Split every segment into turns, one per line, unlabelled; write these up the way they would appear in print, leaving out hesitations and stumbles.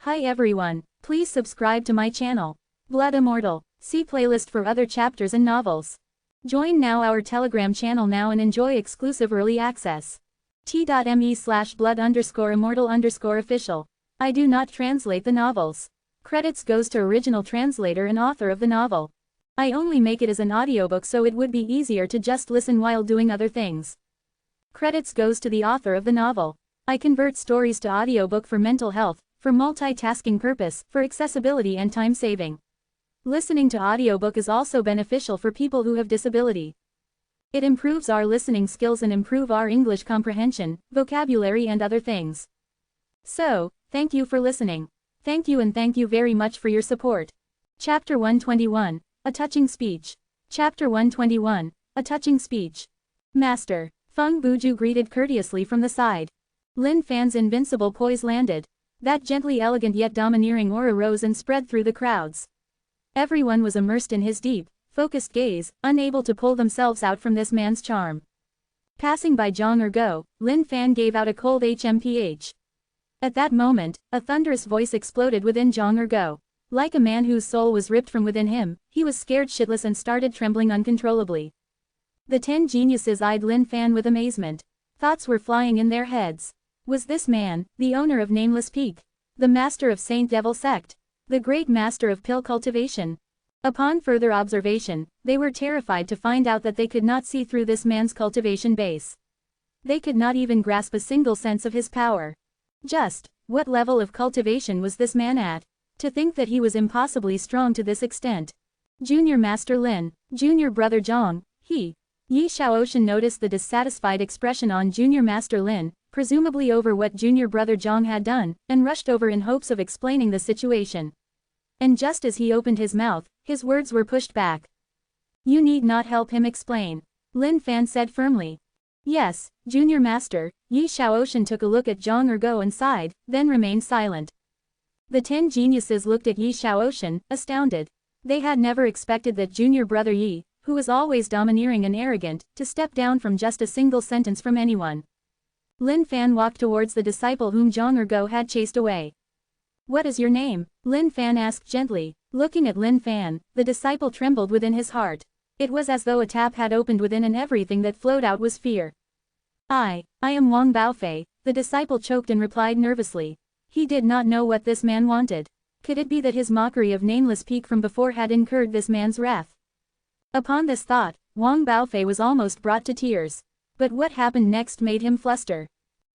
Hi everyone, please subscribe to my channel. Blood Immortal. See playlist for other chapters and novels. Join now our Telegram channel now and enjoy exclusive early access. t.me/blood_immortal_official. I do not translate the novels. Credits goes to original translator and author of the novel. I only make it as an audiobook so it would be easier to just listen while doing other things. Credits goes to the author of the novel. I convert stories to audiobook for mental health, for multitasking purpose, for accessibility and time saving. Listening to audiobook is also beneficial for people who have disability. It improves our listening skills and improve our English comprehension, vocabulary and other things. So, thank you for listening. Thank you and thank you very much for your support. Chapter 121, A Touching Speech. Chapter 121, A Touching Speech. Master. Feng Buju greeted courteously from the side. Lin Fan's invincible poise landed. That gently elegant yet domineering aura rose and spread through the crowds. Everyone was immersed in his deep, focused gaze, unable to pull themselves out from this man's charm. Passing by Zhang Ergo, Lin Fan gave out a cold HMPH. At that moment, a thunderous voice exploded within Zhang Ergo. Like a man whose soul was ripped from within him, he was scared shitless and started trembling uncontrollably. The 10 geniuses eyed Lin Fan with amazement. Thoughts were flying in their heads. Was this man, the owner of Nameless Peak? The master of Saint Devil Sect? The great master of pill cultivation? Upon further observation, they were terrified to find out that they could not see through this man's cultivation base. They could not even grasp a single sense of his power. Just, what level of cultivation was this man at? To think that he was impossibly strong to this extent. Junior Master Lin, Junior Brother Zhang, Yi Shaoxin noticed the dissatisfied expression on Junior Master Lin, presumably over what Junior Brother Zhang had done, and rushed over in hopes of explaining the situation. And just as he opened his mouth, his words were pushed back. You need not help him explain. Lin Fan said firmly. Yes, Junior Master. Yi Shaoxin took a look at Zhang Ergo and sighed, then remained silent. The 10 geniuses looked at Yi Shaoxin, astounded. They had never expected that Junior Brother Yi, who was always domineering and arrogant, to step down from just a single sentence from anyone. Lin Fan walked towards the disciple whom Zhang Ergo had chased away. What is your name? Lin Fan asked gently. Looking at Lin Fan, the disciple trembled within his heart. It was as though a tap had opened within and everything that flowed out was fear. I am Wang Baofei, the disciple choked and replied nervously. He did not know what this man wanted. Could it be that his mockery of Nameless Peak from before had incurred this man's wrath? Upon this thought, Wang Baofei was almost brought to tears. But what happened next made him fluster.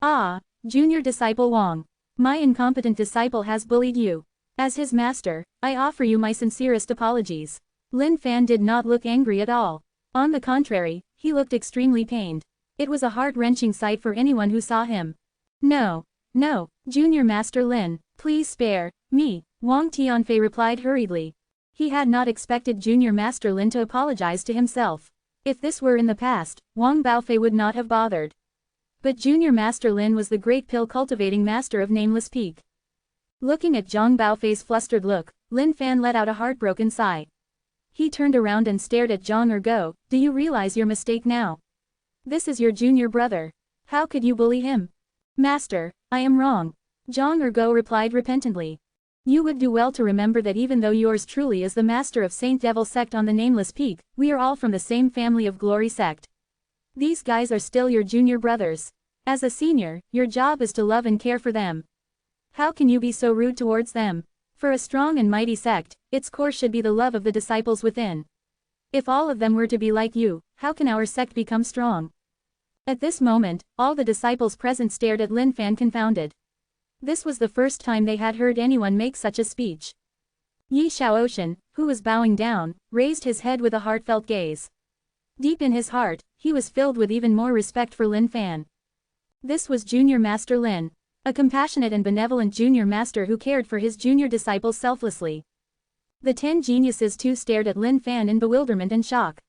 Ah, Junior Disciple Wang. My incompetent disciple has bullied you. As his master, I offer you my sincerest apologies. Lin Fan did not look angry at all. On the contrary, he looked extremely pained. It was a heart-wrenching sight for anyone who saw him. No, Junior Master Lin, please spare me, Wang Tianfei replied hurriedly. He had not expected Junior Master Lin to apologize to himself. If this were in the past, Wang Baofei would not have bothered. But Junior Master Lin was the great pill-cultivating master of Nameless Peak. Looking at Zhang Baofei's flustered look, Lin Fan let out a heartbroken sigh. He turned around and stared at Zhang Ergo. Do you realize your mistake now? This is your junior brother. How could you bully him? Master, I am wrong. Zhang Ergo replied repentantly. You would do well to remember that even though yours truly is the master of Saint Devil Sect on the Nameless Peak, we are all from the same family of Glory Sect. These guys are still your junior brothers. As a senior, your job is to love and care for them. How can you be so rude towards them? For a strong and mighty sect, its core should be the love of the disciples within. If all of them were to be like you, how can our sect become strong? At this moment, all the disciples present stared at Lin Fan confounded. This was the first time they had heard anyone make such a speech. Yi Shaoxin, who was bowing down, raised his head with a heartfelt gaze. Deep in his heart, he was filled with even more respect for Lin Fan. This was Junior Master Lin, a compassionate and benevolent junior master who cared for his junior disciples selflessly. The 10 geniuses too stared at Lin Fan in bewilderment and shock.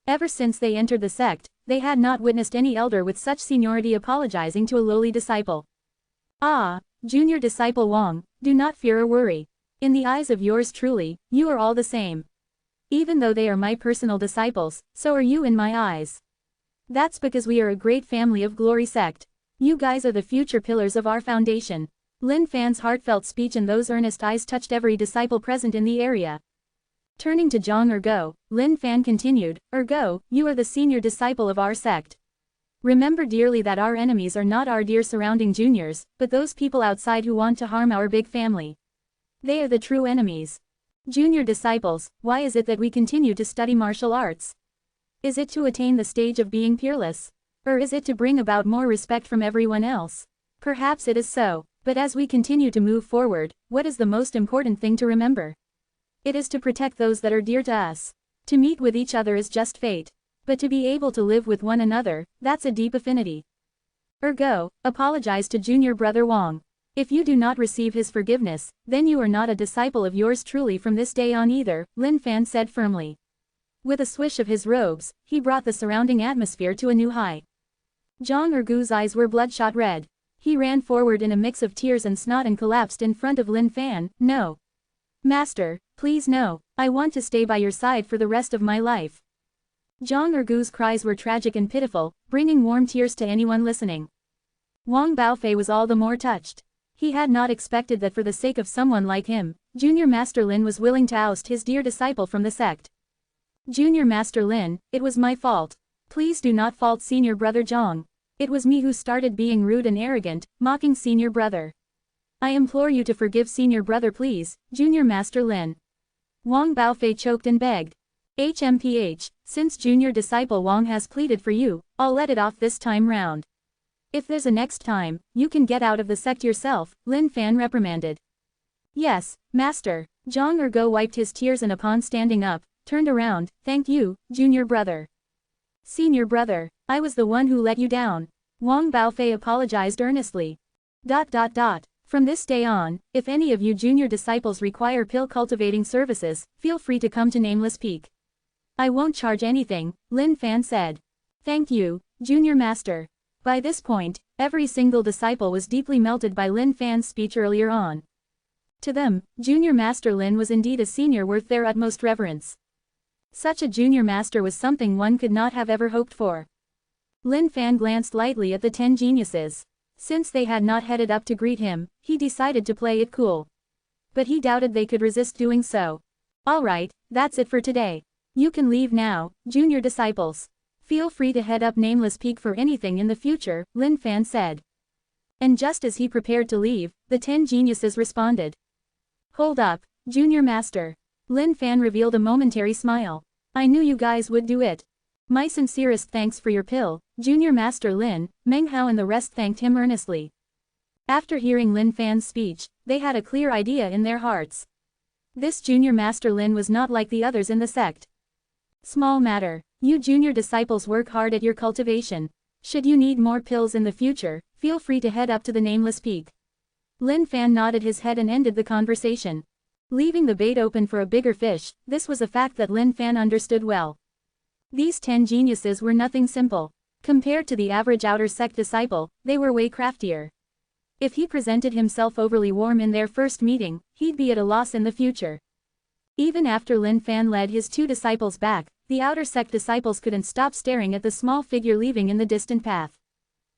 Ever since they entered the sect, they had not witnessed any elder with such seniority apologizing to a lowly disciple. Ah, Junior Disciple Wang, do not fear or worry. In the eyes of yours truly, you are all the same. Even though they are my personal disciples, so are you in my eyes. That's because we are a great family of Glory Sect. You guys are the future pillars of our foundation. Lin Fan's heartfelt speech and those earnest eyes touched every disciple present in the area. Turning to Zhang Ergo, Lin Fan continued, Ergo, you are the senior disciple of our sect. Remember dearly that our enemies are not our dear surrounding juniors, but those people outside who want to harm our big family. They are the true enemies. Junior disciples, why is it that we continue to study martial arts? Is it to attain the stage of being peerless? Or is it to bring about more respect from everyone else? Perhaps it is so, but as we continue to move forward, what is the most important thing to remember? It is to protect those that are dear to us. To meet with each other is just fate. But to be able to live with one another, that's a deep affinity. Ergo, apologize to junior brother Wang. If you do not receive his forgiveness, then you are not a disciple of yours truly from this day on either, Lin Fan said firmly. With a swish of his robes, he brought the surrounding atmosphere to a new height. Zhang Ergu's eyes were bloodshot red. He ran forward in a mix of tears and snot and collapsed in front of Lin Fan. No. Master, please no, I want to stay by your side for the rest of my life. Zhang Ergu's cries were tragic and pitiful, bringing warm tears to anyone listening. Wang Baofei was all the more touched. He had not expected that for the sake of someone like him, Junior Master Lin was willing to oust his dear disciple from the sect. Junior Master Lin, it was my fault. Please do not fault Senior Brother Zhang. It was me who started being rude and arrogant, mocking Senior Brother. I implore you to forgive Senior Brother please, Junior Master Lin. Wang Baofei choked and begged. HMPH, since Junior Disciple Wang has pleaded for you, I'll let it off this time round. If there's a next time, you can get out of the sect yourself, Lin Fan reprimanded. Yes, Master. Zhang Ergo wiped his tears and upon standing up, turned around, thank you, Junior Brother. Senior Brother, I was the one who let you down. Wang Baofei apologized earnestly. From this day on, if any of you junior disciples require pill cultivating services, feel free to come to Nameless Peak. I won't charge anything, Lin Fan said. Thank you, Junior Master. By this point, every single disciple was deeply melted by Lin Fan's speech earlier on. To them, Junior Master Lin was indeed a senior worth their utmost reverence. Such a junior master was something one could not have ever hoped for. Lin Fan glanced lightly at the 10 geniuses. Since they had not headed up to greet him, he decided to play it cool. But he doubted they could resist doing so. Alright, that's it for today. You can leave now, junior disciples. Feel free to head up Nameless Peak for anything in the future, Lin Fan said. And just as he prepared to leave, the 10 geniuses responded. Hold up, Junior Master. Lin Fan revealed a momentary smile. I knew you guys would do it. My sincerest thanks for your pill, Junior Master Lin. Meng Hao and the rest thanked him earnestly. After hearing Lin Fan's speech, they had a clear idea in their hearts. This Junior Master Lin was not like the others in the sect. Small matter. You junior disciples work hard at your cultivation. Should you need more pills in the future, feel free to head up to the Nameless Peak. Lin Fan nodded his head and ended the conversation. Leaving the bait open for a bigger fish, this was a fact that Lin Fan understood well. These 10 geniuses were nothing simple. Compared to the average outer sect disciple, they were way craftier. If he presented himself overly warm in their first meeting, he'd be at a loss in the future. Even after Lin Fan led his 2 disciples back, the outer sect disciples couldn't stop staring at the small figure leaving in the distant path.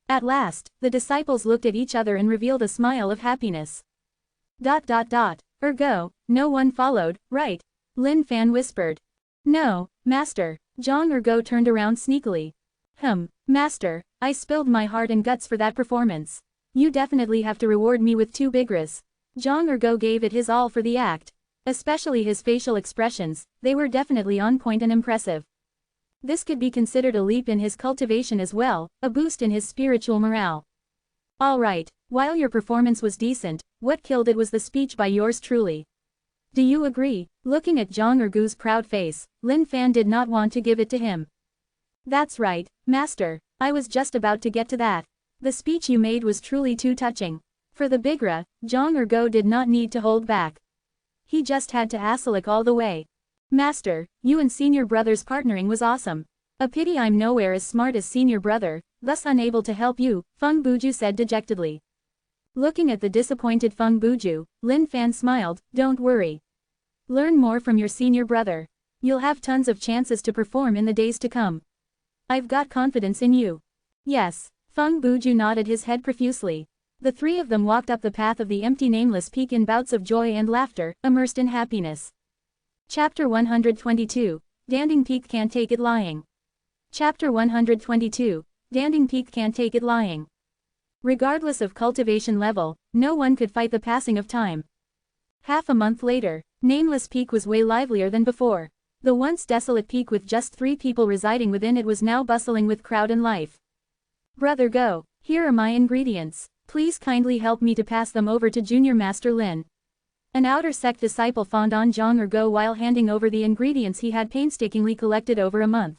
At last, the disciples looked at each other and revealed a smile of happiness. Ergo, no one followed, right? Lin Fan whispered. No, Master. Zhang Ergo turned around sneakily. Master, I spilled my heart and guts for that performance. You definitely have to reward me with 2 bigras. Zhang Ergo gave it his all for the act. Especially his facial expressions, they were definitely on point and impressive. This could be considered a leap in his cultivation as well, a boost in his spiritual morale. Alright, while your performance was decent, what killed it was the speech by yours truly. Do you agree? Looking at Zhang Ergu's proud face, Lin Fan did not want to give it to him. That's right, Master, I was just about to get to that. The speech you made was truly too touching. For the bigra, Zhang Ergo did not need to hold back. He just had to Asilic all the way. Master, you and Senior Brother's partnering was awesome. A pity I'm nowhere as smart as Senior Brother, thus unable to help you, Feng Buju said dejectedly. Looking at the disappointed Feng Buju, Lin Fan smiled, don't worry. Learn more from your Senior Brother. You'll have tons of chances to perform in the days to come. I've got confidence in you. Yes, Feng Buju nodded his head profusely. The three of them walked up the path of the empty nameless peak in bouts of joy and laughter, immersed in happiness. Chapter 122, Danding Peak Can't Take It Lying. Chapter 122, Danding Peak Can't Take It Lying. Regardless of cultivation level, no one could fight the passing of time. Half a month later, Nameless Peak was way livelier than before. The once desolate peak with just 3 people residing within it was now bustling with crowd and life. Brother Go, here are my ingredients. Please kindly help me to pass them over to Junior Master Lin. An outer sect disciple fawned on Zhang Ergo while handing over the ingredients he had painstakingly collected over a month.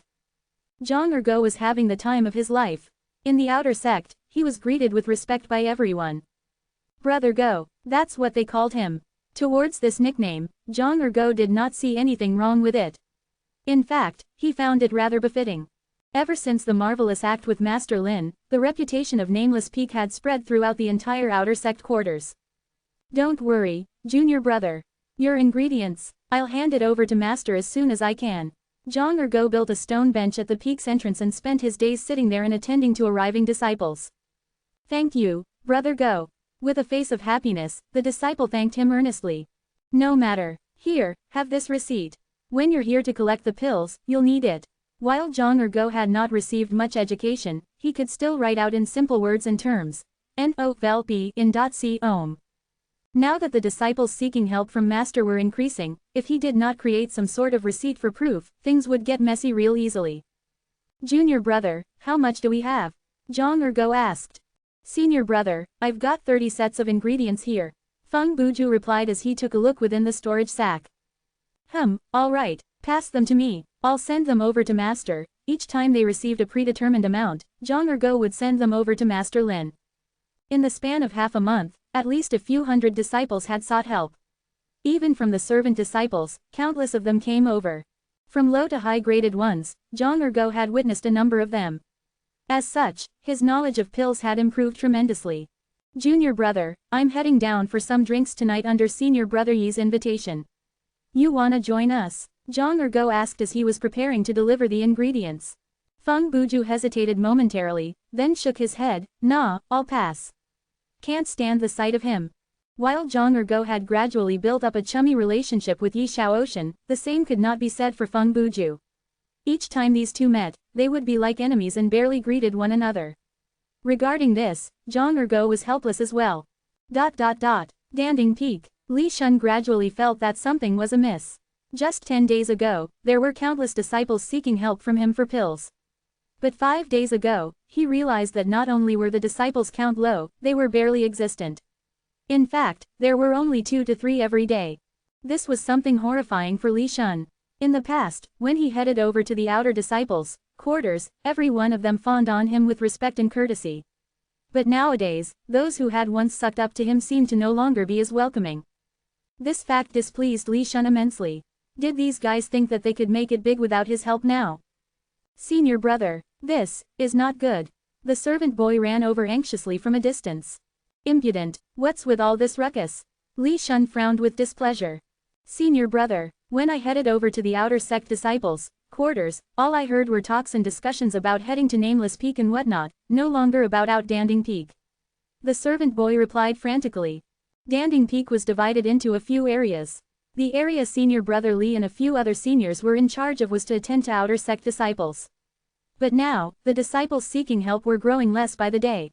Zhang Ergo was having the time of his life. In the outer sect, he was greeted with respect by everyone. Brother Go, that's what they called him. Towards this nickname, Zhang Ergo did not see anything wrong with it. In fact, he found it rather befitting. Ever since the marvelous act with Master Lin, the reputation of Nameless Peak had spread throughout the entire outer sect quarters. Don't worry, junior brother. Your ingredients, I'll hand it over to Master as soon as I can. Zhang Ergo built a stone bench at the peak's entrance and spent his days sitting there and attending to arriving disciples. Thank you, Brother Go. With a face of happiness, the disciple thanked him earnestly. No matter. Here, have this receipt. When you're here to collect the pills, you'll need it. While Zhang Ergo had not received much education, he could still write out in simple words and terms. N-O-V-L-P in .c ohm. Now that the disciples seeking help from Master were increasing, if he did not create some sort of receipt for proof, things would get messy real easily. Junior brother, how much do we have? Zhang Ergo asked. Senior brother, I've got 30 sets of ingredients here. Feng Buju replied as he took a look within the storage sack. Alright, pass them to me, I'll send them over to Master. Each time they received a predetermined amount, Zhang Ergo would send them over to Master Lin. In the span of half a month, at least a few hundred disciples had sought help. Even from the servant disciples, countless of them came over. From low to high-graded ones, Zhang Ergo had witnessed a number of them. As such, his knowledge of pills had improved tremendously. Junior brother, I'm heading down for some drinks tonight under Senior Brother Yi's invitation. You wanna join us? Zhang Ergo asked as he was preparing to deliver the ingredients. Feng Buju hesitated momentarily, then shook his head. Nah, I'll pass. Can't stand the sight of him. While Zhang Ergo had gradually built up a chummy relationship with Yi Shaotian, the same could not be said for Feng Buju. Each time these two met, they would be like enemies and barely greeted one another. Regarding this, Zhang Ergo was helpless as well. Danding Peak. Li Shun gradually felt that something was amiss. Just 10 days ago, there were countless disciples seeking help from him for pills. But 5 days ago, he realized that not only were the disciples' count low, they were barely existent. In fact, there were only 2 to 3 every day. This was something horrifying for Li Shun. In the past, when he headed over to the outer disciples' quarters, every one of them fawned on him with respect and courtesy. But nowadays, those who had once sucked up to him seemed to no longer be as welcoming. This fact displeased Li Shun immensely. Did these guys think that they could make it big without his help now? Senior brother, this is not good. The servant boy ran over anxiously from a distance. Impudent, what's with all this ruckus? Li Shun frowned with displeasure. Senior brother, when I headed over to the outer sect disciples' quarters, all I heard were talks and discussions about heading to Nameless Peak and whatnot, no longer about out Danding Peak. The servant boy replied frantically. Danding Peak was divided into a few areas. The area Senior Brother Li and a few other seniors were in charge of was to attend to outer sect disciples. But now, the disciples seeking help were growing less by the day.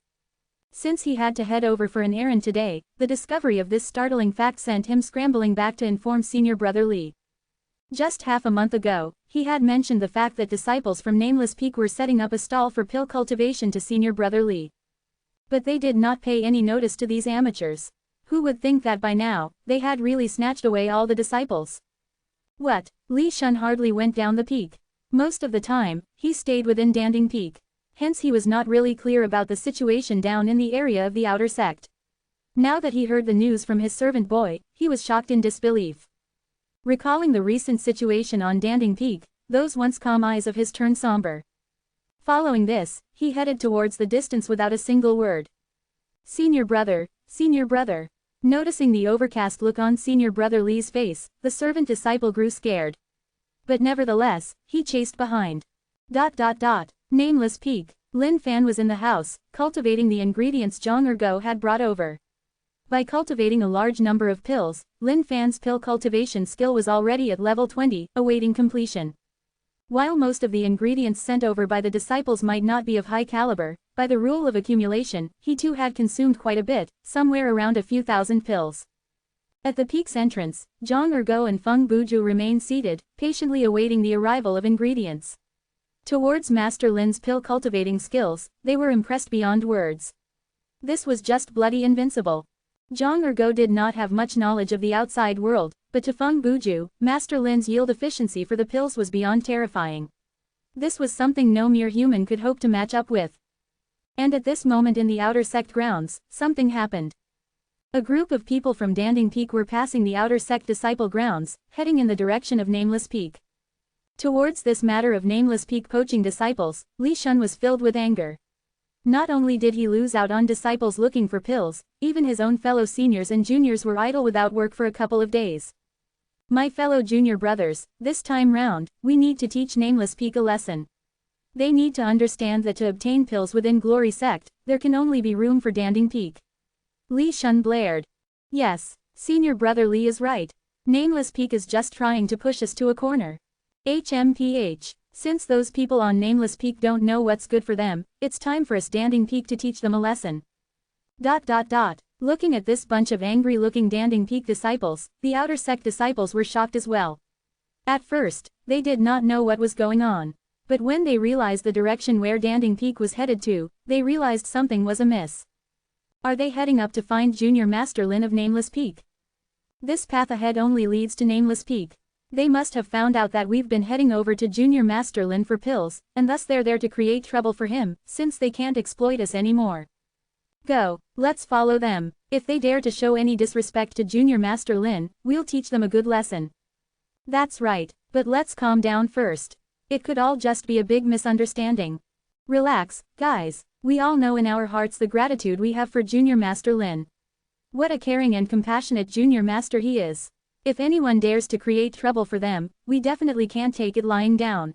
Since he had to head over for an errand today, the discovery of this startling fact sent him scrambling back to inform Senior Brother Li. Just half a month ago, he had mentioned the fact that disciples from Nameless Peak were setting up a stall for pill cultivation to Senior Brother Li. But they did not pay any notice to these amateurs. Who would think that by now, they had really snatched away all the disciples? What? Li Shun hardly went down the peak. Most of the time, he stayed within Danding Peak. Hence he was not really clear about the situation down in the area of the outer sect. Now that he heard the news from his servant boy, he was shocked in disbelief. Recalling the recent situation on Danding Peak, those once calm eyes of his turned somber. Following this, he headed towards the distance without a single word. Senior brother. Noticing the overcast look on Senior Brother Li's face, the servant disciple grew scared. But nevertheless, he chased behind. Nameless Peak. Lin Fan was in the house, cultivating the ingredients Zhang Ergo had brought over. By cultivating a large number of pills, Lin Fan's pill cultivation skill was already at level 20, awaiting completion. While most of the ingredients sent over by the disciples might not be of high caliber, by the rule of accumulation, he too had consumed quite a bit, somewhere around a few thousand pills. At the peak's entrance, Zhang Ergo and Feng Buju remained seated, patiently awaiting the arrival of ingredients. Towards Master Lin's pill cultivating skills, they were impressed beyond words. This was just bloody invincible. Zhang Ergo did not have much knowledge of the outside world, but to Feng Buju, Master Lin's yield efficiency for the pills was beyond terrifying. This was something no mere human could hope to match up with. And at this moment in the outer sect grounds, something happened. A group of people from Danding Peak were passing the outer sect disciple grounds, heading in the direction of Nameless Peak. Towards this matter of Nameless Peak poaching disciples, Li Shun was filled with anger. Not only did he lose out on disciples looking for pills, even his own fellow seniors and juniors were idle without work for a couple of days. My fellow junior brothers, this time round, we need to teach Nameless Peak a lesson. They need to understand that to obtain pills within Glory Sect, there can only be room for Danding Peak. Li Shun blared. Yes, senior brother Li is right. Nameless Peak is just trying to push us to a corner. HMPH. Since those people on Nameless Peak don't know what's good for them, it's time for us Danding Peak to teach them a lesson. Looking at this bunch of angry-looking Danding Peak disciples, the outer sect disciples were shocked as well. At first, they did not know what was going on. But when they realized the direction where Danding Peak was headed to, they realized something was amiss. Are they heading up to find Junior Master Lin of Nameless Peak? This path ahead only leads to Nameless Peak. They must have found out that we've been heading over to Junior Master Lin for pills, and thus they're there to create trouble for him, since they can't exploit us anymore. Go, let's follow them. If they dare to show any disrespect to Junior Master Lin, we'll teach them a good lesson. That's right, but let's calm down first. It could all just be a big misunderstanding. Relax, guys, we all know in our hearts the gratitude we have for Junior Master Lin. What a caring and compassionate Junior Master he is. If anyone dares to create trouble for them, we definitely can't take it lying down.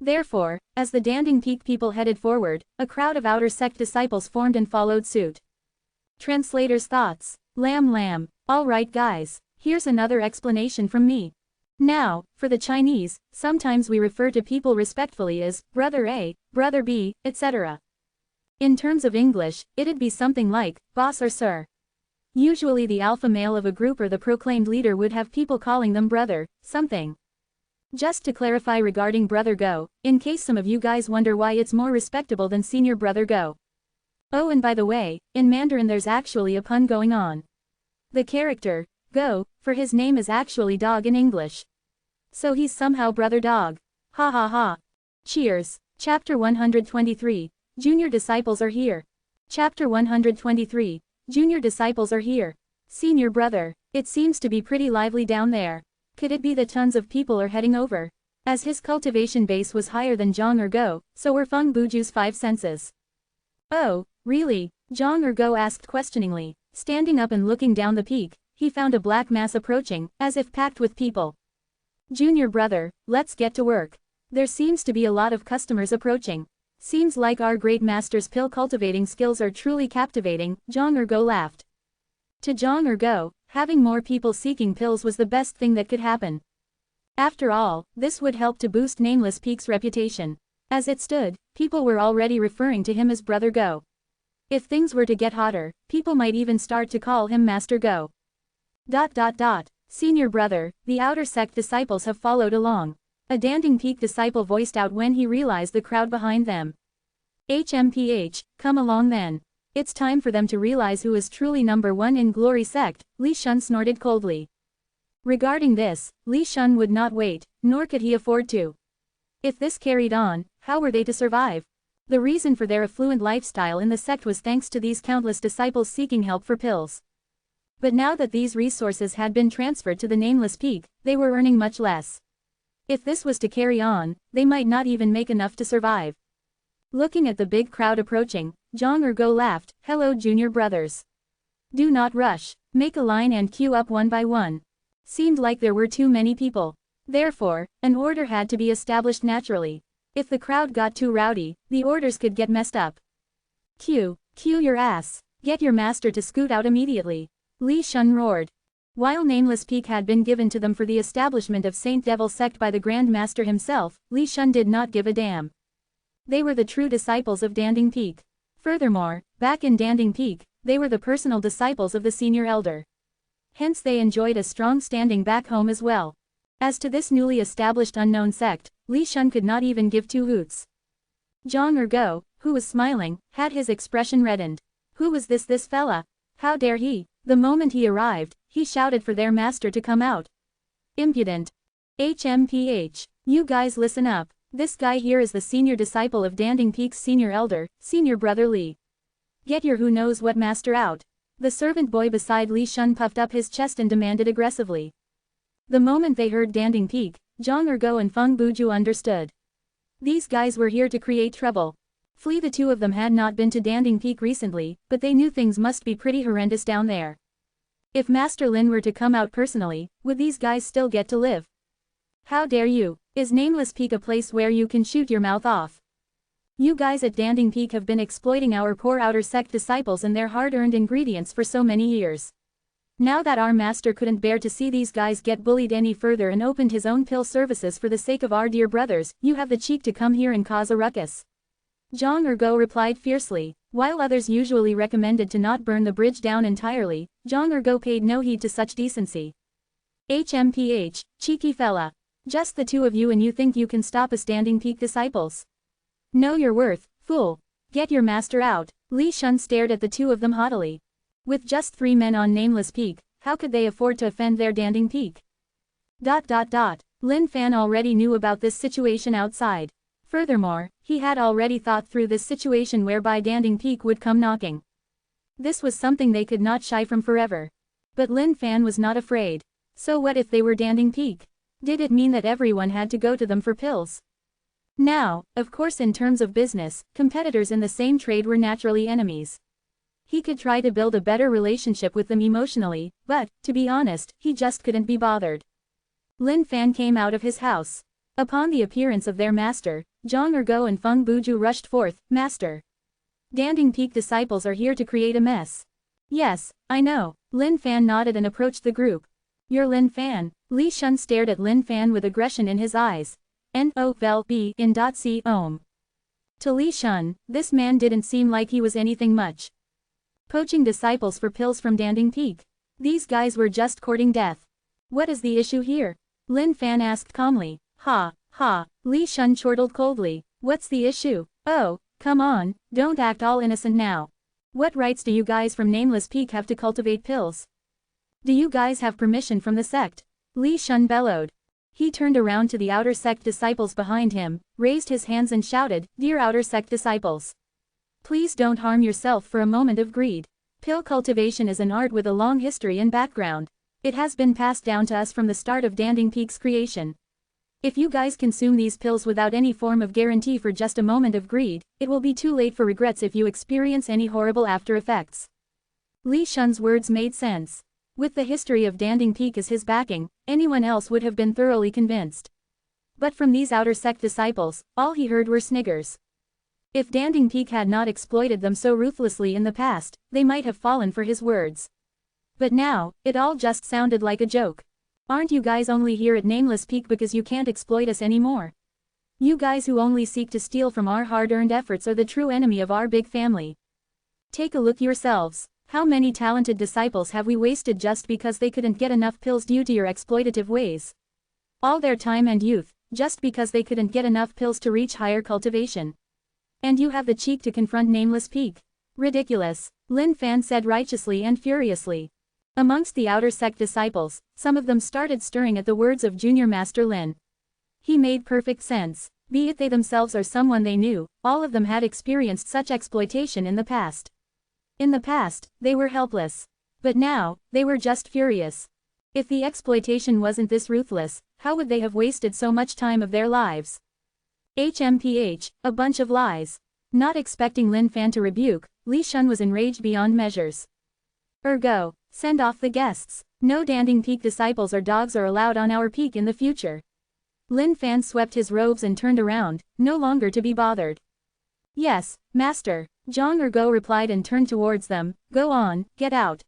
Therefore, as the Danding Peak people headed forward, a crowd of outer sect disciples formed and followed suit. Translator's thoughts. Lamb. Alright guys, here's another explanation from me. Now, for the Chinese, sometimes we refer to people respectfully as Brother A, Brother B, etc. In terms of English, it'd be something like boss or sir. Usually the alpha male of a group or the proclaimed leader would have people calling them brother, something. Just to clarify regarding Brother Go, in case some of you guys wonder why it's more respectable than Senior Brother Go. Oh, and by the way, in Mandarin there's actually a pun going on. The character, Go, for his name is actually dog in English. So he's somehow Brother Dog. Ha ha ha. Cheers. Chapter 123. Junior Disciples are here. Chapter 123. Junior Disciples are here. Senior Brother, it seems to be pretty lively down there. Could it be that tons of people are heading over? As his cultivation base was higher than Zhang Ergo, so were Feng Buju's 5 senses. Oh, really? Zhang Ergo asked questioningly. Standing up and looking down the peak, he found a black mass approaching, as if packed with people. Junior Brother, let's get to work. There seems to be a lot of customers approaching. Seems like our great master's pill cultivating skills are truly captivating, Zhang Ergo laughed. To Zhang Ergo, having more people seeking pills was the best thing that could happen. After all, this would help to boost Nameless Peak's reputation. As it stood, people were already referring to him as Brother Go. If things were to get hotter, people might even start to call him Master Go. Senior Brother, the outer sect disciples have followed along. A Danding Peak disciple voiced out when he realized the crowd behind them. HMPH, come along then. It's time for them to realize who is truly number one in Glory Sect, Li Shun snorted coldly. Regarding this, Li Shun would not wait, nor could he afford to. If this carried on, how were they to survive? The reason for their affluent lifestyle in the sect was thanks to these countless disciples seeking help for pills. But now that these resources had been transferred to the Nameless Peak, they were earning much less. If this was to carry on, they might not even make enough to survive. Looking at the big crowd approaching, Zhang Ergo laughed, hello junior brothers. Do not rush, make a line and queue up one by one. Seemed like there were too many people. Therefore, an order had to be established naturally. If the crowd got too rowdy, the orders could get messed up. Cue your ass. Get your master to scoot out immediately. Li Shun roared. While nameless peak had been given to them for the establishment of Saint Devil sect by the Grand Master himself, Li Shun did not give a damn. They were the true disciples of Danding Peak. Furthermore, back in Danding Peak, they were the personal disciples of the senior elder. Hence they enjoyed a strong standing back home as well. As to this newly established unknown sect, Li Shun could not even give two hoots. Zhang Ergo, who was smiling, had his expression reddened. Who was this fella? How dare he? The moment he arrived, he shouted for their master to come out. Impudent. HMPH. You guys listen up. This guy here is the senior disciple of Danding Peak's senior elder, senior brother Li. Get your who knows what master out. The servant boy beside Li Shun puffed up his chest and demanded aggressively. The moment they heard Danding Peak, Zhang Ergo and Feng Buju understood. These guys were here to create trouble. Flee. The two of them had not been to Danding Peak recently, but they knew things must be pretty horrendous down there. If Master Lin were to come out personally, would these guys still get to live? How dare you? Is Nameless Peak a place where you can shoot your mouth off? You guys at Danding Peak have been exploiting our poor outer sect disciples and their hard-earned ingredients for so many years. Now that our master couldn't bear to see these guys get bullied any further and opened his own pill services for the sake of our dear brothers, you have the cheek to come here and cause a ruckus. Zhang Ergo replied fiercely. While others usually recommended to not burn the bridge down entirely, Zhang Ergo paid no heed to such decency. HMPH, cheeky fella. Just the two of you and you think you can stop us Danding Peak disciples? Know your worth, fool. Get your master out. Li Shun stared at the two of them haughtily. With just 3 men on Nameless Peak, how could they afford to offend their Danding Peak? Lin Fan already knew about this situation outside. Furthermore, he had already thought through this situation whereby Danding Peak would come knocking. This was something they could not shy from forever. But Lin Fan was not afraid. So what if they were Danding Peak? Did it mean that everyone had to go to them for pills? Now, of course in terms of business, competitors in the same trade were naturally enemies. He could try to build a better relationship with them emotionally, but, to be honest, he just couldn't be bothered. Lin Fan came out of his house. Upon the appearance of their master, Zhang Ergo and Feng Buju rushed forth. Master. Danding Peak disciples are here to create a mess. Yes, I know. Lin Fan nodded and approached the group. You're Lin Fan. Li Shun stared at Lin Fan with aggression in his eyes. N-O-V-E in .c ohm. To Li Shun, this man didn't seem like he was anything much. Poaching disciples for pills from Danding Peak. These guys were just courting death. What is the issue here? Lin Fan asked calmly. Ha. Li Shun chortled coldly. What's the issue? Oh, come on, don't act all innocent now. What rights do you guys from Nameless Peak have to cultivate pills? Do you guys have permission from the sect? Li Shun bellowed. He turned around to the outer sect disciples behind him, raised his hands and shouted, Dear outer sect disciples. Please don't harm yourself for a moment of greed. Pill cultivation is an art with a long history and background. It has been passed down to us from the start of Danding Peak's creation. If you guys consume these pills without any form of guarantee for just a moment of greed, it will be too late for regrets if you experience any horrible after effects. Li Shun's words made sense. With the history of Danding Peak as his backing, anyone else would have been thoroughly convinced. But from these outer sect disciples, all he heard were sniggers. If Danding Peak had not exploited them so ruthlessly in the past, they might have fallen for his words. But now, it all just sounded like a joke. Aren't you guys only here at Nameless Peak because you can't exploit us anymore? You guys who only seek to steal from our hard-earned efforts are the true enemy of our big family. Take a look yourselves. How many talented disciples have we wasted just because they couldn't get enough pills due to your exploitative ways? All their time and youth, just because they couldn't get enough pills to reach higher cultivation. And you have the cheek to confront Nameless Peak. Ridiculous, Lin Fan said righteously and furiously. Amongst the outer sect disciples, some of them started stirring at the words of Junior Master Lin. He made perfect sense. Be it they themselves or someone they knew, all of them had experienced such exploitation in the past. In the past, they were helpless. But now, they were just furious. If the exploitation wasn't this ruthless, how would they have wasted so much time of their lives? HMPH, a bunch of lies. Not expecting Lin Fan to rebuke, Li Shun was enraged beyond measures. Ergo, send off the guests. No Danding Peak disciples or dogs are allowed on our peak in the future. Lin Fan swept his robes and turned around, no longer to be bothered. Yes, master, Zhang Ergo replied and turned towards them. Go on, get out.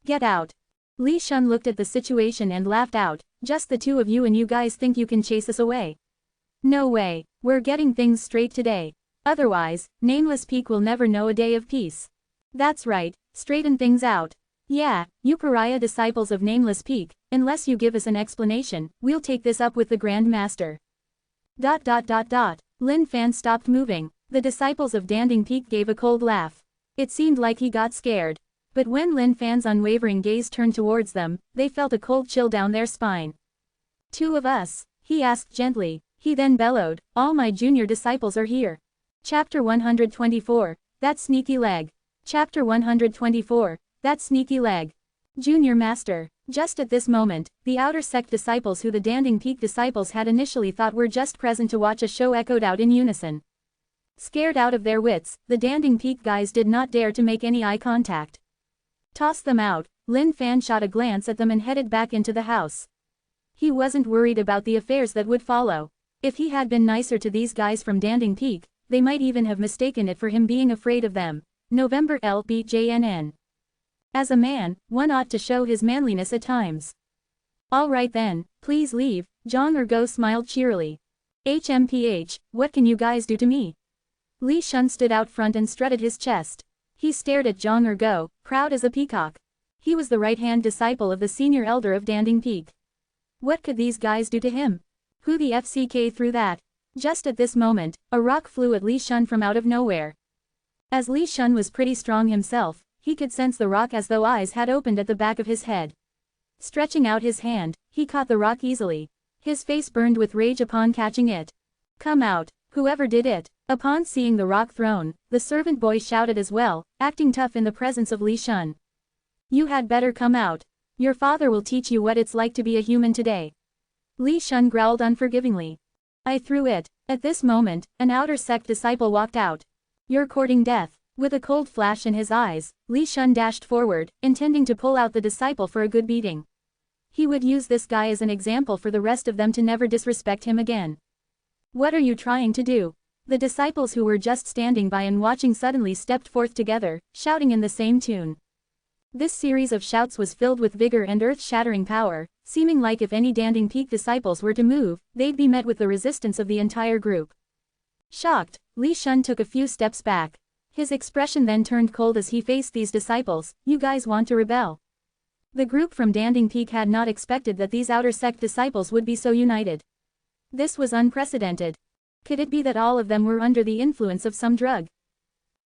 Get out. Li Shun looked at the situation and laughed out. Just the two of you and you guys think you can chase us away? No way, we're getting things straight today. Otherwise, Nameless Peak will never know a day of peace. That's right, straighten things out. Yeah, you pariah disciples of Nameless Peak, unless you give us an explanation, we'll take this up with the Grand Master. ... Lin Fan stopped moving. The disciples of Danding Peak gave a cold laugh. It seemed like he got scared. But when Lin Fan's unwavering gaze turned towards them, they felt a cold chill down their spine. Two of us? He asked gently. He then bellowed, all my junior disciples are here. Chapter 124, That Sneaky Leg. Chapter 124, That Sneaky Leg. Junior Master. Just at this moment, the outer sect disciples who the Danding Peak disciples had initially thought were just present to watch a show echoed out in unison. Scared out of their wits, the Danding Peak guys did not dare to make any eye contact. Toss them out, Lin Fan shot a glance at them and headed back into the house. He wasn't worried about the affairs that would follow. If he had been nicer to these guys from Danding Peak, they might even have mistaken it for him being afraid of them. November LBJNN. As a man, one ought to show his manliness at times. All right then, please leave, Zhang Ergo smiled cheerily. HMPH, what can you guys do to me? Li Shun stood out front and strutted his chest. He stared at Zhang Ergo, proud as a peacock. He was the right-hand disciple of the senior elder of Danding Peak. What could these guys do to him? Who the FCK threw that? Just at this moment, a rock flew at Li Shun from out of nowhere. As Li Shun was pretty strong himself, he could sense the rock as though eyes had opened at the back of his head. Stretching out his hand, he caught the rock easily. His face burned with rage upon catching it. Come out, whoever did it. Upon seeing the rock thrown, the servant boy shouted as well, acting tough in the presence of Li Shun. You had better come out. Your father will teach you what it's like to be a human today. Li Shun growled unforgivingly. I threw it. At this moment, an outer sect disciple walked out. You're courting death. With a cold flash in his eyes, Li Shun dashed forward, intending to pull out the disciple for a good beating. He would use this guy as an example for the rest of them to never disrespect him again. What are you trying to do? The disciples who were just standing by and watching suddenly stepped forth together, shouting in the same tune. This series of shouts was filled with vigor and earth-shattering power, seeming like if any Danding Peak disciples were to move, they'd be met with the resistance of the entire group. Shocked, Li Shun took a few steps back. His expression then turned cold as he faced these disciples. You guys want to rebel? The group from Danding Peak had not expected that these outer sect disciples would be so united. This was unprecedented. Could it be that all of them were under the influence of some drug?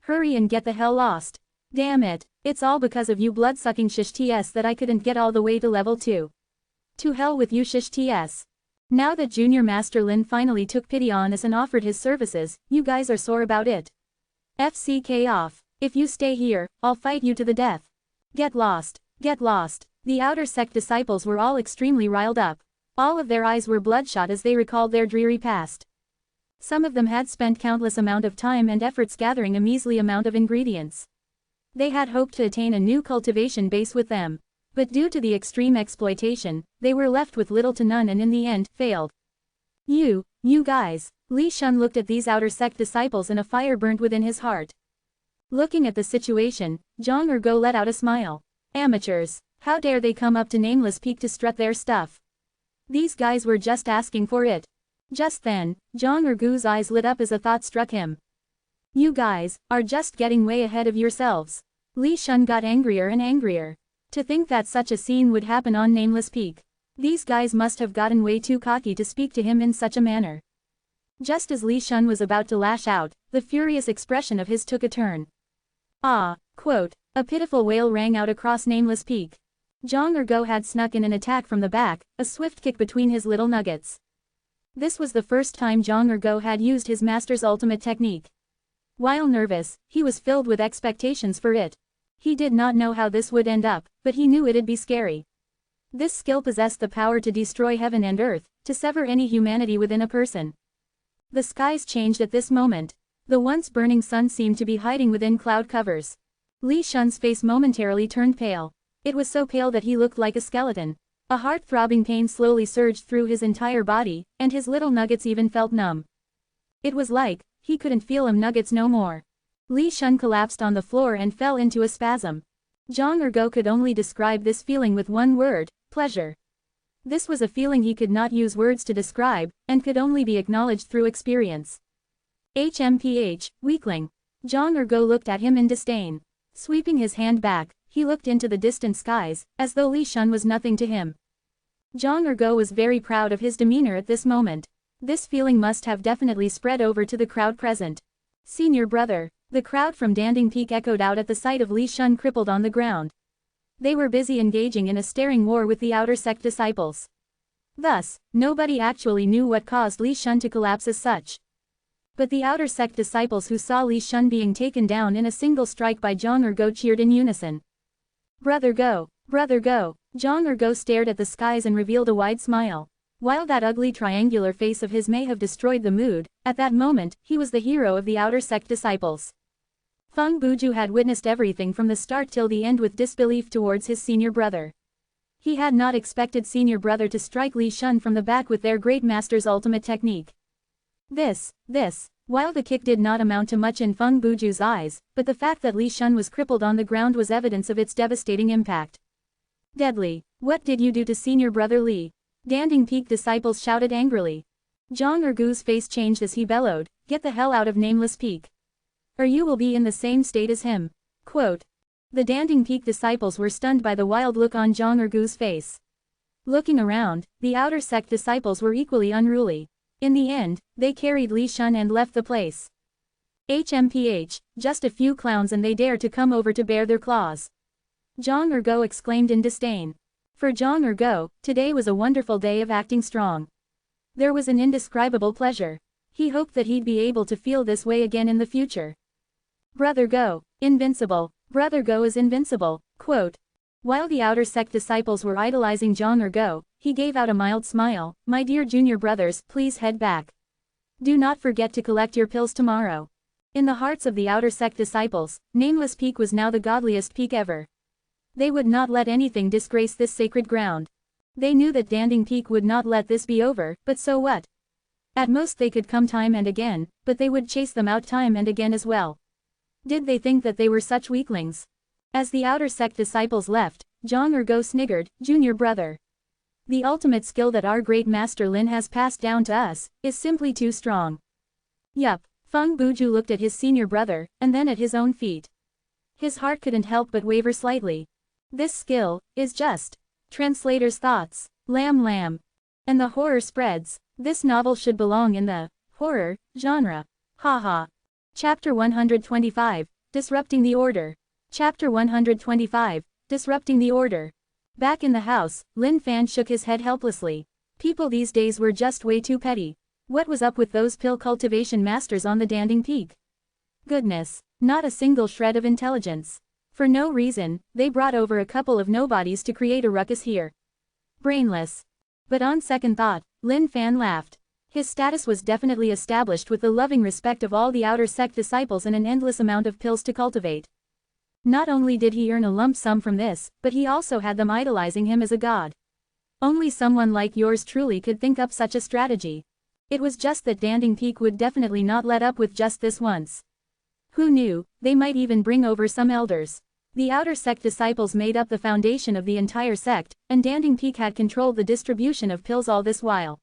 Hurry and get the hell lost. Damn it, it's all because of you blood-sucking shish TS that I couldn't get all the way to level 2. To hell with you shish TS. Now that Junior Master Lin finally took pity on us and offered his services, you guys are sore about it. FCK off. If you stay here, I'll fight you to the death. Get lost. Get lost. The outer sect disciples were all extremely riled up. All of their eyes were bloodshot as they recalled their dreary past. Some of them had spent countless amount of time and efforts gathering a measly amount of ingredients. They had hoped to attain a new cultivation base with them. But due to the extreme exploitation, they were left with little to none and in the end, failed. You guys. Li Shun looked at these outer sect disciples and a fire burnt within his heart. Looking at the situation, Zhang Ergo let out a smile. Amateurs. How dare they come up to Nameless Peak to strut their stuff? These guys were just asking for it. Just then, Zhang Ergo's eyes lit up as a thought struck him. You guys are just getting way ahead of yourselves. Li Shun got angrier and angrier. To think that such a scene would happen on Nameless Peak. These guys must have gotten way too cocky to speak to him in such a manner. Just as Li Shun was about to lash out, the furious expression of his took a turn. Quote, a pitiful wail rang out across Nameless Peak. Zhang Ergo had snuck in an attack from the back, a swift kick between his little nuggets. This was the first time Zhang Ergo had used his master's ultimate technique. While nervous, he was filled with expectations for it. He did not know how this would end up, but he knew it'd be scary. This skill possessed the power to destroy heaven and earth, to sever any humanity within a person. The skies changed at this moment. The once burning sun seemed to be hiding within cloud covers. Li Shun's face momentarily turned pale. It was so pale that he looked like a skeleton. A heart-throbbing pain slowly surged through his entire body, and his little nuggets even felt numb. It was like, he couldn't feel nuggets no more. Li Shun collapsed on the floor and fell into a spasm. Zhang Ergo could only describe this feeling with one word: pleasure. This was a feeling he could not use words to describe, and could only be acknowledged through experience. HMPH, weakling. Zhang Ergo looked at him in disdain. Sweeping his hand back, he looked into the distant skies, as though Li Shun was nothing to him. Zhang Ergo was very proud of his demeanor at this moment. This feeling must have definitely spread over to the crowd present. Senior brother. The crowd from Danding Peak echoed out at the sight of Li Shun crippled on the ground. They were busy engaging in a staring war with the outer sect disciples. Thus, nobody actually knew what caused Li Shun to collapse as such. But the outer sect disciples who saw Li Shun being taken down in a single strike by Zhang Ergo cheered in unison. Brother go! Brother go! Zhang Ergo stared at the skies and revealed a wide smile. While that ugly triangular face of his may have destroyed the mood, at that moment, he was the hero of the outer sect disciples. Feng Buju had witnessed everything from the start till the end with disbelief towards his senior brother. He had not expected senior brother to strike Li Shun from the back with their great master's ultimate technique. While the kick did not amount to much in Feng Buju's eyes, but the fact that Li Shun was crippled on the ground was evidence of its devastating impact. Deadly. What did you do to senior brother Li? Danding Peak disciples shouted angrily. Zhang Ergo's face changed as he bellowed, "Get the hell out of Nameless Peak. Or you will be in the same state as him." Quote. The Danding Peak disciples were stunned by the wild look on Zhang Ergo's face. Looking around, the outer sect disciples were equally unruly. In the end, they carried Li Shun and left the place. HMPH, just a few clowns and they dare to come over to bare their claws. Zhang Ergo exclaimed in disdain. For Zhang Ergo, today was a wonderful day of acting strong. There was an indescribable pleasure. He hoped that he'd be able to feel this way again in the future. Brother Go, invincible. Brother Go is invincible. Quote. While the outer sect disciples were idolizing Zhang Ergo, he gave out a mild smile. My dear junior brothers, please head back. Do not forget to collect your pills tomorrow. In the hearts of the outer sect disciples, Nameless Peak was now the godliest peak ever. They would not let anything disgrace this sacred ground. They knew that Danding Peak would not let this be over, but so what? At most they could come time and again, but they would chase them out time and again as well. Did they think that they were such weaklings? As the outer sect disciples left, Zhang Ergo sniggered, Junior brother. The ultimate skill that our great master Lin has passed down to us, is simply too strong. Yup, Feng Buju looked at his senior brother, and then at his own feet. His heart couldn't help but waver slightly. This skill, is just. Translator's thoughts. Lamb. And the horror spreads. This novel should belong in the horror genre. Haha. Chapter 125, Disrupting the Order. Chapter 125, Disrupting the Order. Back in the house, Lin Fan shook his head helplessly. People these days were just way too petty. What was up with those pill cultivation masters on the Danding Peak? Goodness, not a single shred of intelligence. For no reason, they brought over a couple of nobodies to create a ruckus here. Brainless. But on second thought, Lin Fan laughed. His status was definitely established with the loving respect of all the outer sect disciples and an endless amount of pills to cultivate. Not only did he earn a lump sum from this, but he also had them idolizing him as a god. Only someone like yours truly could think up such a strategy. It was just that Danding Peak would definitely not let up with just this once. Who knew, they might even bring over some elders. The outer sect disciples made up the foundation of the entire sect, and Danding Peak had controlled the distribution of pills all this while.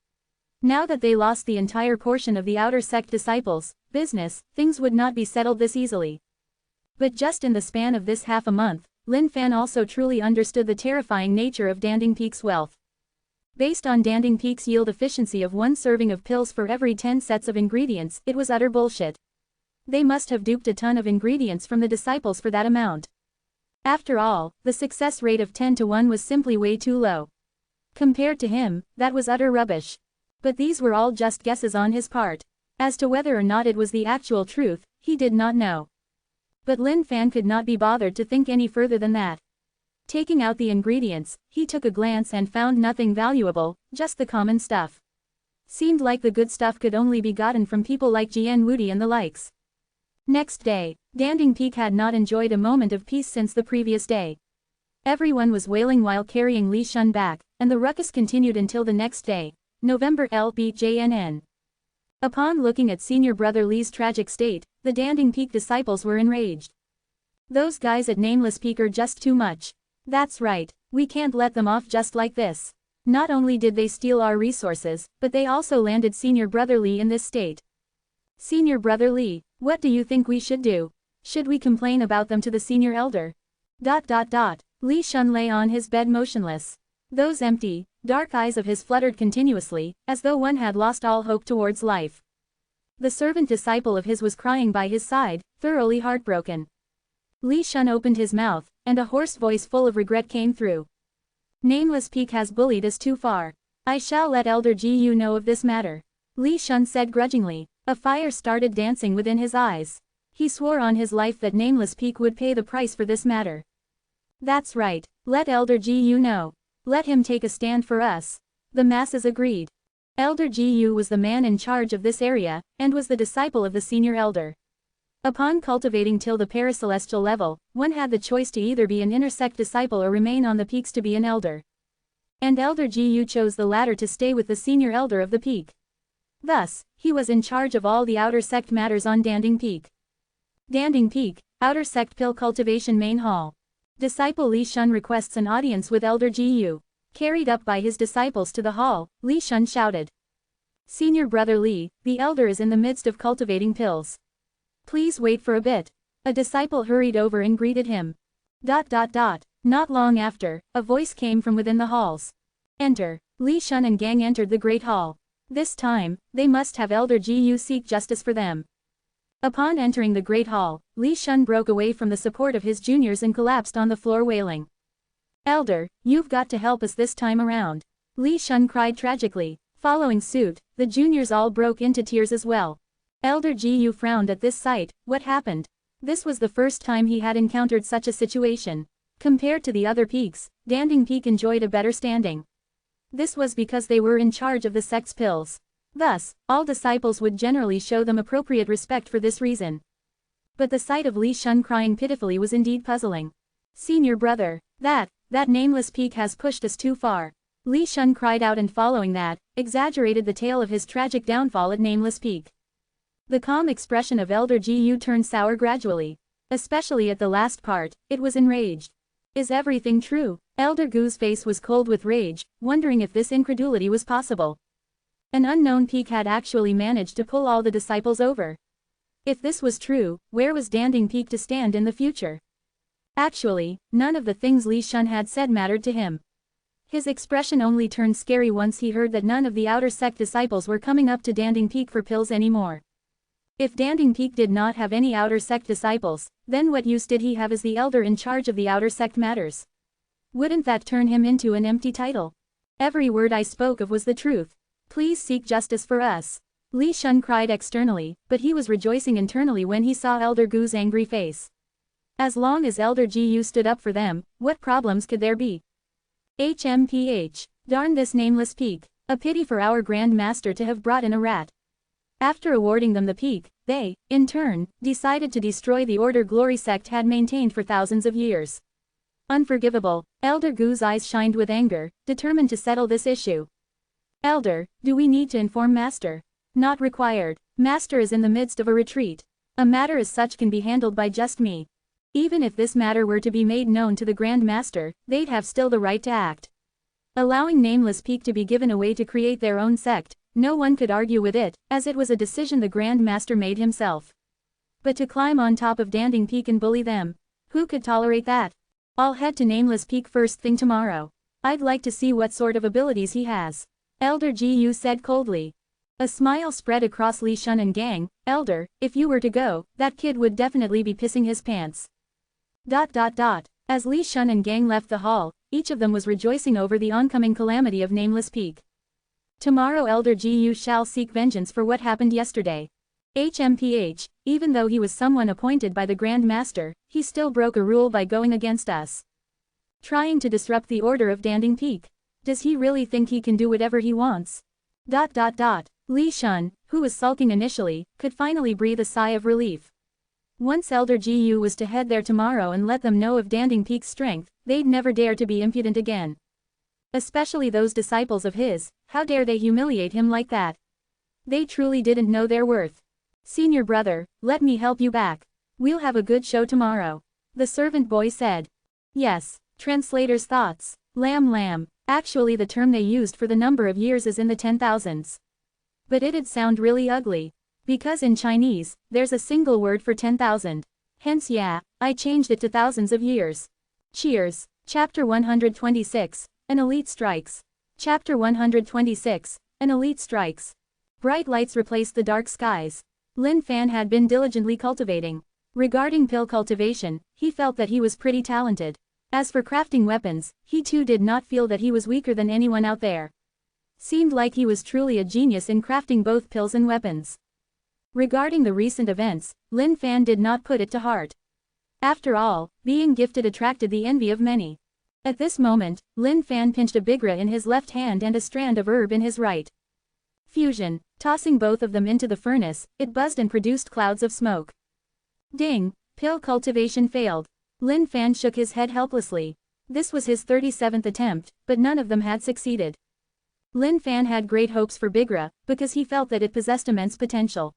Now that they lost the entire portion of the outer sect disciples' business, things would not be settled this easily. But just in the span of this half a month, Lin Fan also truly understood the terrifying nature of Danding Peak's wealth. Based on Danding Peak's yield efficiency of 1 serving of pills for every 10 sets of ingredients, it was utter bullshit. They must have duped a ton of ingredients from the disciples for that amount. After all, the success rate of 10 to 1 was simply way too low. Compared to him, that was utter rubbish. But these were all just guesses on his part. As to whether or not it was the actual truth, he did not know. But Lin Fan could not be bothered to think any further than that. Taking out the ingredients, he took a glance and found nothing valuable, just the common stuff. Seemed like the good stuff could only be gotten from people like Jian Wudi and the likes. Next day, Danding Peak had not enjoyed a moment of peace since the previous day. Everyone was wailing while carrying Li Shun back, and the ruckus continued until the next day, November LBJNN. Upon looking at senior brother Li's tragic state, the Danding Peak disciples were enraged. Those guys at Nameless Peak are just too much. That's right, we can't let them off just like this. Not only did they steal our resources, but they also landed senior brother Li in this state. Senior brother Li, what do you think we should do? Should we complain about them to the senior elder? Li Shun lay on his bed motionless. Those empty, dark eyes of his fluttered continuously, as though one had lost all hope towards life. The servant disciple of his was crying by his side, thoroughly heartbroken. Li Shun opened his mouth, and a hoarse voice full of regret came through. Nameless Peak has bullied us too far. I shall let Elder Gu know of this matter. Li Shun said grudgingly. A fire started dancing within his eyes. He swore on his life that Nameless Peak would pay the price for this matter. That's right, let Elder Gu know. Let him take a stand for us. The masses agreed. Elder Gu was the man in charge of this area, and was the disciple of the senior elder. Upon cultivating till the paracelestial level, one had the choice to either be an intersect disciple or remain on the peaks to be an elder. And Elder Gu chose the latter to stay with the senior elder of the peak. Thus, he was in charge of all the outer sect matters on Danding Peak. Danding Peak, Outer Sect Pill Cultivation Main Hall. Disciple Li Shun requests an audience with Elder Gu. Carried up by his disciples to the hall, Li Shun shouted. Senior brother Li, the elder is in the midst of cultivating pills. Please wait for a bit. A disciple hurried over and greeted him. Not long after, a voice came from within the halls. Enter. Li Shun and gang entered the great hall. This time, they must have Elder Gu seek justice for them. Upon entering the great hall, Li Shun broke away from the support of his juniors and collapsed on the floor wailing. Elder, you've got to help us this time around. Li Shun cried tragically. Following suit, the juniors all broke into tears as well. Elder Gu frowned at this sight. What happened? This was the first time he had encountered such a situation. Compared to the other peaks, Danding Peak enjoyed a better standing. This was because they were in charge of the sect's pills. Thus, all disciples would generally show them appropriate respect for this reason. But the sight of Li Shun crying pitifully was indeed puzzling. Senior brother, that Nameless Peak has pushed us too far. Li Shun cried out, and following that, exaggerated the tale of his tragic downfall at Nameless Peak. The calm expression of Elder Gu turned sour gradually. Especially at the last part, it was enraged. Is everything true? Elder Gu's face was cold with rage, wondering if this incredulity was possible. An unknown peak had actually managed to pull all the disciples over. If this was true, where was Danding Peak to stand in the future? Actually, none of the things Li Shun had said mattered to him. His expression only turned scary once he heard that none of the outer sect disciples were coming up to Danding Peak for pills anymore. If Danding Peak did not have any outer sect disciples, then what use did he have as the elder in charge of the outer sect matters? Wouldn't that turn him into an empty title? Every word I spoke of was the truth. Please seek justice for us. Li Shun cried externally, but he was rejoicing internally when he saw Elder Gu's angry face. As long as Elder Gu stood up for them, what problems could there be? HMPH. Darn this Nameless Peak. A pity for our Grand Master to have brought in a rat. After awarding them the peak, they, in turn, decided to destroy the Order Glory sect had maintained for thousands of years. Unforgivable. Elder Gu's eyes shined with anger, determined to settle this issue. Elder, do we need to inform Master? Not required. Master is in the midst of a retreat. A matter as such can be handled by just me. Even if this matter were to be made known to the Grand Master, they'd have still the right to act. Allowing Nameless Peak to be given away to create their own sect, no one could argue with it, as it was a decision the Grand Master made himself. But to climb on top of Danding Peak and bully them, who could tolerate that? I'll head to Nameless Peak first thing tomorrow. I'd like to see what sort of abilities he has. Elder Gu said coldly. A smile spread across Li Shun and gang. Elder, if you were to go, that kid would definitely be pissing his pants. As Li Shun and gang left the hall, each of them was rejoicing over the oncoming calamity of Nameless Peak. Tomorrow Elder Gu shall seek vengeance for what happened yesterday. HMPH, even though he was someone appointed by the Grand Master, he still broke a rule by going against us. Trying to disrupt the order of Danding Peak. Does he really think he can do whatever he wants? Li Shun, who was sulking initially, could finally breathe a sigh of relief. Once Elder Gu was to head there tomorrow and let them know of Danding Peak's strength, they'd never dare to be impudent again. Especially those disciples of his, how dare they humiliate him like that? They truly didn't know their worth. Senior brother, let me help you back. We'll have a good show tomorrow. The servant boy said. Yes. Translator's thoughts. Lam. Actually the term they used for the number of years is in the 10,000s. But it'd sound really ugly. Because in Chinese, there's a single word for 10,000. Hence yeah, I changed it to thousands of years. Cheers. Chapter 126. An elite strikes. Chapter 126. An elite strikes. Bright lights replaced the dark skies. Lin Fan had been diligently cultivating. Regarding pill cultivation, he felt that he was pretty talented. As for crafting weapons, he too did not feel that he was weaker than anyone out there. Seemed like he was truly a genius in crafting both pills and weapons. Regarding the recent events, Lin Fan did not put it to heart. After all, being gifted attracted the envy of many. At this moment, Lin Fan pinched a bigra in his left hand and a strand of herb in his right. Fusion. Tossing both of them into the furnace, it buzzed and produced clouds of smoke. Ding! Pill cultivation failed. Lin Fan shook his head helplessly. This was his 37th attempt, but none of them had succeeded. Lin Fan had great hopes for bigra, because he felt that it possessed immense potential.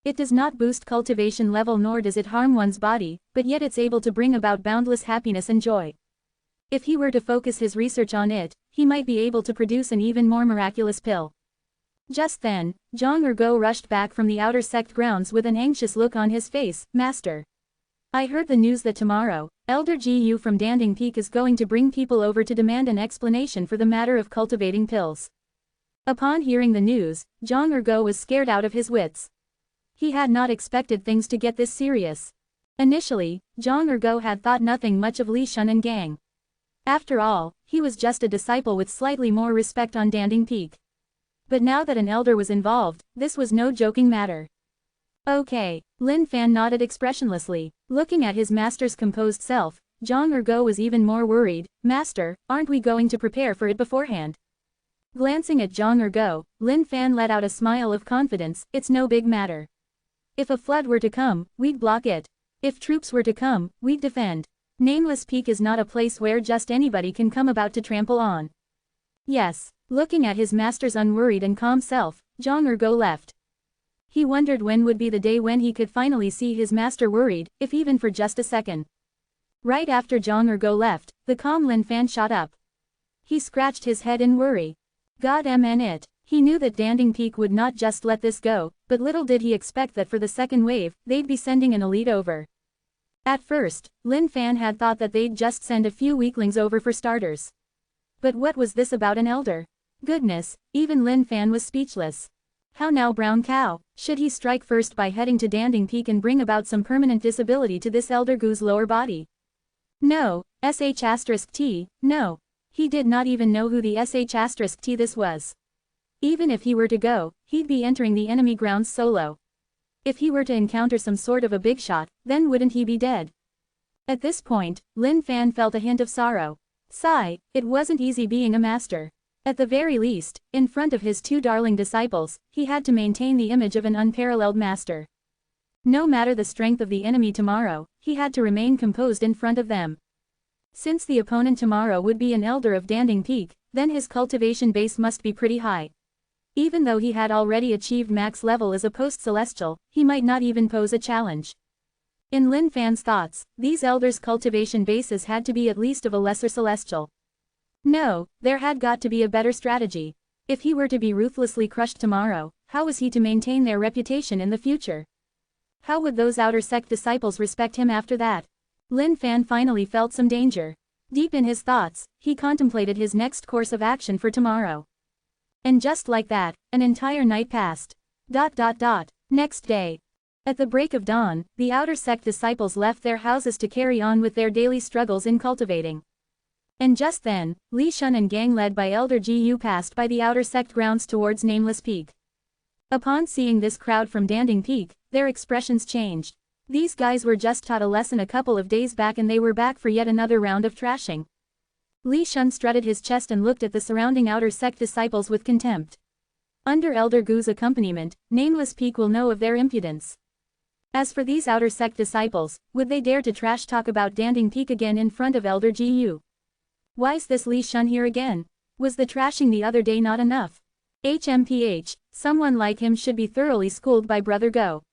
It does not boost cultivation level nor does it harm one's body, but yet it's able to bring about boundless happiness and joy. If he were to focus his research on it, he might be able to produce an even more miraculous pill. Just then, Zhang Ergo rushed back from the outer sect grounds with an anxious look on his face. Master. I heard the news that tomorrow, Elder Gu from Danding Peak is going to bring people over to demand an explanation for the matter of cultivating pills. Upon hearing the news, Zhang Ergo was scared out of his wits. He had not expected things to get this serious. Initially, Zhang Ergo had thought nothing much of Li Shun and gang. After all, he was just a disciple with slightly more respect on Danding Peak. But now that an elder was involved, this was no joking matter. Okay, Lin Fan nodded expressionlessly. Looking at his master's composed self, Zhang Ergo was even more worried. Master, aren't we going to prepare for it beforehand? Glancing at Zhang Ergo, Lin Fan let out a smile of confidence. It's no big matter. If a flood were to come, we'd block it. If troops were to come, we'd defend. Nameless Peak is not a place where just anybody can come about to trample on. Yes. Looking at his master's unworried and calm self, Zhang Ergo left. He wondered when would be the day when he could finally see his master worried, if even for just a second. Right after Zhang Ergo left, the calm Lin Fan shot up. He scratched his head in worry. God mn it. He knew that Danding Peak would not just let this go, but little did he expect that for the second wave, they'd be sending an elite over. At first, Lin Fan had thought that they'd just send a few weaklings over for starters. But what was this about an elder? Goodness, even Lin Fan was speechless. How now, brown cow? Should he strike first by heading to Danding Peak and bring about some permanent disability to this elder Gu's lower body? No, sh*t, no. He did not even know who the sh*t this was. Even if he were to go, he'd be entering the enemy grounds solo. If he were to encounter some sort of a big shot, then wouldn't he be dead? At this point, Lin Fan felt a hint of sorrow. Sigh, it wasn't easy being a master. At the very least, in front of his two darling disciples, he had to maintain the image of an unparalleled master. No matter the strength of the enemy tomorrow, he had to remain composed in front of them. Since the opponent tomorrow would be an elder of Danding Peak, then his cultivation base must be pretty high. Even though he had already achieved max level as a post-celestial, he might not even pose a challenge. In Lin Fan's thoughts, these elders' cultivation bases had to be at least of a lesser celestial. No, there had got to be a better strategy. If he were to be ruthlessly crushed tomorrow, how was he to maintain their reputation in the future? How would those outer sect disciples respect him after that? Lin Fan finally felt some danger. Deep in his thoughts, he contemplated his next course of action for tomorrow. And just like that, an entire night passed. Next day. At the break of dawn, the outer sect disciples left their houses to carry on with their daily struggles in cultivating. And just then, Li Shun and gang led by Elder Gu passed by the outer sect grounds towards Nameless Peak. Upon seeing this crowd from Danding Peak, their expressions changed. These guys were just taught a lesson a couple of days back and they were back for yet another round of trashing. Li Shun strutted his chest and looked at the surrounding outer sect disciples with contempt. Under Elder Gu's accompaniment, Nameless Peak will know of their impudence. As for these outer sect disciples, would they dare to trash talk about Danding Peak again in front of Elder Gu? Why's this Li Shun here again? Was the trashing the other day not enough? HMPH, someone like him should be thoroughly schooled by Brother Go.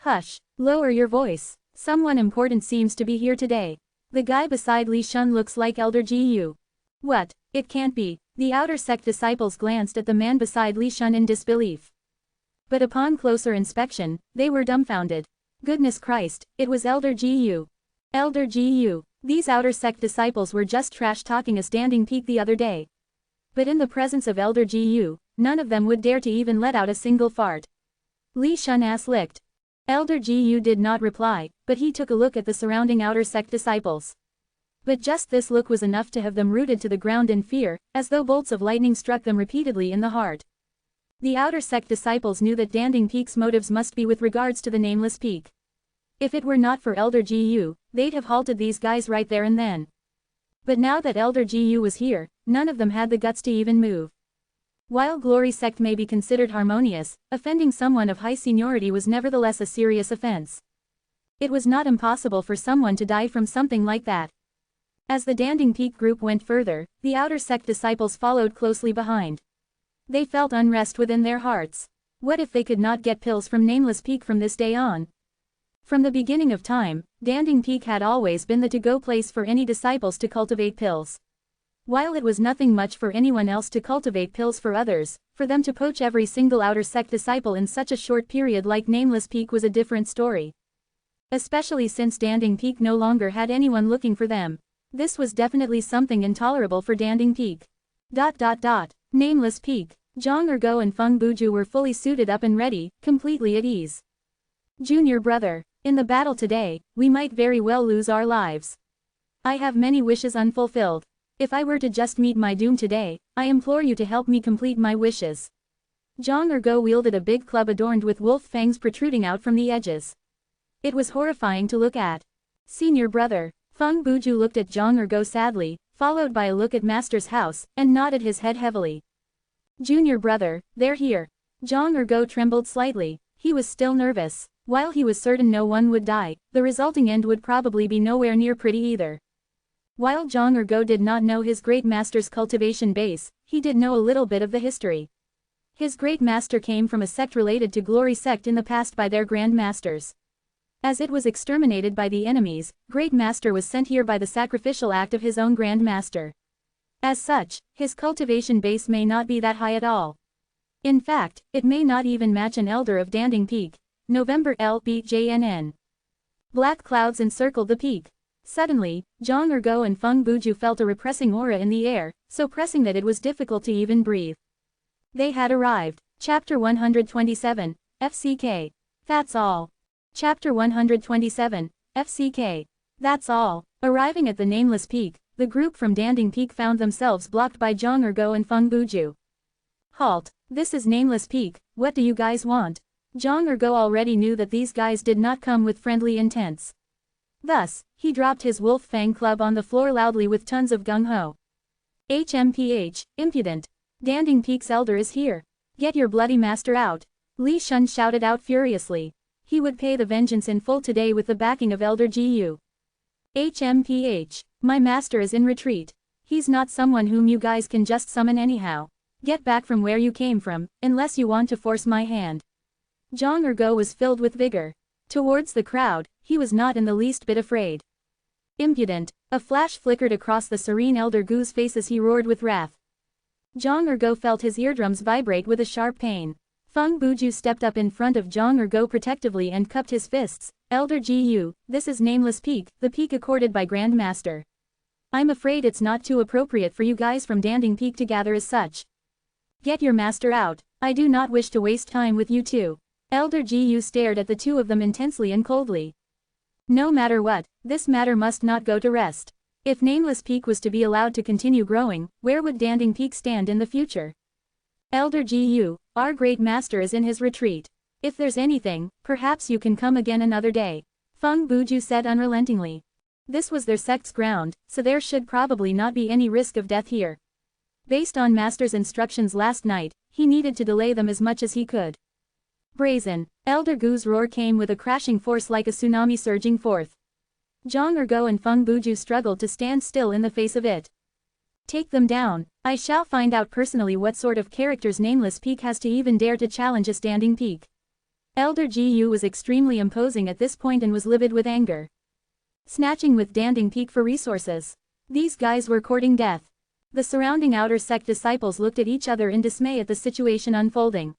Hush, lower your voice. Someone important seems to be here today. The guy beside Li Shun looks like Elder Gu. What? It can't be. The outer sect disciples glanced at the man beside Li Shun in disbelief. But upon closer inspection, they were dumbfounded. Goodness Christ, it was Elder Gu. Elder Gu. These outer sect disciples were just trash-talking a Danding Peak the other day. But in the presence of Elder Gu, none of them would dare to even let out a single fart. Li Shun ass licked. Elder Gu did not reply, but he took a look at the surrounding outer sect disciples. But just this look was enough to have them rooted to the ground in fear, as though bolts of lightning struck them repeatedly in the heart. The outer sect disciples knew that Danding Peak's motives must be with regards to the nameless peak. If it were not for Elder Gu, they'd have halted these guys right there and then. But now that Elder Gu was here, none of them had the guts to even move. While Glory Sect may be considered harmonious, offending someone of high seniority was nevertheless a serious offense. It was not impossible for someone to die from something like that. As the Danding Peak group went further, the outer sect disciples followed closely behind. They felt unrest within their hearts. What if they could not get pills from Nameless Peak from this day on? From the beginning of time, Danding Peak had always been the to-go place for any disciples to cultivate pills. While it was nothing much for anyone else to cultivate pills for others, for them to poach every single outer sect disciple in such a short period like Nameless Peak was a different story. Especially since Danding Peak no longer had anyone looking for them. This was definitely something intolerable for Danding Peak. Nameless Peak. Zhang Ergo and Feng Buju were fully suited up and ready, completely at ease. Junior brother, in the battle today, we might very well lose our lives. I have many wishes unfulfilled. If I were to just meet my doom today, I implore you to help me complete my wishes. Zhang Ergo wielded a big club adorned with wolf fangs protruding out from the edges. It was horrifying to look at. Senior brother, Feng Buju looked at Zhang Ergo sadly, followed by a look at Master's house, and nodded his head heavily. Junior brother, they're here. Zhang Ergo trembled slightly. He was still nervous. While he was certain no one would die, the resulting end would probably be nowhere near pretty either. While Zhang Ergo did not know his great master's cultivation base, he did know a little bit of the history. His great master came from a sect related to Glory Sect in the past by their grand masters. As it was exterminated by the enemies, Great Master was sent here by the sacrificial act of his own Grand Master. As such, his cultivation base may not be that high at all. In fact, it may not even match an elder of Danding Peak. November LBJNN. Black clouds encircled the peak. Suddenly, Zhang Ergo and Feng Buju felt a repressing aura in the air, so pressing that it was difficult to even breathe. They had arrived. Chapter 127, FCK. That's all. Chapter 127, FCK. That's all. Arriving at the Nameless Peak, the group from Danding Peak found themselves blocked by Zhang Ergo and Feng Buju. Halt. This is Nameless Peak, what do you guys want? Zhang Ergo already knew that these guys did not come with friendly intents. Thus, he dropped his wolf fang club on the floor loudly with tons of gung-ho. HMPH, impudent. Danding Peak's elder is here. Get your bloody master out. Li Shun shouted out furiously. He would pay the vengeance in full today with the backing of Elder Gu. HMPH, my master is in retreat. He's not someone whom you guys can just summon anyhow. Get back from where you came from, unless you want to force my hand. Zhang Ergo was filled with vigor. Towards the crowd, he was not in the least bit afraid. Impudent, a flash flickered across the serene Elder Gu's face as he roared with wrath. Zhang Ergo felt his eardrums vibrate with a sharp pain. Feng Buju stepped up in front of Zhang Ergo protectively and cupped his fists. Elder Gu, this is Nameless Peak, the peak accorded by Grand Master. I'm afraid it's not too appropriate for you guys from Danding Peak to gather as such. Get your master out. I do not wish to waste time with you two. Elder Gu stared at the two of them intensely and coldly. No matter what, this matter must not go to rest. If Nameless Peak was to be allowed to continue growing, where would Danding Peak stand in the future? Elder Gu, our great master is in his retreat. If there's anything, perhaps you can come again another day. Feng Buju said unrelentingly. This was their sect's ground, so there should probably not be any risk of death here. Based on Master's instructions last night, he needed to delay them as much as he could. Brazen. Elder Gu's roar came with a crashing force like a tsunami surging forth. Zhang Ergo and Feng Buju struggled to stand still in the face of it. Take them down. I shall find out personally what sort of characters Nameless Peak has to even dare to challenge a standing peak. Elder Gu was extremely imposing at this point and was livid with anger. Snatching with Danding Peak for resources. These guys were courting death. The surrounding outer sect disciples looked at each other in dismay at the situation unfolding.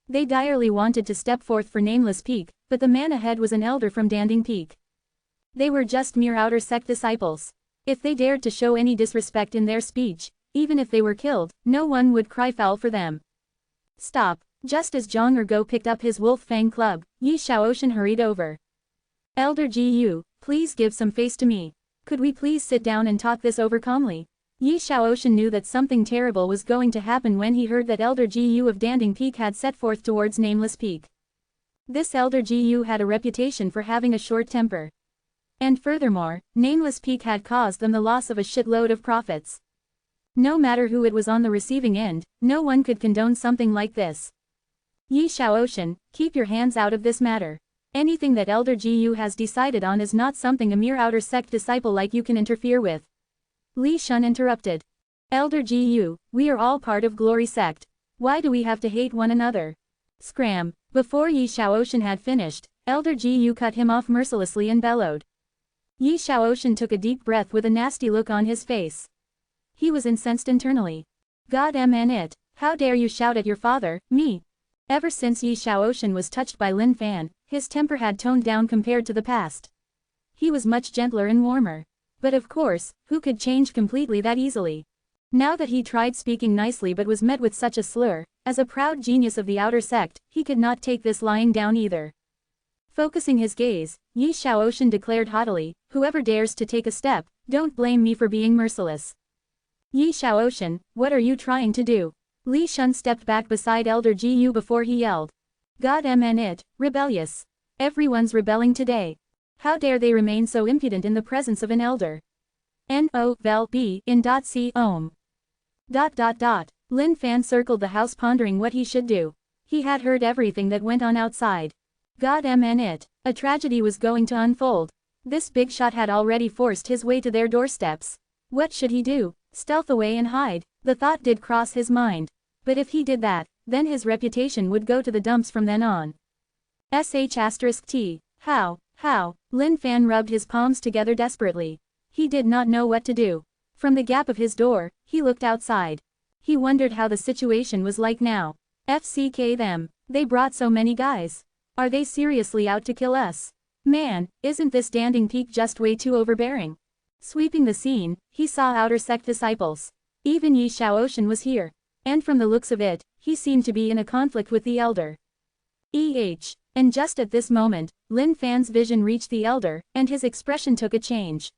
They direly wanted to step forth for Nameless Peak, but the man ahead was an elder from Danding Peak. They were just mere outer sect disciples. If they dared to show any disrespect in their speech, even if they were killed, no one would cry foul for them. Stop. Just as Zhang Ergo picked up his wolf fang club, Yi Shaoshan hurried over. Elder Gu, please give some face to me. Could we please sit down and talk this over calmly? Yi Shaoshan knew that something terrible was going to happen when he heard that Elder Gu of Danding Peak had set forth towards Nameless Peak. This Elder Gu had a reputation for having a short temper. And furthermore, Nameless Peak had caused them the loss of a shitload of profits. No matter who it was on the receiving end, no one could condone something like this. Yi Shaoshan, keep your hands out of this matter. Anything that Elder Gu has decided on is not something a mere outer sect disciple like you can interfere with. Li Shun interrupted. Elder Gu, we are all part of Glory Sect. Why do we have to hate one another? Scram. Before Yi Shaoshan had finished, Elder Gu cut him off mercilessly and bellowed. Yi Shaoshan took a deep breath with a nasty look on his face. He was incensed internally. God mn it, how dare you shout at your father, me? Ever since Yi Shaoshan was touched by Lin Fan, his temper had toned down compared to the past. He was much gentler and warmer. But of course, who could change completely that easily? Now that he tried speaking nicely but was met with such a slur, as a proud genius of the outer sect, he could not take this lying down either. Focusing his gaze, Yi Shaoshan declared haughtily, whoever dares to take a step, don't blame me for being merciless. Yi Shaoshan, what are you trying to do? Li Shun stepped back beside Elder Gu before he yelled. God mn it, rebellious. Everyone's rebelling today. How dare they remain so impudent in the presence of an elder? No vel b in c ohm. Lin Fan circled the house pondering what he should do. He had heard everything that went on outside. God mn it, a tragedy was going to unfold. This big shot had already forced his way to their doorsteps. What should he do? Stealth away and hide? The thought did cross his mind. But if he did that, then his reputation would go to the dumps from then on. *T. How? Lin Fan rubbed his palms together desperately. He did not know what to do. From the gap of his door, he looked outside. He wondered how the situation was like now. FCK them. They brought so many guys. Are they seriously out to kill us? Man, isn't this Danding Peak just way too overbearing? Sweeping the scene, he saw outer sect disciples. Even Yi Shaoshan was here. And from the looks of it, he seemed to be in a conflict with the elder. And just at this moment, Lin Fan's vision reached the elder, and his expression took a change.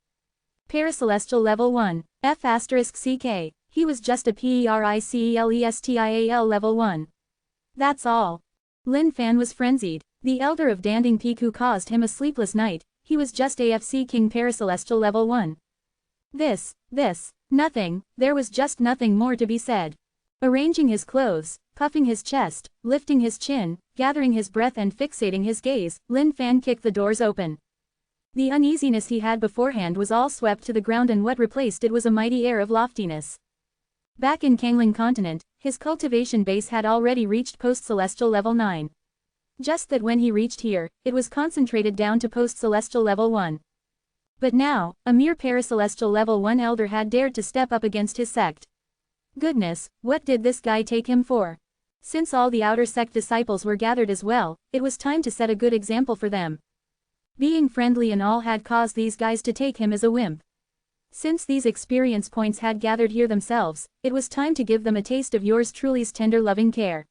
Paracelestial Level 1, F***CK, he was just a PERICELESTIAL Level 1. That's all. Lin Fan was frenzied, the elder of Danding Peak who caused him a sleepless night, he was just AFC King Paracelestial Level 1. Nothing, there was just nothing more to be said. Arranging his clothes, puffing his chest, lifting his chin, gathering his breath and fixating his gaze, Lin Fan kicked the doors open. The uneasiness he had beforehand was all swept to the ground and what replaced it was a mighty air of loftiness. Back in Kangling Continent, his cultivation base had already reached post-celestial level 9. Just that when he reached here, it was concentrated down to post-celestial level 1. But now, a mere paracelestial level 1 elder had dared to step up against his sect. Goodness, what did this guy take him for? Since all the outer sect disciples were gathered as well, it was time to set a good example for them. Being friendly and all had caused these guys to take him as a wimp. Since these experience points had gathered here themselves, it was time to give them a taste of yours truly's tender loving care.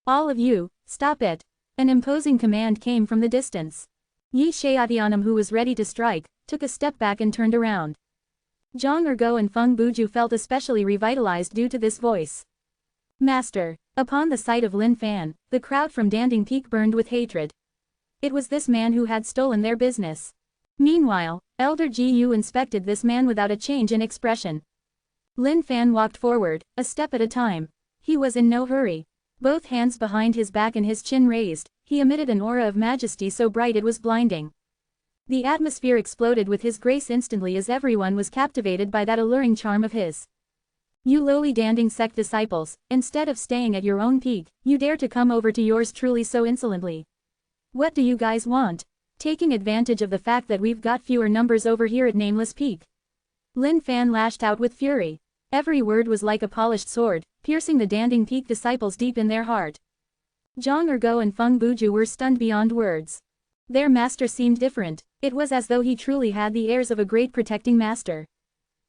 All of you, stop it. An imposing command came from the distance. Yi Shaotianam, who was ready to strike, took a step back and turned around. Zhang Ergo and Feng Buju felt especially revitalized due to this voice. Master. Upon the sight of Lin Fan, the crowd from Danding Peak burned with hatred. It was this man who had stolen their business. Meanwhile, Elder Gu inspected this man without a change in expression. Lin Fan walked forward, a step at a time. He was in no hurry. Both hands behind his back and his chin raised, he emitted an aura of majesty so bright it was blinding. The atmosphere exploded with his grace instantly as everyone was captivated by that alluring charm of his. You lowly danding sect disciples, instead of staying at your own peak, you dare to come over to yours truly so insolently. What do you guys want? Taking advantage of the fact that we've got fewer numbers over here at Nameless Peak. Lin Fan lashed out with fury. Every word was like a polished sword, piercing the Danding Peak disciples deep in their heart. Zhang Ergo and Feng Buju were stunned beyond words. Their master seemed different. It was as though he truly had the airs of a great protecting master.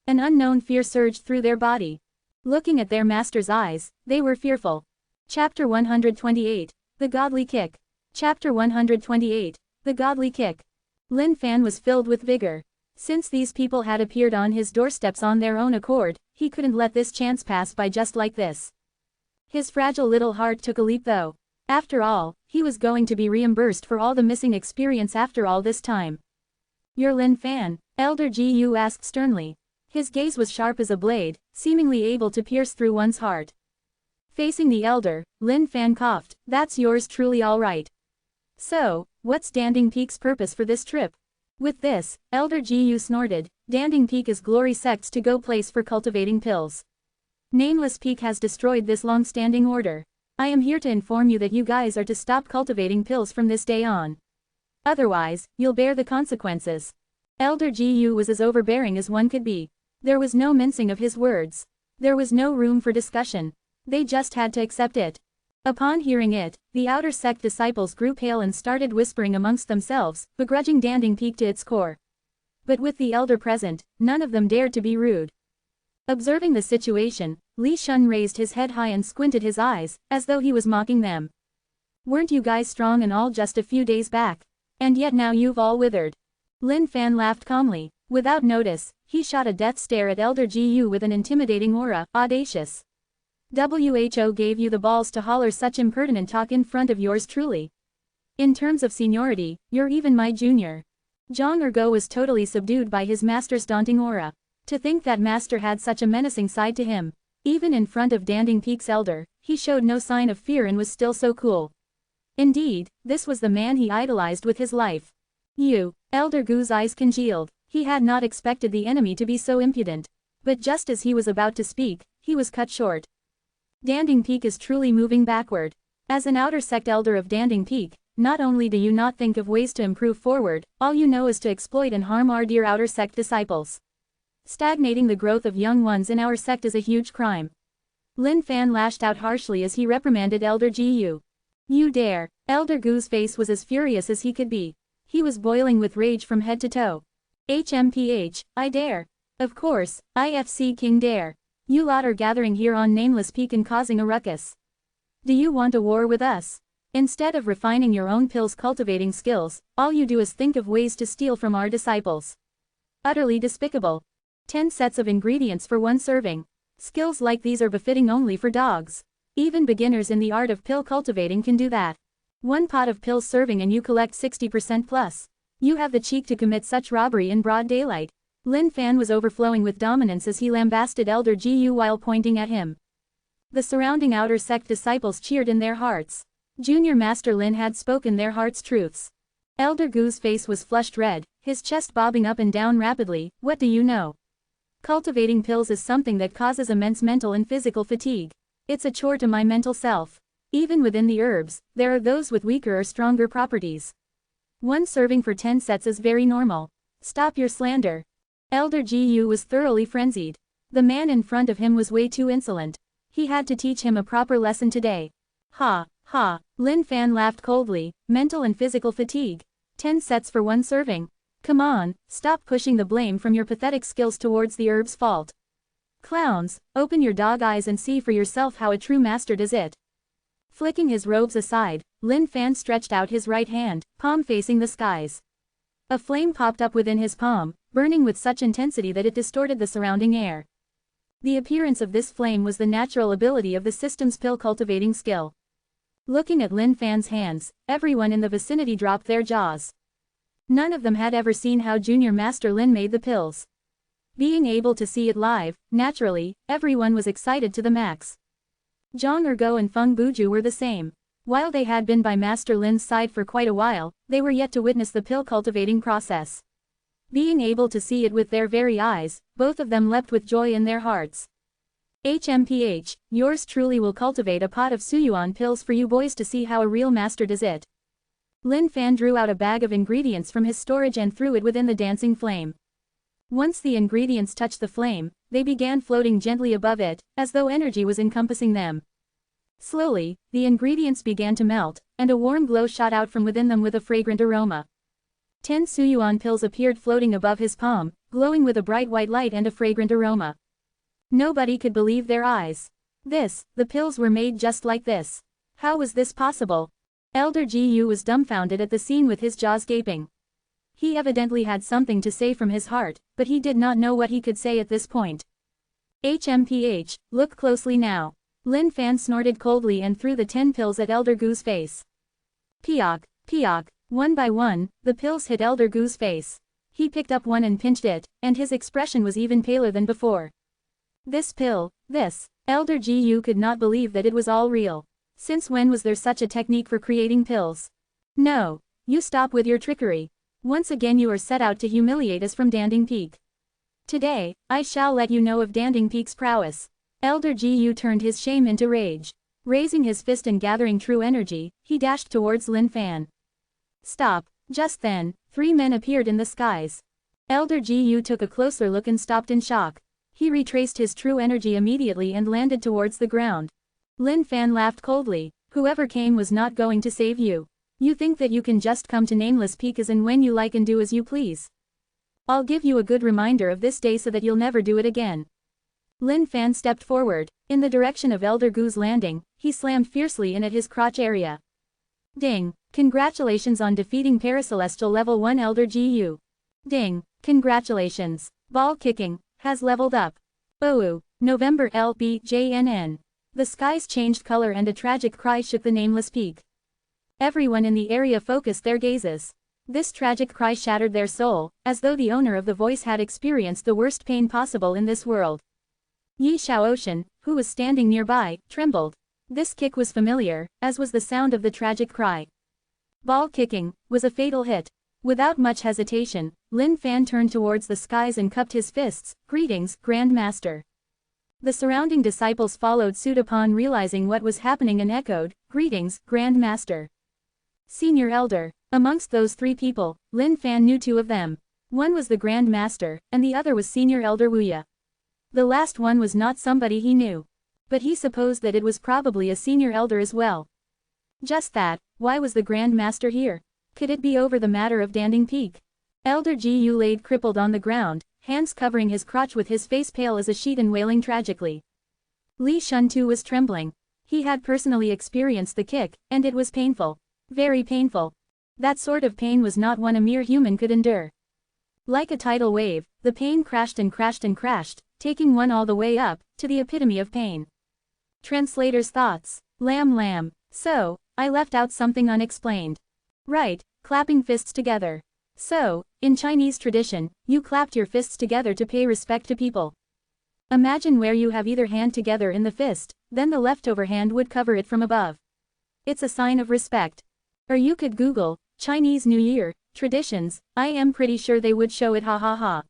An unknown fear surged through their body. Looking at their master's eyes, they were fearful. Chapter 128. The Godly Kick. Chapter 128. The Godly Kick. Lin Fan was filled with vigor. Since these people had appeared on his doorsteps on their own accord, he couldn't let this chance pass by just like this. His fragile little heart took a leap though. After all, he was going to be reimbursed for all the missing experience after all this time. You're Lin Fan? Elder Gu asked sternly. His gaze was sharp as a blade, seemingly able to pierce through one's heart. Facing the elder, Lin Fan coughed, that's yours truly all right. So, what's Danding Peak's purpose for this trip? With this, Elder Gu snorted, Danding Peak is Glory Sect's to-go place for cultivating pills. Nameless Peak has destroyed this long-standing order. I am here to inform you that you guys are to stop cultivating pills from this day on. Otherwise, you'll bear the consequences. Elder Gu was as overbearing as one could be. There was no mincing of his words. There was no room for discussion. They just had to accept it. Upon hearing it, the outer sect disciples grew pale and started whispering amongst themselves, begrudging Danding Peak to its core. But with the elder present, none of them dared to be rude. Observing the situation, Li Shun raised his head high and squinted his eyes, as though he was mocking them. Weren't you guys strong and all just a few days back? And yet now you've all withered. Lin Fan laughed calmly. Without notice, he shot a death stare at Elder Gu with an intimidating aura, audacious. WHO gave you the balls to holler such impertinent talk in front of yours truly. In terms of seniority, you're even my junior. Zhang Ergo was totally subdued by his master's daunting aura. To think that master had such a menacing side to him. Even in front of Danding Peak's elder, he showed no sign of fear and was still so cool. Indeed, this was the man he idolized with his life. Elder Gu's eyes congealed. He had not expected the enemy to be so impudent. But just as he was about to speak, he was cut short. Danding Peak is truly moving backward. As an outer sect elder of Danding Peak, not only do you not think of ways to improve forward, all you know is to exploit and harm our dear outer sect disciples. Stagnating the growth of young ones in our sect is a huge crime. Lin Fan lashed out harshly as he reprimanded Elder Gu. You dare. Elder Gu's face was as furious as he could be. He was boiling with rage from head to toe. HMPH, I dare. Of course, IFC King dare. You lot are gathering here on Nameless Peak and causing a ruckus. Do you want a war with us? Instead of refining your own pills cultivating skills, all you do is think of ways to steal from our disciples. Utterly despicable. 10 sets of ingredients for one serving. Skills like these are befitting only for dogs. Even beginners in the art of pill cultivating can do that. One pot of pills serving and you collect 60% plus. You have the cheek to commit such robbery in broad daylight. Lin Fan was overflowing with dominance as he lambasted Elder Gu while pointing at him. The surrounding outer sect disciples cheered in their hearts. Junior Master Lin had spoken their heart's truths. Elder Gu's face was flushed red, his chest bobbing up and down rapidly. What do you know? Cultivating pills is something that causes immense mental and physical fatigue. It's a chore to my mental self. Even within the herbs, there are those with weaker or stronger properties. One serving for 10 sets is very normal. Stop your slander. Elder Gu was thoroughly frenzied. The man in front of him was way too insolent. He had to teach him a proper lesson today. Ha, ha, Lin Fan laughed coldly. Mental and physical fatigue. 10 sets for one serving. Come on, stop pushing the blame from your pathetic skills towards the herb's fault. Clowns, open your dog eyes and see for yourself how a true master does it. Flicking his robes aside, Lin Fan stretched out his right hand, palm facing the skies. A flame popped up within his palm, burning with such intensity that it distorted the surrounding air. The appearance of this flame was the natural ability of the system's pill cultivating skill. Looking at Lin Fan's hands, everyone in the vicinity dropped their jaws. None of them had ever seen how Junior Master Lin made the pills. Being able to see it live, naturally, everyone was excited to the max. Zhang Ergo and Feng Buju were the same. While they had been by Master Lin's side for quite a while, they were yet to witness the pill cultivating process. Being able to see it with their very eyes, both of them leapt with joy in their hearts. HMPH, yours truly will cultivate a pot of Suyuan pills for you boys to see how a real master does it. Lin Fan drew out a bag of ingredients from his storage and threw it within the dancing flame. Once the ingredients touched the flame, they began floating gently above it, as though energy was encompassing them. Slowly, the ingredients began to melt, and a warm glow shot out from within them with a fragrant aroma. 10 Suyuan pills appeared floating above his palm, glowing with a bright white light and a fragrant aroma. Nobody could believe their eyes. The pills were made just like this. How was this possible? Elder Gu was dumbfounded at the scene with his jaws gaping. He evidently had something to say from his heart, but he did not know what he could say at this point. HMPH, look closely now. Lin Fan snorted coldly and threw the 10 pills at Elder Gu's face. Peok, peok, one by one, the pills hit Elder Gu's face. He picked up one and pinched it, and his expression was even paler than before. This pill, Elder Gu could not believe that it was all real. Since when was there such a technique for creating pills? No, you stop with your trickery. Once again you are set out to humiliate us from Danding Peak. Today, I shall let you know of Danding Peak's prowess. Elder Gu turned his shame into rage. Raising his fist and gathering true energy, he dashed towards Lin Fan. Stop. Just then, 3 men appeared in the skies. Elder Gu took a closer look and stopped in shock. He retraced his true energy immediately and landed towards the ground. Lin Fan laughed coldly. Whoever came was not going to save you. You think that you can just come to Nameless Peak as and when you like and do as you please. I'll give you a good reminder of this day so that you'll never do it again. Lin Fan stepped forward. In the direction of Elder Gu's landing, he slammed fiercely in at his crotch area. Ding! Congratulations on defeating Paracelestial Level 1 Elder Gu. Ding! Congratulations! Ball kicking has leveled up. OU, November LBJNN. The skies changed color and a tragic cry shook the Nameless Peak. Everyone in the area focused their gazes. This tragic cry shattered their soul, as though the owner of the voice had experienced the worst pain possible in this world. Yi Shaoshan, who was standing nearby, trembled. This kick was familiar, as was the sound of the tragic cry. Ball kicking was a fatal hit. Without much hesitation, Lin Fan turned towards the skies and cupped his fists. Greetings, Grand Master. The surrounding disciples followed suit upon realizing what was happening and echoed, Greetings, Grand Master. Senior Elder. Amongst those 3 people, Lin Fan knew 2 of them. One was the Grand Master, and the other was Senior Elder Wuya. The last one was not somebody he knew. But he supposed that it was probably a Senior Elder as well. Just that, why was the Grand Master here? Could it be over the matter of Danding Peak? Elder Gu laid crippled on the ground, hands covering his crotch with his face pale as a sheet and wailing tragically. Li Shun too was trembling. He had personally experienced the kick, and it was painful. Very painful. That sort of pain was not one a mere human could endure. Like a tidal wave, the pain crashed and crashed and crashed, taking one all the way up, to the epitome of pain. Translator's thoughts. Lamb. So, I left out something unexplained. Right, clapping fists together. So, in Chinese tradition, you clapped your fists together to pay respect to people. Imagine where you have either hand together in the fist, then the leftover hand would cover it from above. It's a sign of respect. Or you could Google, Chinese New Year, traditions, I am pretty sure they would show it ha ha ha.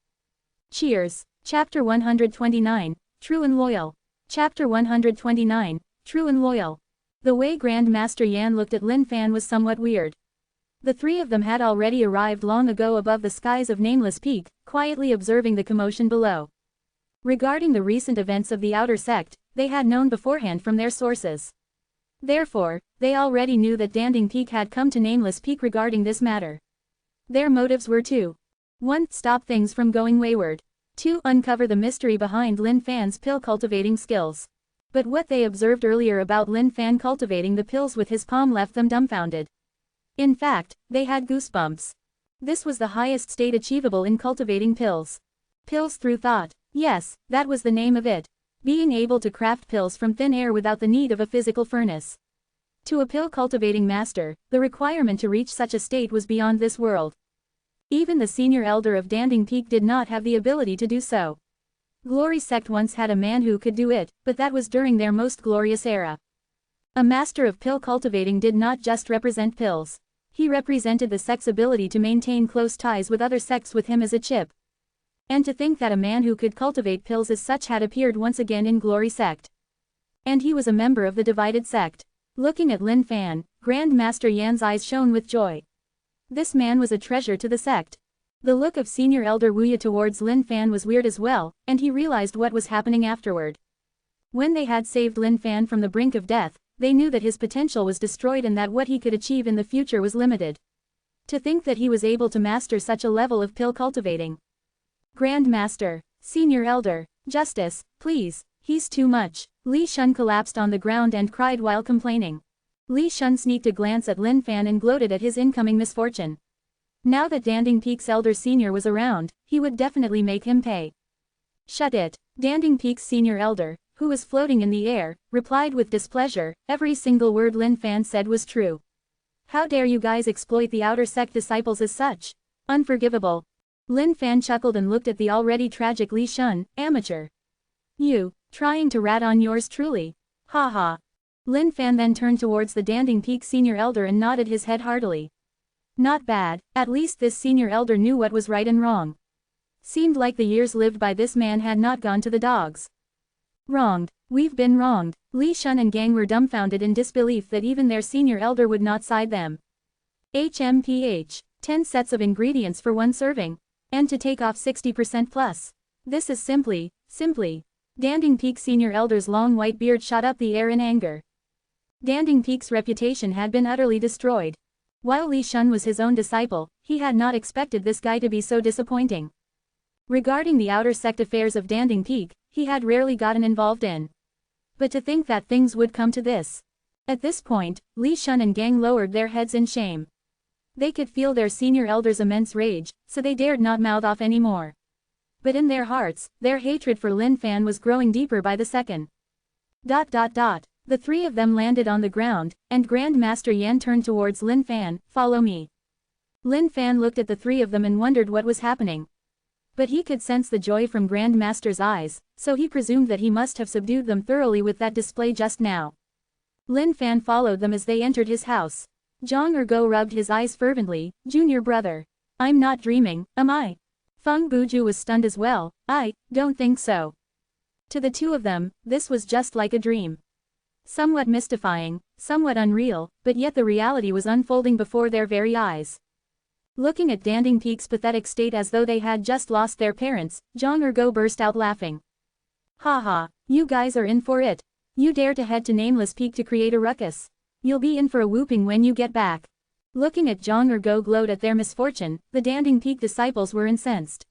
Cheers. Chapter 129, True and Loyal. Chapter 129, True and Loyal. The way Grand Master Yan looked at Lin Fan was somewhat weird. The 3 of them had already arrived long ago above the skies of Nameless Peak, quietly observing the commotion below. Regarding the recent events of the outer sect, they had known beforehand from their sources. Therefore, they already knew that Danding Peak had come to Nameless Peak regarding this matter. Their motives were to 1. Stop things from going wayward. 2. Uncover the mystery behind Lin Fan's pill cultivating skills. But what they observed earlier about Lin Fan cultivating the pills with his palm left them dumbfounded. In fact, they had goosebumps. This was the highest state achievable in cultivating pills. Pills through thought. Yes, that was the name of it. Being able to craft pills from thin air without the need of a physical furnace. To a pill-cultivating master, the requirement to reach such a state was beyond this world. Even the senior elder of Danding Peak did not have the ability to do so. Glory sect once had a man who could do it, but that was during their most glorious era. A master of pill cultivating did not just represent pills. He represented the sect's ability to maintain close ties with other sects with him as a chip. And to think that a man who could cultivate pills as such had appeared once again in Glory sect. And he was a member of the divided sect. Looking at Lin Fan, Grand Master Yan's eyes shone with joy. This man was a treasure to the sect. The look of Senior Elder Wuya towards Lin Fan was weird as well, and he realized what was happening afterward. When they had saved Lin Fan from the brink of death, they knew that his potential was destroyed and that what he could achieve in the future was limited. To think that he was able to master such a level of pill cultivating. Grand Master, Senior Elder, Justice, please, he's too much. Li Shun collapsed on the ground and cried while complaining. Li Shun sneaked a glance at Lin Fan and gloated at his incoming misfortune. Now that Danding Peak's Elder Senior was around, he would definitely make him pay. Shut it. Danding Peak's Senior Elder, who was floating in the air, replied with displeasure. Every single word Lin Fan said was true. How dare you guys exploit the outer sect disciples as such? Unforgivable. Lin Fan chuckled and looked at the already tragic Li Shun. Amateur. You, trying to rat on yours truly? Ha ha. Lin Fan then turned towards the Danding Peak Senior Elder and nodded his head heartily. Not bad, at least this Senior Elder knew what was right and wrong. Seemed like the years lived by this man had not gone to the dogs. Wronged. We've been wronged. Li Shun and gang were dumbfounded in disbelief that even their Senior Elder would not side them. HMPH. 10 sets of ingredients for one serving. And to take off 60% plus. This is simply. Danding Peak Senior Elder's long white beard shot up the air in anger. Danding Peak's reputation had been utterly destroyed. While Li Shun was his own disciple, he had not expected this guy to be so disappointing. Regarding the outer sect affairs of Danding Peak, he had rarely gotten involved in. But to think that things would come to this. At this point, Li Shun and gang lowered their heads in shame. They could feel their Senior Elder's immense rage, so they dared not mouth off anymore. But in their hearts, their hatred for Lin Fan was growing deeper by the second. The three of them landed on the ground, and Grand Master Yan turned towards Lin Fan. Follow me. Lin Fan looked at the three of them and wondered what was happening. But he could sense the joy from Grand Master's eyes, so he presumed that he must have subdued them thoroughly with that display just now. Lin Fan followed them as they entered his house. Zhang Ergo rubbed his eyes fervently. Junior brother. I'm not dreaming, am I? Feng Buju was stunned as well. I don't think so. To the two of them, this was just like a dream. Somewhat mystifying, somewhat unreal, but yet the reality was unfolding before their very eyes. Looking at Danding Peak's pathetic state as though they had just lost their parents, Zhang Ergo burst out laughing. Ha ha, you guys are in for it. You dare to head to Nameless Peak to create a ruckus. You'll be in for a whooping when you get back. Looking at Zhang Ergo gloat at their misfortune, the Danding Peak disciples were incensed.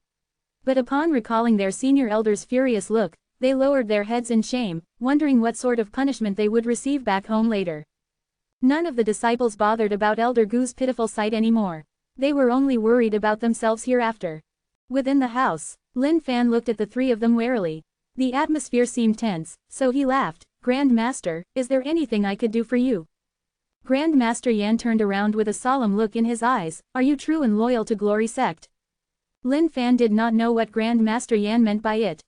But upon recalling their Senior Elder's furious look, they lowered their heads in shame, wondering what sort of punishment they would receive back home later. None of the disciples bothered about Elder Gu's pitiful sight anymore. They were only worried about themselves hereafter. Within the house, Lin Fan looked at the three of them warily. The atmosphere seemed tense, so he laughed. Grand Master, is there anything I could do for you? Grand Master Yan turned around with a solemn look in his eyes. Are you true and loyal to Glory Sect? Lin Fan did not know what Grand Master Yan meant by it.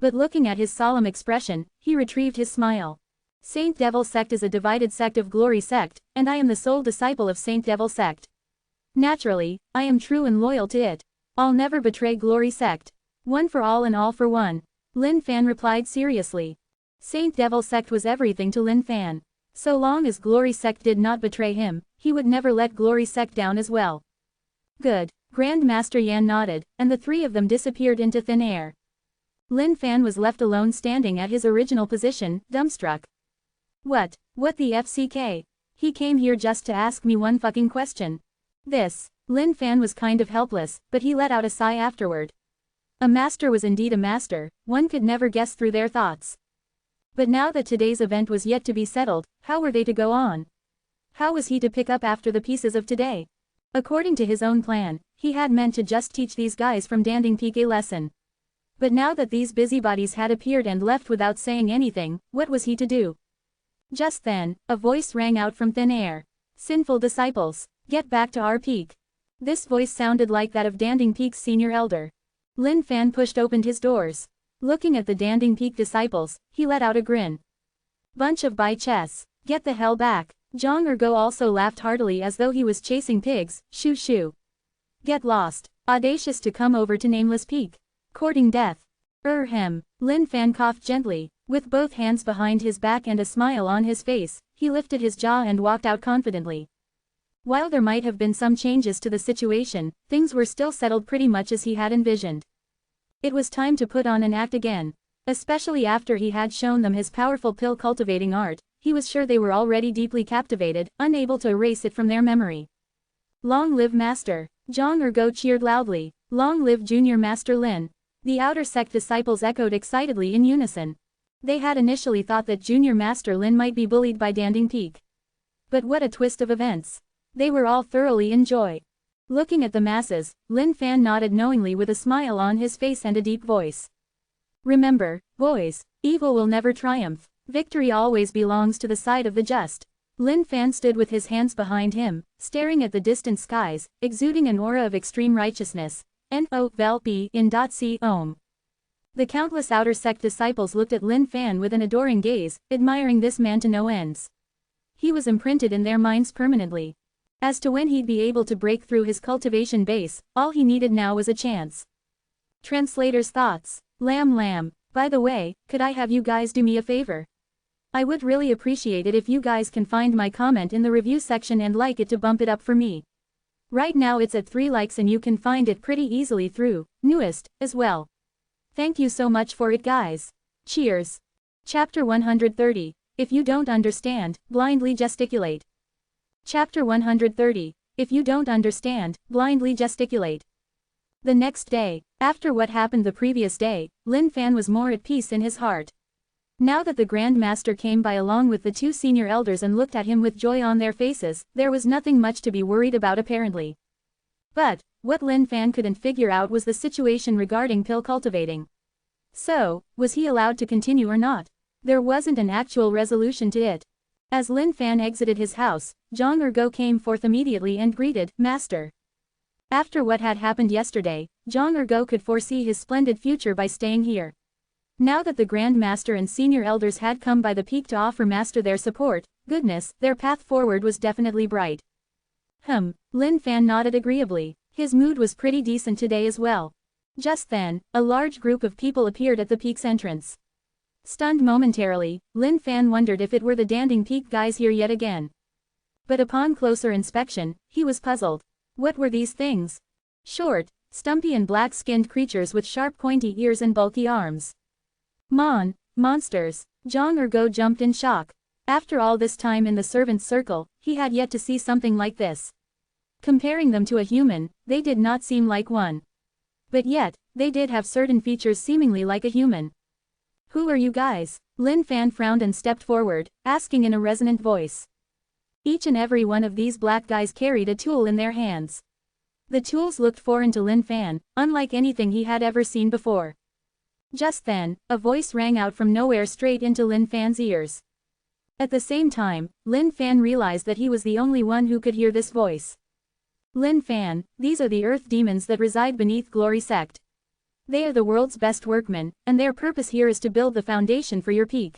But looking at his solemn expression, he retrieved his smile. Saint Devil Sect is a divided sect of Glory Sect, and I am the sole disciple of Saint Devil Sect. Naturally, I am true and loyal to it. I'll never betray Glory Sect. One for all and all for one. Lin Fan replied seriously. Saint Devil Sect was everything to Lin Fan. So long as Glory Sect did not betray him, he would never let Glory Sect down as well. Good. Grand Master Yan nodded, and the three of them disappeared into thin air. Lin Fan was left alone standing at his original position, dumbstruck. What the FCK? He came here just to ask me one fucking question. Lin Fan was kind of helpless, but he let out a sigh afterward. A master was indeed a master, one could never guess through their thoughts. But now that today's event was yet to be settled, how were they to go on? How was he to pick up after the pieces of today? According to his own plan, he had meant to just teach these guys from Danding Peak a lesson. But now that these busybodies had appeared and left without saying anything, what was he to do? Just then, a voice rang out from thin air. Sinful disciples, get back to our peak. This voice sounded like that of Danding Peak's Senior Elder. Lin Fan pushed open his doors. Looking at the Danding Peak disciples, he let out a grin. Bunch of bi-chess, get the hell back. Zhang Ergo also laughed heartily as though he was chasing pigs, shoo shoo. Get lost, audacious to come over to Nameless Peak. Courting death. Hem. Lin Fan coughed gently, with both hands behind his back and a smile on his face, he lifted his jaw and walked out confidently. While there might have been some changes to the situation, things were still settled pretty much as he had envisioned. It was time to put on an act again. Especially after he had shown them his powerful pill-cultivating art, he was sure they were already deeply captivated, unable to erase it from their memory. Long live Master! Zhang Ergo cheered loudly. Long live Junior Master Lin! The outer sect disciples echoed excitedly in unison. They had initially thought that Junior Master Lin might be bullied by Danding Peak. But what a twist of events! They were all thoroughly in joy. Looking at the masses, Lin Fan nodded knowingly with a smile on his face and a deep voice. Remember, boys, evil will never triumph. Victory always belongs to the side of the just. Lin Fan stood with his hands behind him, staring at the distant skies, exuding an aura of extreme righteousness. N-O-V-E in .C Om. The countless outer sect disciples looked at Lin Fan with an adoring gaze, admiring this man to no ends. He was imprinted in their minds permanently. As to when he'd be able to break through his cultivation base, all he needed now was a chance. Translator's thoughts. Lamb. By the way, could I have you guys do me a favor? I would really appreciate it if you guys can find my comment in the review section and like it to bump it up for me. Right now it's at 3 likes and you can find it pretty easily through Newest as well. Thank you so much for it, guys. Cheers. Chapter 130. If you don't understand, blindly gesticulate. Chapter 130. If you don't understand, blindly gesticulate. The next day, after what happened the previous day, Lin Fan was more at peace in his heart. Now that the Grand Master came by along with the 2 senior elders and looked at him with joy on their faces, there was nothing much to be worried about apparently. But, what Lin Fan couldn't figure out was the situation regarding pill cultivating. So, was he allowed to continue or not? There wasn't an actual resolution to it. As Lin Fan exited his house, Zhang Ergo came forth immediately and greeted, Master. After what had happened yesterday, Zhang Ergo could foresee his splendid future by staying here. Now that the Grand Master and senior elders had come by the peak to offer Master their support, goodness, their path forward was definitely bright. Lin Fan nodded agreeably. His mood was pretty decent today as well. Just then, a large group of people appeared at the peak's entrance. Stunned momentarily, Lin Fan wondered if it were the Danding Peak guys here yet again. But upon closer inspection, he was puzzled. What were these things? Short, stumpy and black-skinned creatures with sharp pointy ears and bulky arms. Monsters. Zhang Ergo jumped in shock. After all this time in the servant's circle, he had yet to see something like this. Comparing them to a human, they did not seem like one. But yet, they did have certain features seemingly like a human. Who are you guys? Lin Fan frowned and stepped forward, asking in a resonant voice. Each and every one of these black guys carried a tool in their hands. The tools looked foreign to Lin Fan, unlike anything he had ever seen before. Just then, a voice rang out from nowhere straight into Lin Fan's ears. At the same time, Lin Fan realized that he was the only one who could hear this voice. Lin Fan, these are the earth demons that reside beneath Glory Sect. They are the world's best workmen, and their purpose here is to build the foundation for your peak.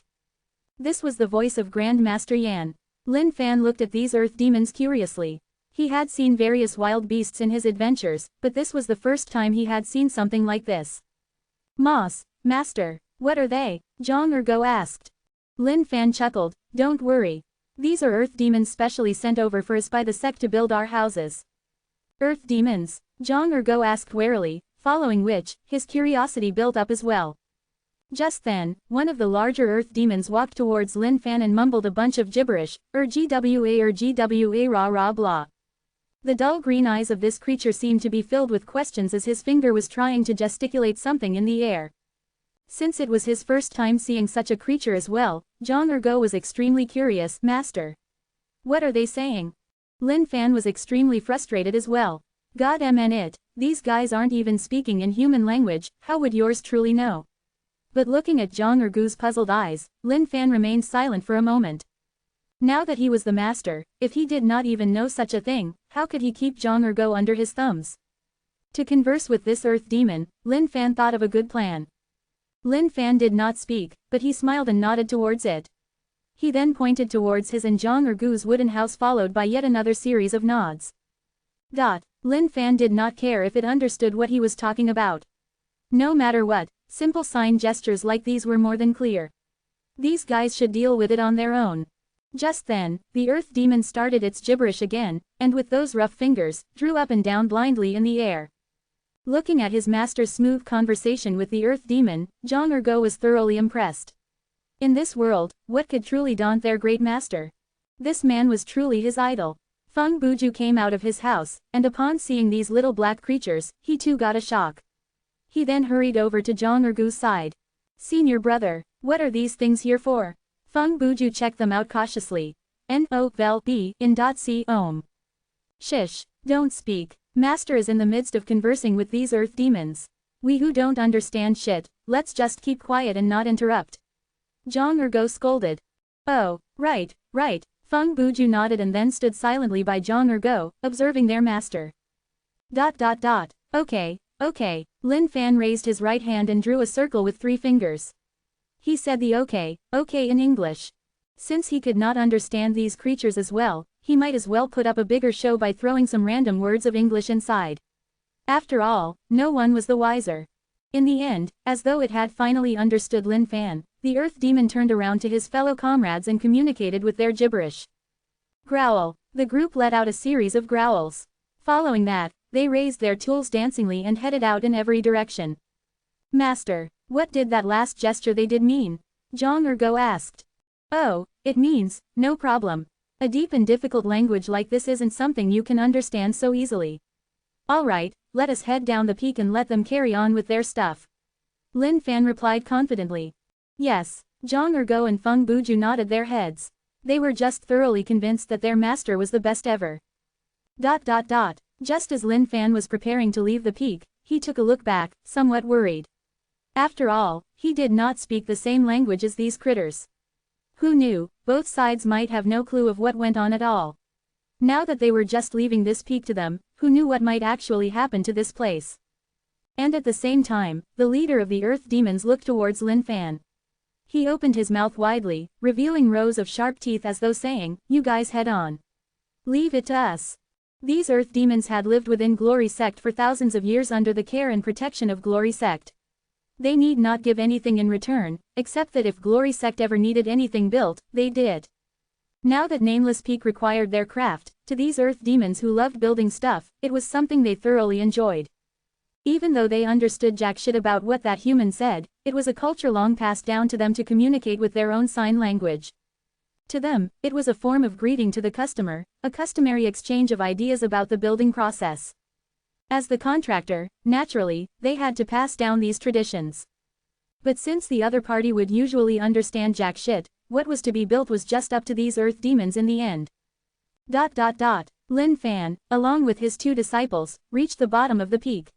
This was the voice of Grand Master Yan. Lin Fan looked at these earth demons curiously. He had seen various wild beasts in his adventures, but this was the first time he had seen something like this. Master, what are they? Zhang Ergo asked. Lin Fan chuckled, don't worry. These are earth demons specially sent over for us by the sect to build our houses. Earth demons? Zhang Ergo asked warily, following which, his curiosity built up as well. Just then, one of the larger earth demons walked towards Lin Fan and mumbled a bunch of gibberish, GWA rah rah blah. The dull green eyes of this creature seemed to be filled with questions as his finger was trying to gesticulate something in the air. Since it was his first time seeing such a creature as well, Zhang Ergo was extremely curious. Master. What are they saying? Lin Fan was extremely frustrated as well. God it, these guys aren't even speaking in human language, how would yours truly know? But looking at Zhang Ergo's puzzled eyes, Lin Fan remained silent for a moment. Now that he was the master, if he did not even know such a thing, how could he keep Zhang Ergo under his thumbs? To converse with this earth demon, Lin Fan thought of a good plan. Lin Fan did not speak, but he smiled and nodded towards it. He then pointed towards his and Zhang Ergu's wooden house, followed by yet another series of nods. Lin Fan did not care if it understood what he was talking about. No matter what, simple sign gestures like these were more than clear. These guys should deal with it on their own. Just then, the earth demon started its gibberish again, and with those rough fingers, drew up and down blindly in the air. Looking at his master's smooth conversation with the earth demon, Zhang Ergo was thoroughly impressed. In this world, what could truly daunt their great master? This man was truly his idol. Feng Buju came out of his house, and upon seeing these little black creatures, he too got a shock. He then hurried over to Zhang Ergu's side. Senior brother, what are these things here for? Feng Buju checked them out cautiously. No vel b in c om. Shish, don't speak. Master is in the midst of conversing with these earth demons. We who don't understand shit, let's just keep quiet and not interrupt. Zhang Ergo scolded. Oh, right. Feng Buju nodded and then stood silently by Zhang Ergo, observing their master. Okay. Lin Fan raised his right hand and drew a circle with 3 fingers. He said the okay in English. Since he could not understand these creatures as well, he might as well put up a bigger show by throwing some random words of English inside. After all, no one was the wiser. In the end, as though it had finally understood Lin Fan, the earth demon turned around to his fellow comrades and communicated with their gibberish. Growl. The group let out a series of growls. Following that, they raised their tools dancingly and headed out in every direction. Master, what did that last gesture they did mean? Zhang Ergo asked. Oh, it means, no problem. A deep and difficult language like this isn't something you can understand so easily. Alright, let us head down the peak and let them carry on with their stuff. Lin Fan replied confidently. Yes, Zhang Ergo and Feng Buju nodded their heads. They were just thoroughly convinced that their master was the best ever. Just as Lin Fan was preparing to leave the peak, he took a look back, somewhat worried. After all, he did not speak the same language as these critters. Who knew, both sides might have no clue of what went on at all. Now that they were just leaving this peak to them, who knew what might actually happen to this place? And at the same time, the leader of the earth demons looked towards Lin Fan. He opened his mouth widely, revealing rows of sharp teeth as though saying, you guys head on. Leave it to us. These earth demons had lived within Glory Sect for thousands of years under the care and protection of Glory Sect. They need not give anything in return, except that if Glory Sect ever needed anything built, they did. Now that Nameless Peak required their craft, to these earth demons who loved building stuff, it was something they thoroughly enjoyed. Even though they understood jack shit about what that human said, it was a culture long passed down to them to communicate with their own sign language. To them, it was a form of greeting to the customer, a customary exchange of ideas about the building process. As the contractor, naturally, they had to pass down these traditions. But since the other party would usually understand jack shit, what was to be built was just up to these earth demons in the end. Lin Fan, along with his 2 disciples, reached the bottom of the peak.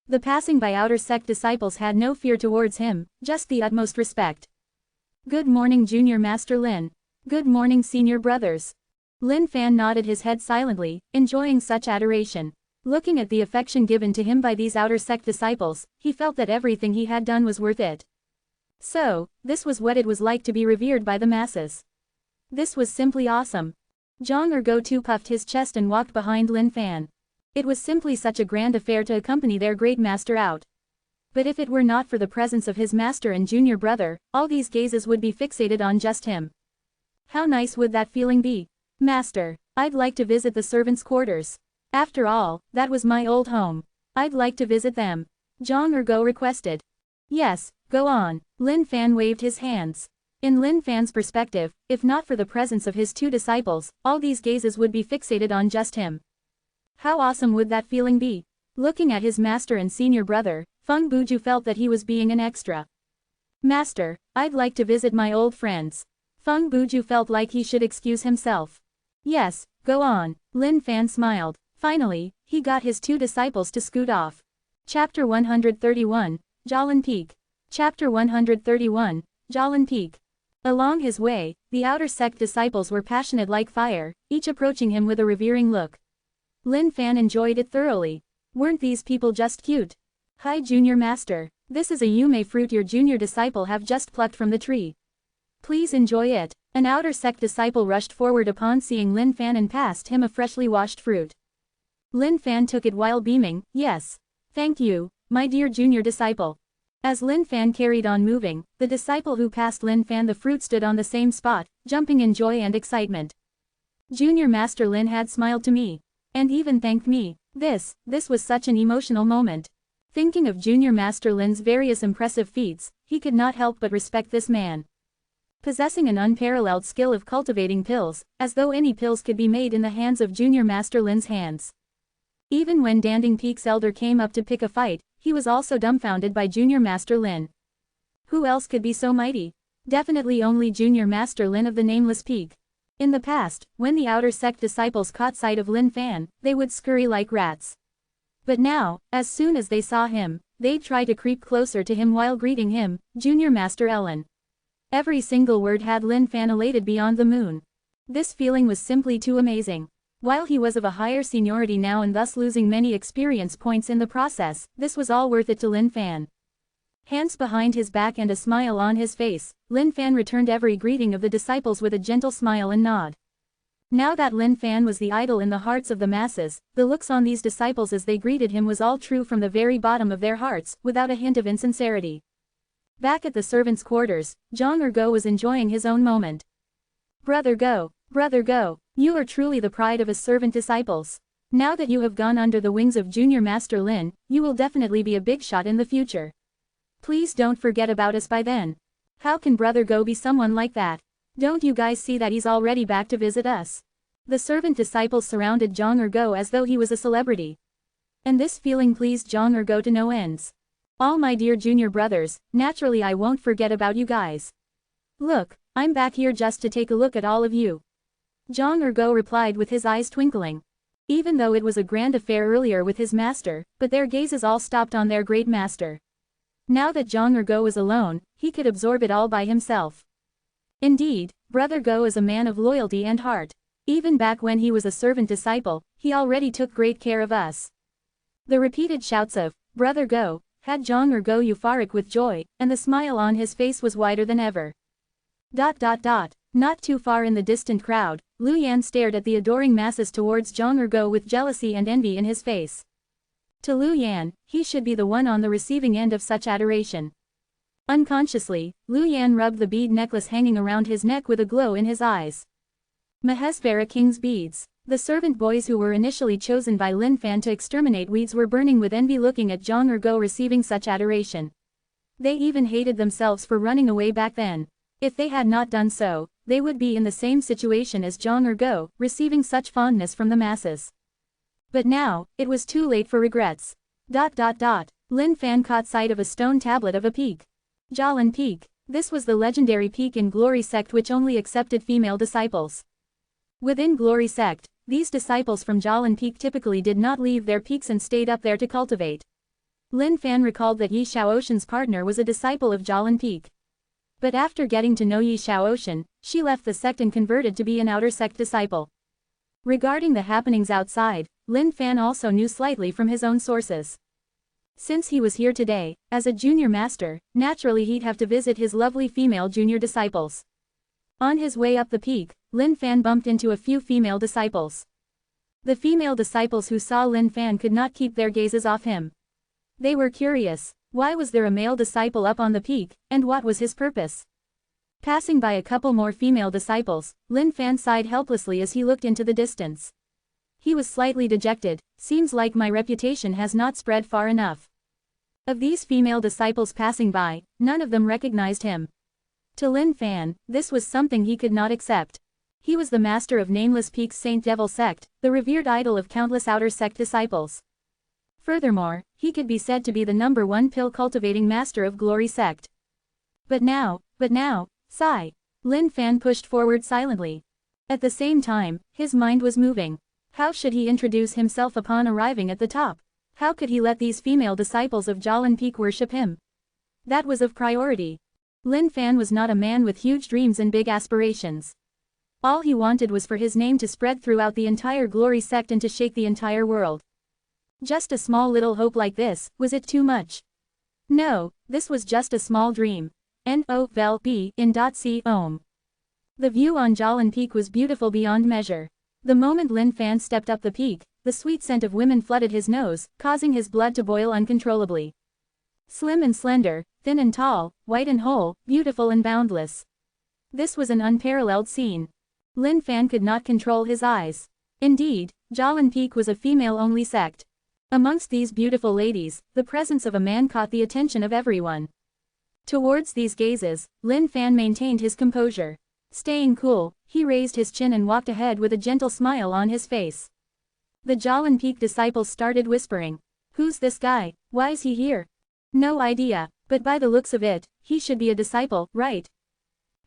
The passing by outer sect disciples had no fear towards him, just the utmost respect. Good morning Junior Master Lin. Good morning Senior Brothers. Lin Fan nodded his head silently, enjoying such adoration. Looking at the affection given to him by these outer sect disciples, he felt that everything he had done was worth it. So, this was what it was like to be revered by the masses. This was simply awesome. Zhang Ergo too puffed his chest and walked behind Lin Fan. It was simply such a grand affair to accompany their great master out. But if it were not for the presence of his master and junior brother, all these gazes would be fixated on just him. How nice would that feeling be? Master, I'd like to visit the servants' quarters. After all, that was my old home. I'd like to visit them. Zhang Ergo requested. Yes, go on. Lin Fan waved his hands. In Lin Fan's perspective, if not for the presence of his 2 disciples, all these gazes would be fixated on just him. How awesome would that feeling be? Looking at his master and senior brother, Feng Buju felt that he was being an extra. Master, I'd like to visit my old friends. Feng Buju felt like he should excuse himself. Yes, go on. Lin Fan smiled. Finally, he got his 2 disciples to scoot off. Chapter 131, Jalan Peak. Chapter 131, Jalan Peak. Along his way, the outer sect disciples were passionate like fire, each approaching him with a revering look. Lin Fan enjoyed it thoroughly. Weren't these people just cute? Hi Junior Master. This is a yume fruit your junior disciple have just plucked from the tree. Please enjoy it. An outer sect disciple rushed forward upon seeing Lin Fan and passed him a freshly washed fruit. Lin Fan took it while beaming, yes. Thank you, my dear junior disciple. As Lin Fan carried on moving, the disciple who passed Lin Fan the fruit stood on the same spot, jumping in joy and excitement. Junior Master Lin had smiled to me. And even thanked me. This was such an emotional moment. Thinking of Junior Master Lin's various impressive feats, he could not help but respect this man. Possessing an unparalleled skill of cultivating pills, as though any pills could be made in the hands of Junior Master Lin's hands. Even when Danding Peak's elder came up to pick a fight, he was also dumbfounded by Junior Master Lin. Who else could be so mighty? Definitely only Junior Master Lin of the Nameless Peak. In the past, when the outer sect disciples caught sight of Lin Fan, they would scurry like rats. But now, as soon as they saw him, they'd try to creep closer to him while greeting him, Junior Master Ellen. Every single word had Lin Fan elated beyond the moon. This feeling was simply too amazing. While he was of a higher seniority now and thus losing many experience points in the process, this was all worth it to Lin Fan. Hands behind his back and a smile on his face, Lin Fan returned every greeting of the disciples with a gentle smile and nod. Now that Lin Fan was the idol in the hearts of the masses, the looks on these disciples as they greeted him was all true from the very bottom of their hearts, without a hint of insincerity. Back at the servants' quarters, Zhang Ergo was enjoying his own moment. Brother Go, you are truly the pride of his servant disciples. Now that you have gone under the wings of Junior Master Lin, you will definitely be a big shot in the future. Please don't forget about us by then. How can Brother Go be someone like that? Don't you guys see that he's already back to visit us? The servant disciples surrounded Zhang Ergo as though he was a celebrity. And this feeling pleased Zhang Ergo to no ends. All my dear junior brothers, naturally I won't forget about you guys. Look, I'm back here just to take a look at all of you. Zhang Ergo replied with his eyes twinkling. Even though it was a grand affair earlier with his master, but their gazes all stopped on their great master. Now that Zhang Ergo was alone, he could absorb it all by himself. Indeed, Brother Go is a man of loyalty and heart. Even back when he was a servant disciple, he already took great care of us. The repeated shouts of, Brother Go, had Zhang Ergo euphoric with joy, and the smile on his face was wider than ever. Not too far in the distant crowd, Lu Yan stared at the adoring masses towards Zhang Ergo with jealousy and envy in his face. To Lu Yan, he should be the one on the receiving end of such adoration. Unconsciously, Lu Yan rubbed the bead necklace hanging around his neck with a glow in his eyes. Mahesvara King's beads. The servant boys who were initially chosen by Lin Fan to exterminate weeds were burning with envy looking at Zhang Ergo receiving such adoration. They even hated themselves for running away back then. If they had not done so, they would be in the same situation as Zhang Ergo, receiving such fondness from the masses. But now, it was too late for regrets. Lin Fan caught sight of a stone tablet of a peak. Jialan Peak. This was the legendary peak in Glory Sect which only accepted female disciples. Within Glory Sect, these disciples from Jialan Peak typically did not leave their peaks and stayed up there to cultivate. Lin Fan recalled that Yi Xiaoshan's partner was a disciple of Jialan Peak. But after getting to know Yi Xiaoshan, she left the sect and converted to be an outer sect disciple. Regarding the happenings outside, Lin Fan also knew slightly from his own sources. Since he was here today, as a junior master, naturally he'd have to visit his lovely female junior disciples. On his way up the peak, Lin Fan bumped into a few female disciples. The female disciples who saw Lin Fan could not keep their gazes off him. They were curious, why was there a male disciple up on the peak, and what was his purpose? Passing by a couple more female disciples, Lin Fan sighed helplessly as he looked into the distance. He was slightly dejected. Seems like my reputation has not spread far enough. Of these female disciples passing by, none of them recognized him. To Lin Fan, this was something he could not accept. He was the master of Nameless Peak's Saint Devil sect, the revered idol of countless outer sect disciples. Furthermore, he could be said to be the #1 pill-cultivating master of Glory Sect. But now, sigh. Lin Fan pushed forward silently. At the same time, his mind was moving. How should he introduce himself upon arriving at the top? How could he let these female disciples of Jialan Peak worship him? That was of priority. Lin Fan was not a man with huge dreams and big aspirations. All he wanted was for his name to spread throughout the entire Glory Sect and to shake the entire world. Just a small little hope like this, was it too much? No, this was just a small dream. Novel.b in .c ohm. The view on Jalan Peak was beautiful beyond measure. The moment Lin Fan stepped up the peak, the sweet scent of women flooded his nose, causing his blood to boil uncontrollably. Slim and slender, thin and tall, white and whole, beautiful and boundless. This was an unparalleled scene. Lin Fan could not control his eyes. Indeed, Jalan Peak was a female-only sect. Amongst these beautiful ladies, the presence of a man caught the attention of everyone. Towards these gazes, Lin Fan maintained his composure. Staying cool, he raised his chin and walked ahead with a gentle smile on his face. The Jalan Peak disciples started whispering. Who's this guy? Why's he here? No idea, but by the looks of it, he should be a disciple, right?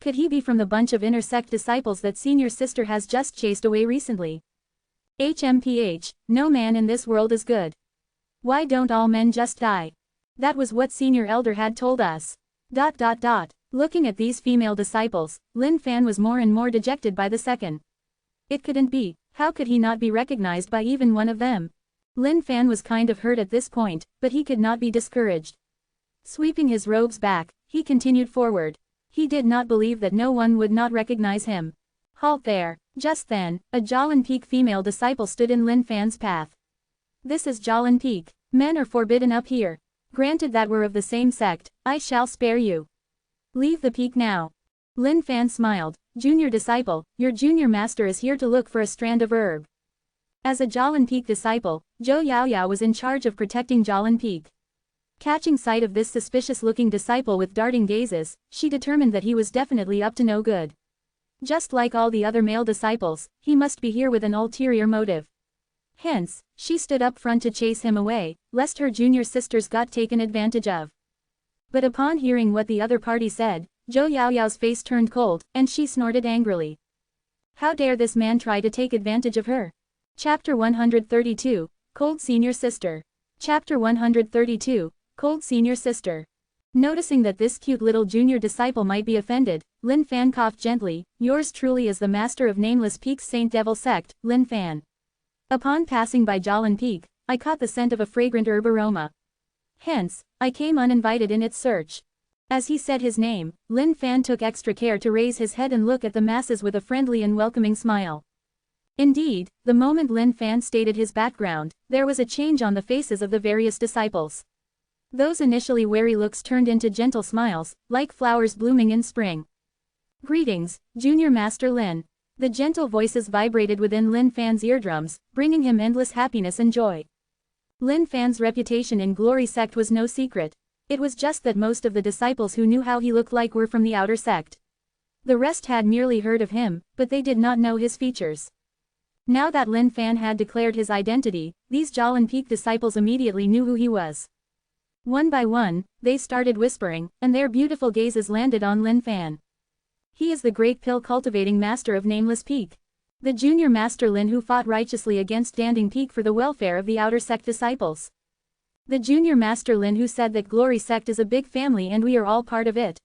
Could he be from the bunch of inner sect disciples that senior sister has just chased away recently? HMPH, no man in this world is good. Why don't all men just die? That was what senior elder had told us. Looking at these female disciples, Lin Fan was more and more dejected by the second. It couldn't be, how could he not be recognized by even one of them? Lin Fan was kind of hurt at this point, but he could not be discouraged. Sweeping his robes back, he continued forward. He did not believe that no one would not recognize him. Halt there. Just then, a Jalan Peak female disciple stood in Lin Fan's path. This is Jalan Peak. Men are forbidden up here. Granted that we're of the same sect, I shall spare you. Leave the peak now. Lin Fan smiled. Junior disciple, your junior master is here to look for a strand of herb. As a Jalan Peak disciple, Zhou Yaoyao was in charge of protecting Jalan Peak. Catching sight of this suspicious-looking disciple with darting gazes, she determined that he was definitely up to no good. Just like all the other male disciples, he must be here with an ulterior motive. Hence, she stood up front to chase him away, lest her junior sisters got taken advantage of. But upon hearing what the other party said, Zhou Yaoyao's face turned cold, and she snorted angrily. How dare this man try to take advantage of her? Chapter 132, Cold Senior Sister. Chapter 132, Cold Senior Sister. Noticing that this cute little junior disciple might be offended, Lin Fan coughed gently. Yours truly is the master of Nameless Peak's Saint Devil sect, Lin Fan. Upon passing by Jalan Peak, I caught the scent of a fragrant herb aroma. Hence, I came uninvited in its search. As he said his name, Lin Fan took extra care to raise his head and look at the masses with a friendly and welcoming smile. Indeed, the moment Lin Fan stated his background, there was a change on the faces of the various disciples. Those initially wary looks turned into gentle smiles, like flowers blooming in spring. Greetings, Junior Master Lin. The gentle voices vibrated within Lin Fan's eardrums, bringing him endless happiness and joy. Lin Fan's reputation in Glory Sect was no secret. It was just that most of the disciples who knew how he looked like were from the outer sect. The rest had merely heard of him, but they did not know his features. Now that Lin Fan had declared his identity, these Jalan Peak disciples immediately knew who he was. One by one, they started whispering, and their beautiful gazes landed on Lin Fan. He is the great pill-cultivating master of Nameless Peak. The junior master Lin who fought righteously against Danding Peak for the welfare of the outer sect disciples. The junior master Lin who said that Glory Sect is a big family and we are all part of it.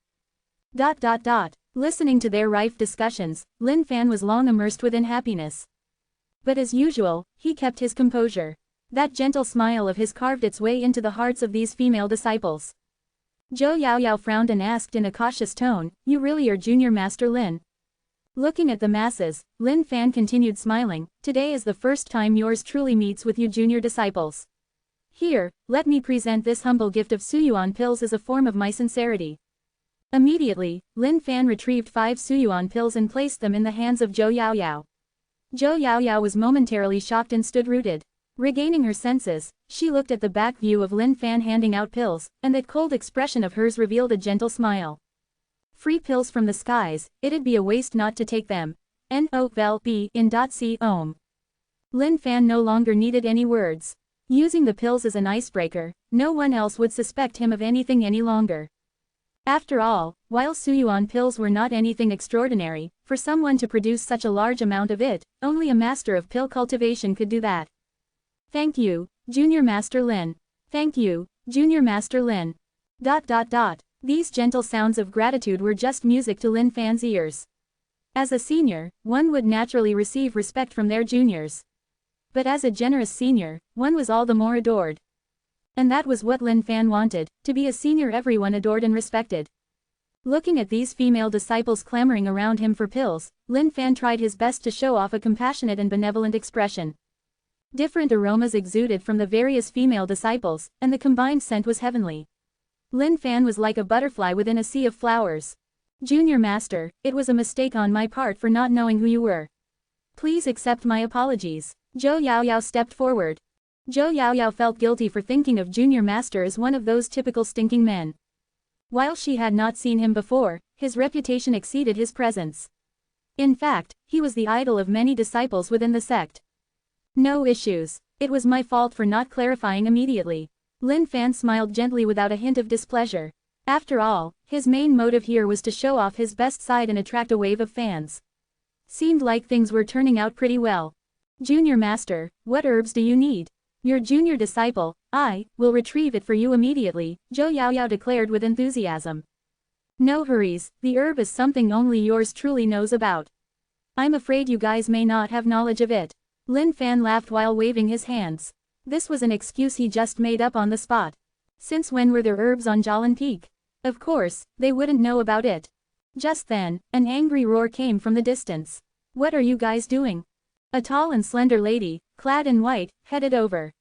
Listening to their rife discussions, Lin Fan was long immersed within happiness. But as usual, he kept his composure. That gentle smile of his carved its way into the hearts of these female disciples. Zhou Yaoyao frowned and asked in a cautious tone, you really are Junior Master Lin? Looking at the masses, Lin Fan continued smiling, today is the first time yours truly meets with you junior disciples. Here, let me present this humble gift of Suyuan pills as a form of my sincerity. Immediately, Lin Fan retrieved 5 Suyuan pills and placed them in the hands of Zhou Yaoyao. Zhou Yaoyao was momentarily shocked and stood rooted. Regaining her senses, she looked at the back view of Lin Fan handing out pills, and that cold expression of hers revealed a gentle smile. Free pills from the skies, it'd be a waste not to take them. Novel.b in .c ohm. Lin Fan no longer needed any words. Using the pills as an icebreaker, no one else would suspect him of anything any longer. After all, while Suyuan pills were not anything extraordinary, for someone to produce such a large amount of it, only a master of pill cultivation could do that. Thank you, Junior Master Lin. Thank you, Junior Master Lin. These gentle sounds of gratitude were just music to Lin Fan's ears. As a senior, one would naturally receive respect from their juniors. But as a generous senior, one was all the more adored. And that was what Lin Fan wanted, to be a senior everyone adored and respected. Looking at these female disciples clamoring around him for pills, Lin Fan tried his best to show off a compassionate and benevolent expression. Different aromas exuded from the various female disciples, and the combined scent was heavenly. Lin Fan was like a butterfly within a sea of flowers. Junior Master, it was a mistake on my part for not knowing who you were. Please accept my apologies. Zhou Yaoyao stepped forward. Zhou Yaoyao felt guilty for thinking of Junior Master as one of those typical stinking men. While she had not seen him before, his reputation exceeded his presence. In fact, he was the idol of many disciples within the sect. No issues. It was my fault for not clarifying immediately. Lin Fan smiled gently without a hint of displeasure. After all, his main motive here was to show off his best side and attract a wave of fans. Seemed like things were turning out pretty well. Junior Master, what herbs do you need? Your junior disciple, I, will retrieve it for you immediately, Zhou Yaoyao declared with enthusiasm. No hurries, the herb is something only yours truly knows about. I'm afraid you guys may not have knowledge of it. Lin Fan laughed while waving his hands. This was an excuse he just made up on the spot. Since when were there herbs on Jalan Peak? Of course, they wouldn't know about it. Just then, an angry roar came from the distance. What are you guys doing? A tall and slender lady, clad in white, headed over.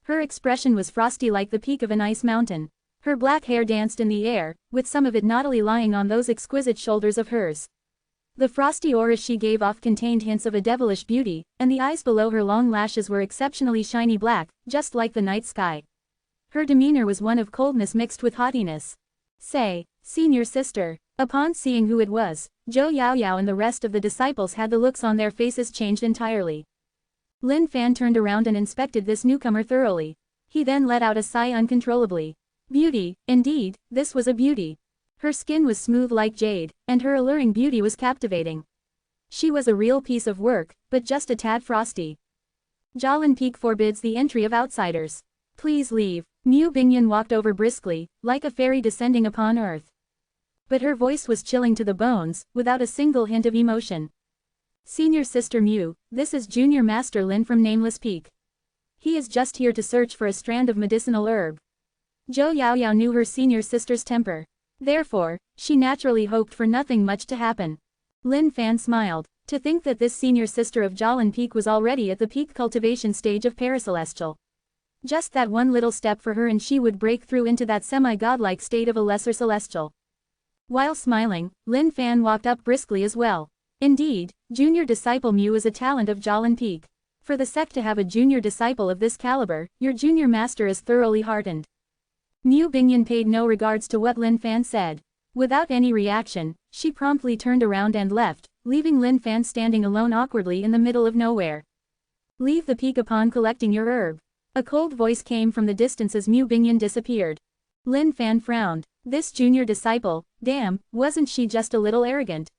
Her expression was frosty like the peak of an ice mountain. Her black hair danced in the air, with some of it naughtily lying on those exquisite shoulders of hers. The frosty aura she gave off contained hints of a devilish beauty, and the eyes below her long lashes were exceptionally shiny black, just like the night sky. Her demeanor was one of coldness mixed with haughtiness. Say, senior sister. Upon seeing who it was, Zhou Yaoyao and the rest of the disciples had the looks on their faces changed entirely. Lin Fan turned around and inspected this newcomer thoroughly. He then let out a sigh uncontrollably. Beauty, indeed, this was a beauty. Her skin was smooth like jade, and her alluring beauty was captivating. She was a real piece of work, but just a tad frosty. Jalan Peak forbids the entry of outsiders. Please leave. Mu Bingyan walked over briskly, like a fairy descending upon earth. But her voice was chilling to the bones, without a single hint of emotion. Senior Sister Mu, this is Junior Master Lin from Nameless Peak. He is just here to search for a strand of medicinal herb. Zhou Yaoyao knew her senior sister's temper. Therefore, she naturally hoped for nothing much to happen. Lin Fan smiled. To think that this senior sister of Jalan Peak was already at the peak cultivation stage of Paracelestial. Just that one little step for her and she would break through into that semi-godlike state of a lesser celestial. While smiling, Lin Fan walked up briskly as well. Indeed, junior disciple Mu is a talent of Jalan Peak. For the sect to have a junior disciple of this caliber, your junior master is thoroughly heartened. Mu Bingyan paid no regards to what Lin Fan said. Without any reaction, she promptly turned around and left, leaving Lin Fan standing alone awkwardly in the middle of nowhere. Leave the peak upon collecting your herb. A cold voice came from the distance as Mu Bingyan disappeared. Lin Fan frowned. This junior disciple, damn, wasn't she just a little arrogant?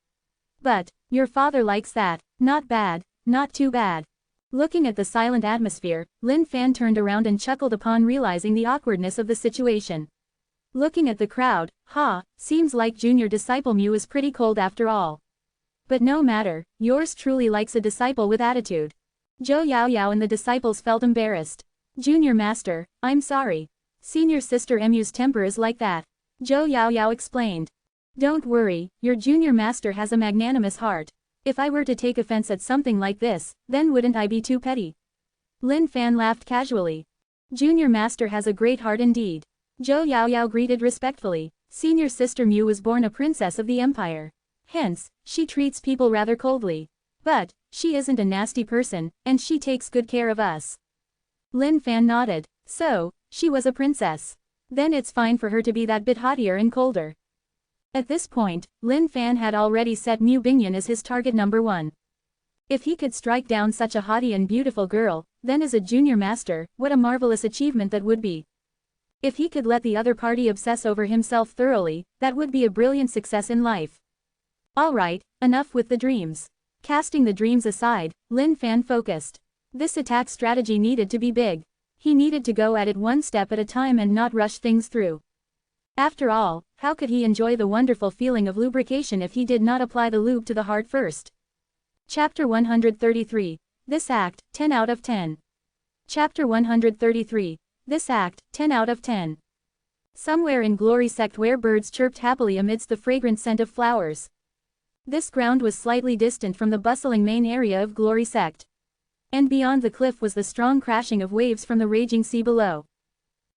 But, your father likes that. Not bad, not too bad. Looking at the silent atmosphere, Lin Fan turned around and chuckled upon realizing the awkwardness of the situation. Looking at the crowd, seems like junior disciple Mu is pretty cold after all. But no matter, yours truly likes a disciple with attitude. Zhou Yaoyao and the disciples felt embarrassed. Junior Master, I'm sorry. Senior Sister Mu's temper is like that. Zhou Yaoyao explained. Don't worry, your junior master has a magnanimous heart. If I were to take offense at something like this, then wouldn't I be too petty? Lin Fan laughed casually. Junior master has a great heart indeed. Zhou Yaoyao greeted respectfully. Senior Sister Mu was born a princess of the empire. Hence, she treats people rather coldly. But, she isn't a nasty person, and she takes good care of us. Lin Fan nodded. So, she was a princess. Then it's fine for her to be that bit haughtier and colder. At this point, Lin Fan had already set Mu Bingyan as his target number one. If he could strike down such a haughty and beautiful girl, then as a junior master, what a marvelous achievement that would be. If he could let the other party obsess over himself thoroughly, that would be a brilliant success in life. Alright, enough with the dreams. Casting the dreams aside, Lin Fan focused. This attack strategy needed to be big. He needed to go at it one step at a time and not rush things through. After all, how could he enjoy the wonderful feeling of lubrication if he did not apply the lube to the heart first? Chapter 133. This act, 10 out of 10. Chapter 133. This act, 10 out of 10. Somewhere in Glory Sect where birds chirped happily amidst the fragrant scent of flowers. This ground was slightly distant from the bustling main area of Glory Sect. And beyond the cliff was the strong crashing of waves from the raging sea below.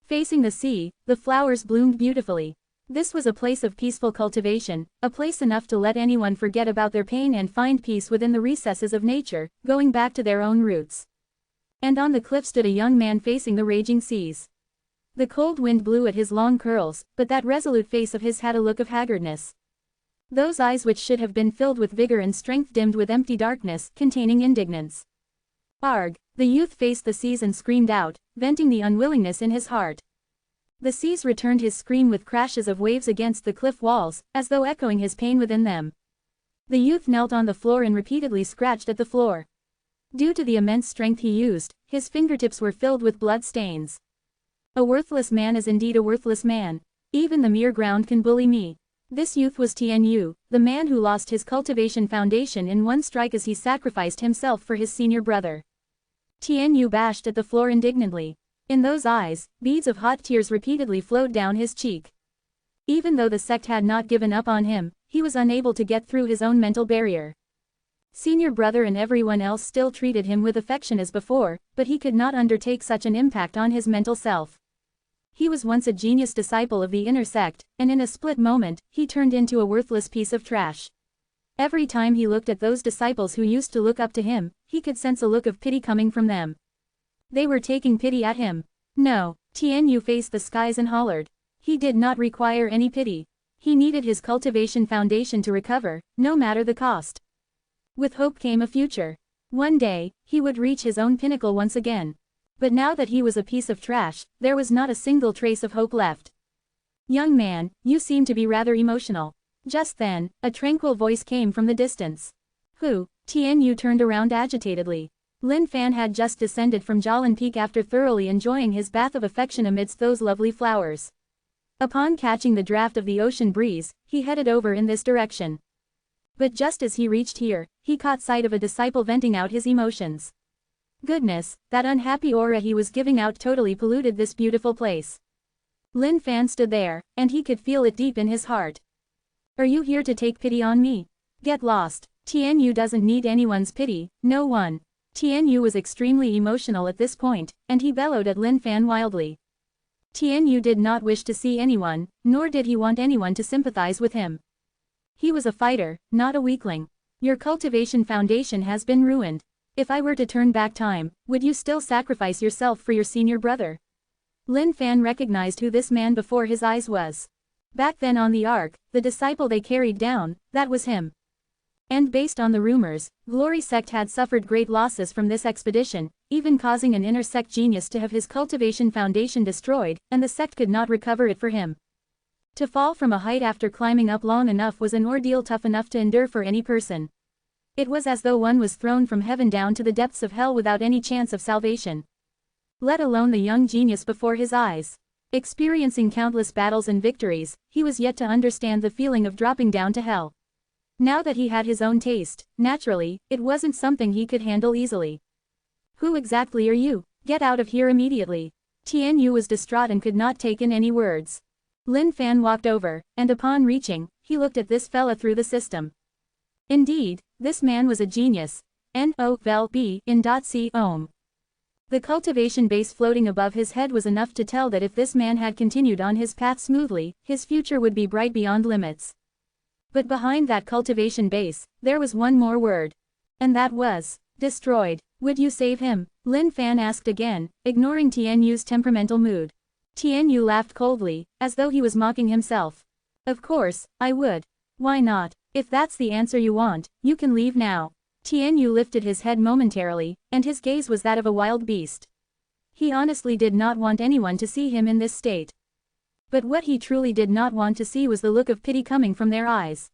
Facing the sea, the flowers bloomed beautifully. This was a place of peaceful cultivation, a place enough to let anyone forget about their pain and find peace within the recesses of nature, going back to their own roots. And on the cliff stood a young man facing the raging seas. The cold wind blew at his long curls, but that resolute face of his had a look of haggardness. Those eyes which should have been filled with vigor and strength dimmed with empty darkness, containing indignance. Arg! The youth faced the seas and screamed out, venting the unwillingness in his heart. The seas returned his scream with crashes of waves against the cliff walls, as though echoing his pain within them. The youth knelt on the floor and repeatedly scratched at the floor. Due to the immense strength he used, his fingertips were filled with blood stains. A worthless man is indeed a worthless man. Even the mere ground can bully me. This youth was Tianyu, the man who lost his cultivation foundation in one strike as he sacrificed himself for his senior brother. Tianyu bashed at the floor indignantly. In those eyes, beads of hot tears repeatedly flowed down his cheek. Even though the sect had not given up on him, he was unable to get through his own mental barrier. Senior brother and everyone else still treated him with affection as before, but he could not undertake such an impact on his mental self. He was once a genius disciple of the inner sect, and in a split moment, he turned into a worthless piece of trash. Every time he looked at those disciples who used to look up to him, he could sense a look of pity coming from them. They were taking pity at him. No, Tianyu faced the skies and hollered. He did not require any pity. He needed his cultivation foundation to recover, no matter the cost. With hope came a future. One day, he would reach his own pinnacle once again. But now that he was a piece of trash, there was not a single trace of hope left. Young man, you seem to be rather emotional. Just then, a tranquil voice came from the distance. Who? Tianyu turned around agitatedly. Lin Fan had just descended from Jalan Peak after thoroughly enjoying his bath of affection amidst those lovely flowers. Upon catching the draft of the ocean breeze, he headed over in this direction. But just as he reached here, he caught sight of a disciple venting out his emotions. Goodness, that unhappy aura he was giving out totally polluted this beautiful place. Lin Fan stood there, and he could feel it deep in his heart. Are you here to take pity on me? Get lost. Tianyu doesn't need anyone's pity, no one. Tianyu was extremely emotional at this point, and he bellowed at Lin Fan wildly. Tianyu did not wish to see anyone, nor did he want anyone to sympathize with him. He was a fighter, not a weakling. Your cultivation foundation has been ruined. If I were to turn back time, would you still sacrifice yourself for your senior brother? Lin Fan recognized who this man before his eyes was. Back then on the Ark, the disciple they carried down, that was him. And based on the rumors, Glory Sect had suffered great losses from this expedition, even causing an inner sect genius to have his cultivation foundation destroyed, and the sect could not recover it for him. To fall from a height after climbing up long enough was an ordeal tough enough to endure for any person. It was as though one was thrown from heaven down to the depths of hell without any chance of salvation. Let alone the young genius before his eyes. Experiencing countless battles and victories, he was yet to understand the feeling of dropping down to hell. Now that he had his own taste, naturally, it wasn't something he could handle easily. Who exactly are you? Get out of here immediately. Tianyu was distraught and could not take in any words. Lin Fan walked over, and upon reaching, he looked at this fella through the system. Indeed, this man was a genius. N-O-V-E in .c ohm. The cultivation base floating above his head was enough to tell that if this man had continued on his path smoothly, his future would be bright beyond limits. But behind that cultivation base, there was one more word. And that was, destroyed. Would you save him? Lin Fan asked again, ignoring Tianyu's temperamental mood. Tianyu laughed coldly, as though he was mocking himself. Of course, I would. Why not? If that's the answer you want, you can leave now. Tianyu lifted his head momentarily, and his gaze was that of a wild beast. He honestly did not want anyone to see him in this state. But what he truly did not want to see was the look of pity coming from their eyes.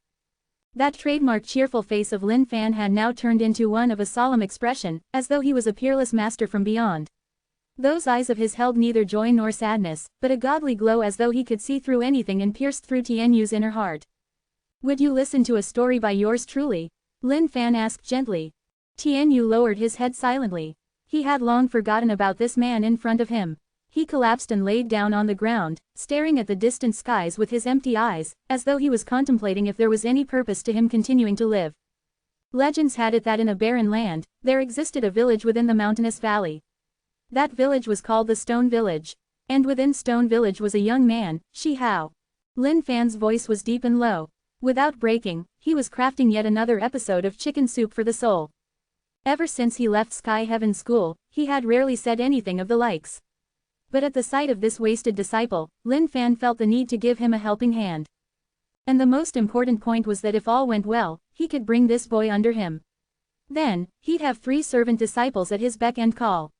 That trademark cheerful face of Lin Fan had now turned into one of a solemn expression, as though he was a peerless master from beyond. Those eyes of his held neither joy nor sadness, but a godly glow as though he could see through anything and pierced through Tianyu's inner heart. Would you listen to a story by yours truly? Lin Fan asked gently. Tianyu lowered his head silently. He had long forgotten about this man in front of him. He collapsed and laid down on the ground, staring at the distant skies with his empty eyes, as though he was contemplating if there was any purpose to him continuing to live. Legends had it that in a barren land, there existed a village within the mountainous valley. That village was called the Stone Village. And within Stone Village was a young man, Shi Hao. Lin Fan's voice was deep and low. Without breaking, he was crafting yet another episode of Chicken Soup for the Soul. Ever since he left Sky Heaven School, he had rarely said anything of the likes. But at the sight of this wasted disciple, Lin Fan felt the need to give him a helping hand. And the most important point was that if all went well, he could bring this boy under him. Then, he'd have 3 servant disciples at his beck and call.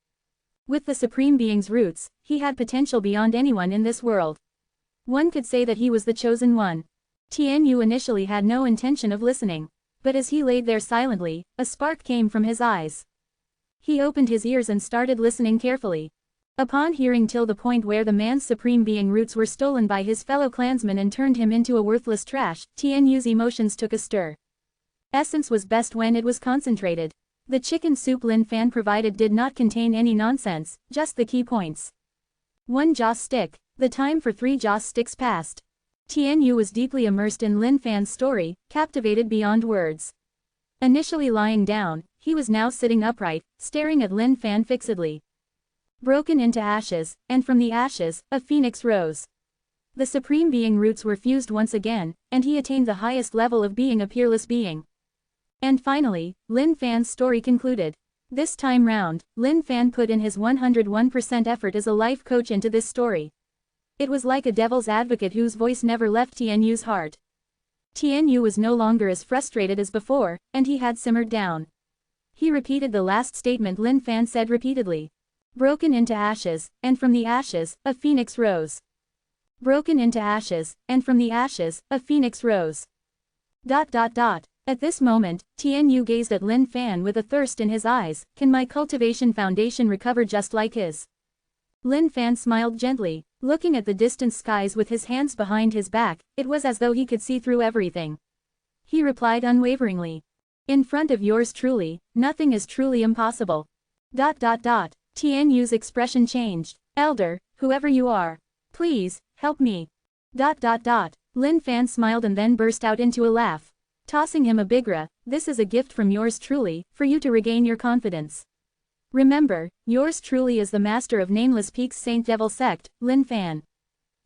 With the Supreme Being's roots, he had potential beyond anyone in this world. One could say that he was the chosen one. Tian Yu initially had no intention of listening. But as he laid there silently, a spark came from his eyes. He opened his ears and started listening carefully. Upon hearing till the point where the man's Supreme Being roots were stolen by his fellow clansmen and turned him into a worthless trash, Tian Yu's emotions took a stir. Essence was best when it was concentrated. The chicken soup Lin Fan provided did not contain any nonsense, just the key points. 1 joss stick. The time for 3 joss sticks passed. Tian Yu was deeply immersed in Lin Fan's story, captivated beyond words. Initially lying down, he was now sitting upright, staring at Lin Fan fixedly. Broken into ashes, and from the ashes, a phoenix rose. The Supreme Being roots were fused once again, and he attained the highest level of being a peerless being. And finally, Lin Fan's story concluded. This time round, Lin Fan put in his 101% effort as a life coach into this story. It was like a devil's advocate whose voice never left Tian Yu's heart. Tian Yu was no longer as frustrated as before, and he had simmered down. He repeated the last statement Lin Fan said repeatedly. Broken into ashes, and from the ashes, a phoenix rose. Broken into ashes, and from the ashes, a phoenix rose. ... At this moment, Tian Yu gazed at Lin Fan with a thirst in his eyes. Can my cultivation foundation recover just like his? Lin Fan smiled gently, looking at the distant skies with his hands behind his back. It was as though he could see through everything. He replied unwaveringly. In front of yours truly, nothing is truly impossible. ... Tian Yu's expression changed. Elder, whoever you are, please, help me. ... Lin Fan smiled and then burst out into a laugh. Tossing him a bigra, this is a gift from yours truly, for you to regain your confidence. Remember, yours truly is the master of Nameless Peak's Saint Devil sect, Lin Fan.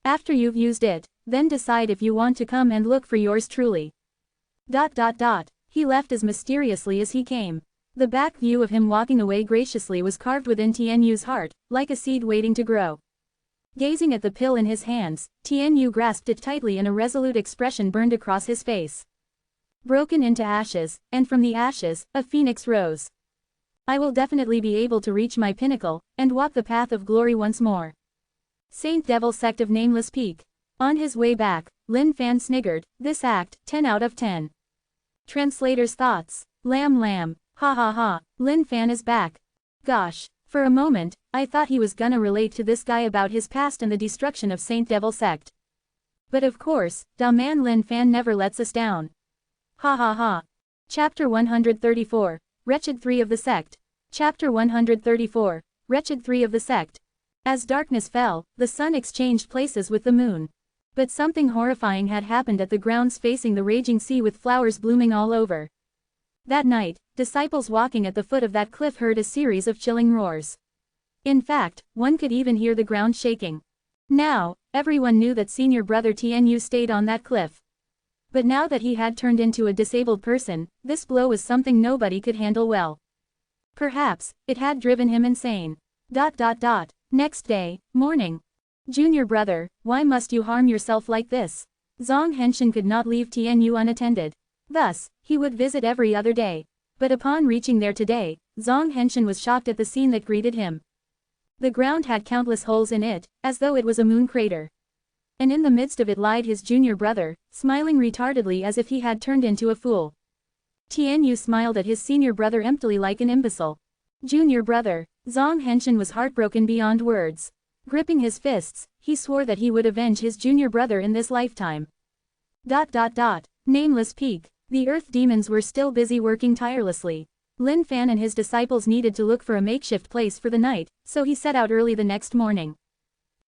After you've used it, then decide if you want to come and look for yours truly. ... He left as mysteriously as he came. The back view of him walking away graciously was carved within Tian Yu's heart, like a seed waiting to grow. Gazing at the pill in his hands, Tian Yu grasped it tightly and a resolute expression burned across his face. Broken into ashes, and from the ashes, a phoenix rose. I will definitely be able to reach my pinnacle, and walk the path of glory once more. Saint Devil sect of Nameless Peak. On his way back, Lin Fan sniggered, this act, 10 out of 10. Translator's thoughts. Lamb. Ha ha ha, Lin Fan is back. Gosh, for a moment, I thought he was gonna relate to this guy about his past and the destruction of Saint Devil sect. But of course, da man Lin Fan never lets us down. Ha ha ha. Chapter 134, Wretched 3 of the Sect. Chapter 134, Wretched 3 of the Sect. As darkness fell, the sun exchanged places with the moon. But something horrifying had happened at the grounds facing the raging sea with flowers blooming all over. That night, disciples walking at the foot of that cliff heard a series of chilling roars. In fact, one could even hear the ground shaking. Now, everyone knew that senior brother Tian Yu stayed on that cliff. But now that he had turned into a disabled person, this blow was something nobody could handle well. Perhaps, it had driven him insane. ... Next day, morning. Junior brother, why must you harm yourself like this? Zhang Henshin could not leave Tian Yu unattended. Thus, he would visit every other day. But upon reaching there today, Zhang Henshin was shocked at the scene that greeted him. The ground had countless holes in it, as though it was a moon crater. And in the midst of it lied his junior brother, smiling retardedly as if he had turned into a fool. Tian Yu smiled at his senior brother emptily like an imbecile. Junior brother. Zhang Henshin was heartbroken beyond words. Gripping his fists, he swore that he would avenge his junior brother in this lifetime. ... Nameless Peak. The earth demons were still busy working tirelessly. Lin Fan and his disciples needed to look for a makeshift place for the night, so he set out early the next morning.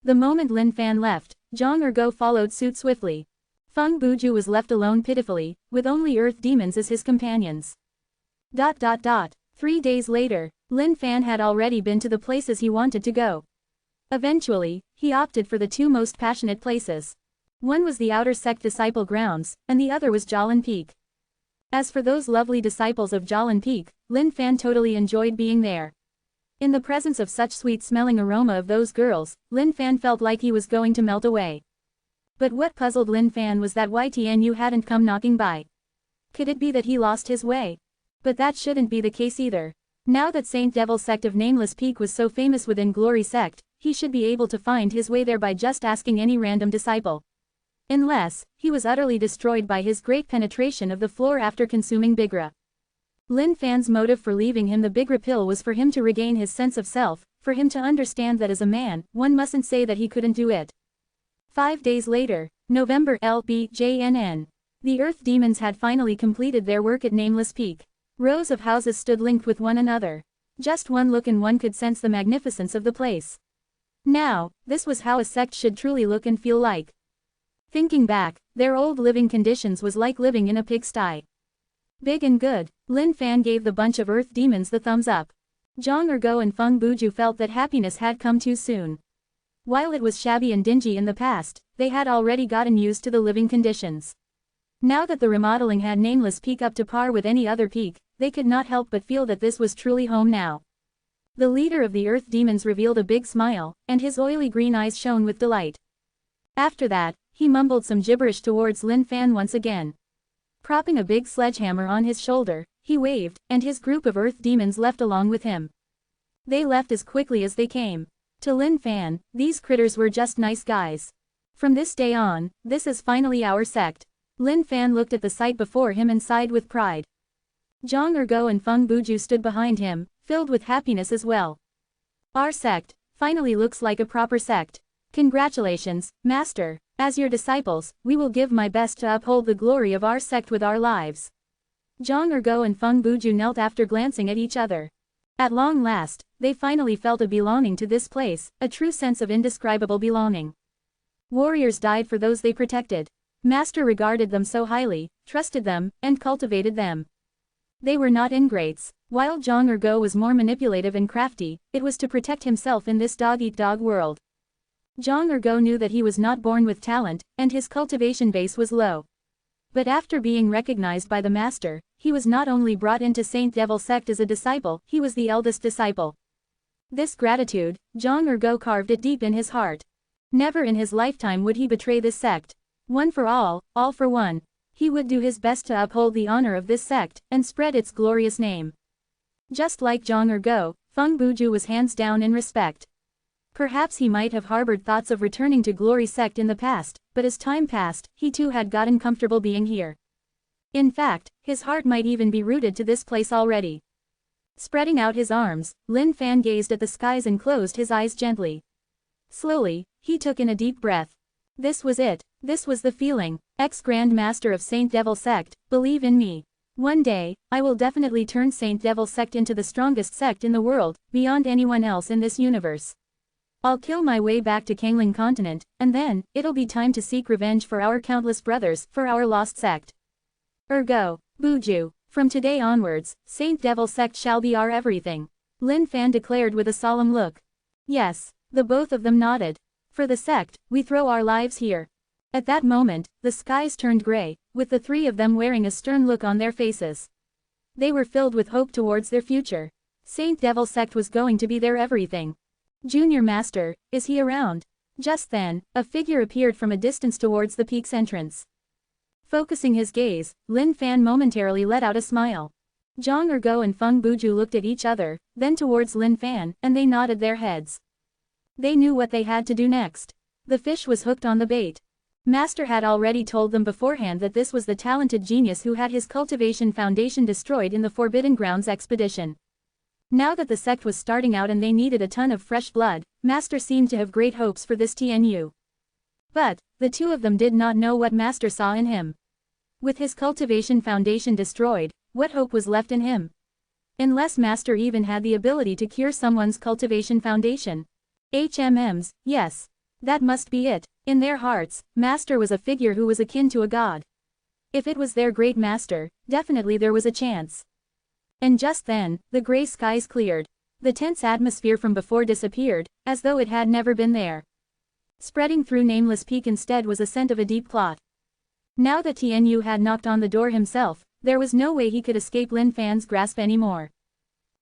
The moment Lin Fan left, Zhang Ergo followed suit swiftly. Feng Buju was left alone pitifully, with only earth demons as his companions. 3 days later, Lin Fan had already been to the places he wanted to go. Eventually, he opted for the two most passionate places. One was the outer sect disciple grounds, and the other was Jialan Peak. As for those lovely disciples of Jialan Peak, Lin Fan totally enjoyed being there. In the presence of such sweet-smelling aroma of those girls, Lin Fan felt like he was going to melt away. But what puzzled Lin Fan was that Tianyu hadn't come knocking by. Could it be that he lost his way? But that shouldn't be the case either. Now that Saint Devil sect of Nameless Peak was so famous within Glory sect, he should be able to find his way there by just asking any random disciple. Unless, he was utterly destroyed by his great penetration of the floor after consuming Bigra. Lin Fan's motive for leaving him the Bigra pill was for him to regain his sense of self, for him to understand that as a man, one mustn't say that he couldn't do it. 5 days later, November LBJNN. The Earth Demons had finally completed their work at Nameless Peak. Rows of houses stood linked with one another. Just one look and one could sense the magnificence of the place. Now, this was how a sect should truly look and feel like. Thinking back, their old living conditions was like living in a pigsty. Big and good, Lin Fan gave the bunch of Earth Demons the thumbs up. Zhang Ergo and Feng Buju felt that happiness had come too soon. While it was shabby and dingy in the past, they had already gotten used to the living conditions. Now that the remodeling had Nameless Peak up to par with any other peak, they could not help but feel that this was truly home now. The leader of the Earth Demons revealed a big smile, and his oily green eyes shone with delight. After that, he mumbled some gibberish towards Lin Fan once again. Propping a big sledgehammer on his shoulder, he waved, and his group of Earth Demons left along with him. They left as quickly as they came. To Lin Fan, these critters were just nice guys. From this day on, this is finally our sect. Lin Fan looked at the sight before him and sighed with pride. Zhang Ergo and Feng Buju stood behind him, filled with happiness as well. Our sect finally looks like a proper sect. Congratulations, Master. As your disciples, we will give my best to uphold the glory of our sect with our lives. Zhang Ergo and Feng Buju knelt after glancing at each other. At long last, they finally felt a belonging to this place, a true sense of indescribable belonging. Warriors died for those they protected. Master regarded them so highly, trusted them, and cultivated them. They were not ingrates. While Zhang Ergo was more manipulative and crafty, it was to protect himself in this dog-eat-dog world. Zhang Ergo knew that he was not born with talent, and his cultivation base was low. But after being recognized by the master, he was not only brought into Saint Devil sect as a disciple, he was the eldest disciple. This gratitude, Zhang Ergo carved it deep in his heart. Never in his lifetime would he betray this sect. One for all for one. He would do his best to uphold the honor of this sect, and spread its glorious name. Just like Zhang Ergo, Feng Buju was hands down in respect. Perhaps he might have harbored thoughts of returning to Glory sect in the past, but as time passed, he too had gotten comfortable being here. In fact, his heart might even be rooted to this place already. Spreading out his arms, Lin Fan gazed at the skies and closed his eyes gently. Slowly, he took in a deep breath. This was it. This was the feeling. Ex-Grand Master of Saint Devil sect, believe in me. One day, I will definitely turn Saint Devil sect into the strongest sect in the world, beyond anyone else in this universe. I'll kill my way back to Kangling continent, and then, it'll be time to seek revenge for our countless brothers, for our lost sect. Ergo, Buju, from today onwards, Saint Devil sect shall be our everything. Lin Fan declared with a solemn look. Yes, the both of them nodded. For the sect, we throw our lives here. At that moment, the skies turned gray, with the three of them wearing a stern look on their faces. They were filled with hope towards their future. Saint Devil sect was going to be their everything. Junior Master, is he around? Just then, a figure appeared from a distance towards the peak's entrance. Focusing his gaze, Lin Fan momentarily let out a smile. Zhang Ergo and Feng Buju looked at each other, then towards Lin Fan, and they nodded their heads. They knew what they had to do next. The fish was hooked on the bait. Master had already told them beforehand that this was the talented genius who had his cultivation foundation destroyed in the Forbidden Grounds expedition. Now that the sect was starting out and they needed a ton of fresh blood, Master seemed to have great hopes for this TNU. But, the two of them did not know what Master saw in him. With his cultivation foundation destroyed, what hope was left in him? Unless Master even had the ability to cure someone's cultivation foundation. HMMs, yes. That must be it. In their hearts, Master was a figure who was akin to a god. If it was their great master, definitely there was a chance. And just then, the gray skies cleared. The tense atmosphere from before disappeared, as though it had never been there. Spreading through Nameless Peak instead was a scent of a deep plot. Now that Tianyu had knocked on the door himself, there was no way he could escape Lin Fan's grasp anymore.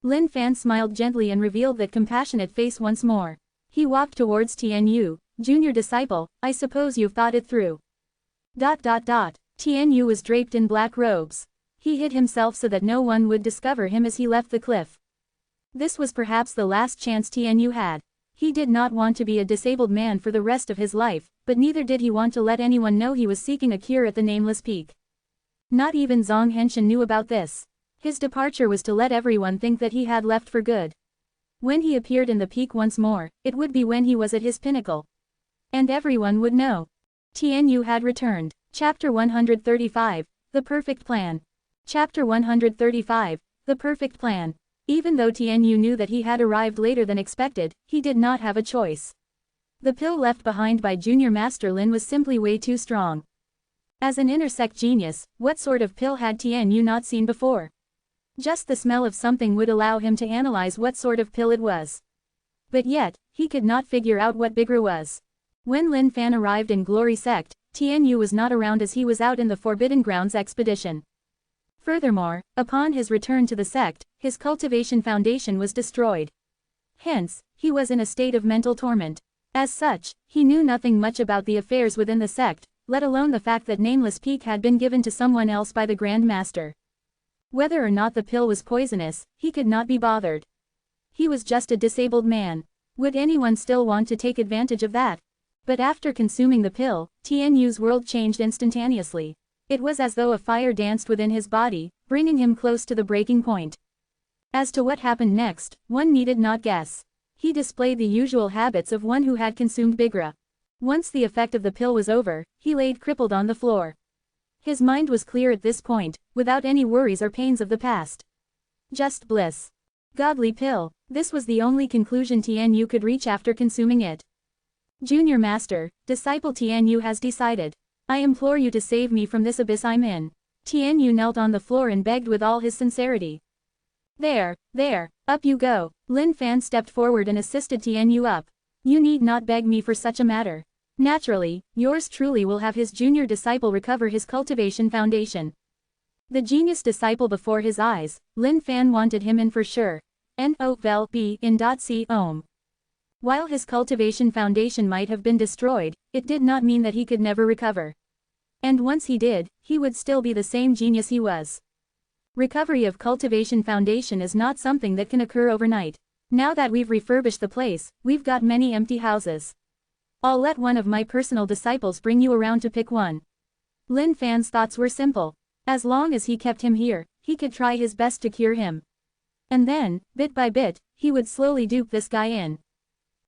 Lin Fan smiled gently and revealed that compassionate face once more. He walked towards Tianyu. Junior disciple, I suppose you've thought it through. Tianyu was draped in black robes. He hid himself so that no one would discover him as he left the cliff. This was perhaps the last chance Tianyu had. He did not want to be a disabled man for the rest of his life, but neither did he want to let anyone know he was seeking a cure at the Nameless Peak. Not even Zhang Henshin knew about this. His departure was to let everyone think that he had left for good. When he appeared in the peak once more, it would be when he was at his pinnacle. And everyone would know. Tianyu had returned. Chapter 135, The Perfect Plan. Chapter 135, The Perfect Plan. Even though Tianyu knew that he had arrived later than expected, he did not have a choice. The pill left behind by Junior Master Lin was simply way too strong. As an intersect genius, what sort of pill had Tianyu not seen before? Just the smell of something would allow him to analyze what sort of pill it was. But yet, he could not figure out what Bigra was. When Lin Fan arrived in Glory Sect, Tianyu was not around as he was out in the Forbidden Grounds expedition. Furthermore, upon his return to the sect, his cultivation foundation was destroyed. Hence, he was in a state of mental torment. As such, he knew nothing much about the affairs within the sect, let alone the fact that Nameless Peak had been given to someone else by the Grand Master. Whether or not the pill was poisonous, he could not be bothered. He was just a disabled man. Would anyone still want to take advantage of that? But after consuming the pill, Tianyu's world changed instantaneously. It was as though a fire danced within his body, bringing him close to the breaking point. As to what happened next, one needed not guess. He displayed the usual habits of one who had consumed Bigra. Once the effect of the pill was over, he laid crippled on the floor. His mind was clear at this point, without any worries or pains of the past. Just bliss. Godly pill, this was the only conclusion Tianyu could reach after consuming it. Junior Master, Disciple Tianyu has decided. I implore you to save me from this abyss I'm in. Tianyu knelt on the floor and begged with all his sincerity. There, up you go. Lin Fan stepped forward and assisted Tianyu up. You need not beg me for such a matter. Naturally, yours truly will have his junior disciple recover his cultivation foundation. The genius disciple before his eyes, Lin Fan wanted him in for sure. N-O-V-E-N.C-Om. While his cultivation foundation might have been destroyed, it did not mean that he could never recover. And once he did, he would still be the same genius he was. Recovery of cultivation foundation is not something that can occur overnight. Now that we've refurbished the place, we've got many empty houses. I'll let one of my personal disciples bring you around to pick one. Lin Fan's thoughts were simple. As long as he kept him here, he could try his best to cure him. And then, bit by bit, he would slowly dupe this guy in.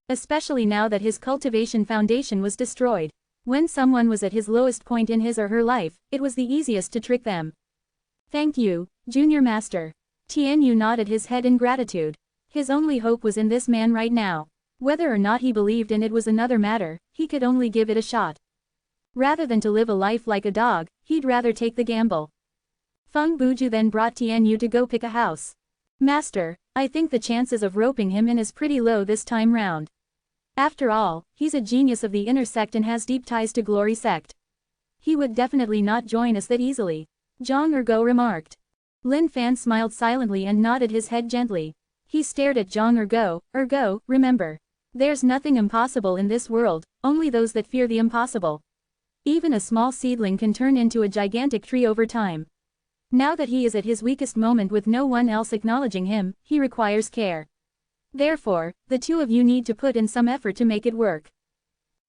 Especially now that his cultivation foundation was destroyed. When someone was at his lowest point in his or her life, it was the easiest to trick them. Thank you, Junior Master. Tianyu nodded his head in gratitude. His only hope was in this man right now. Whether or not he believed in it was another matter, he could only give it a shot. Rather than to live a life like a dog, he'd rather take the gamble. Feng Buju then brought Tianyu to go pick a house. Master, I think the chances of roping him in is pretty low this time round. After all, he's a genius of the inner sect and has deep ties to Glory Sect. He would definitely not join us that easily, Zhang Ergo remarked. Lin Fan smiled silently and nodded his head gently. He stared at Zhang Ergo, remember. There's nothing impossible in this world, only those that fear the impossible. Even a small seedling can turn into a gigantic tree over time. Now that he is at his weakest moment with no one else acknowledging him, he requires care. Therefore, the two of you need to put in some effort to make it work.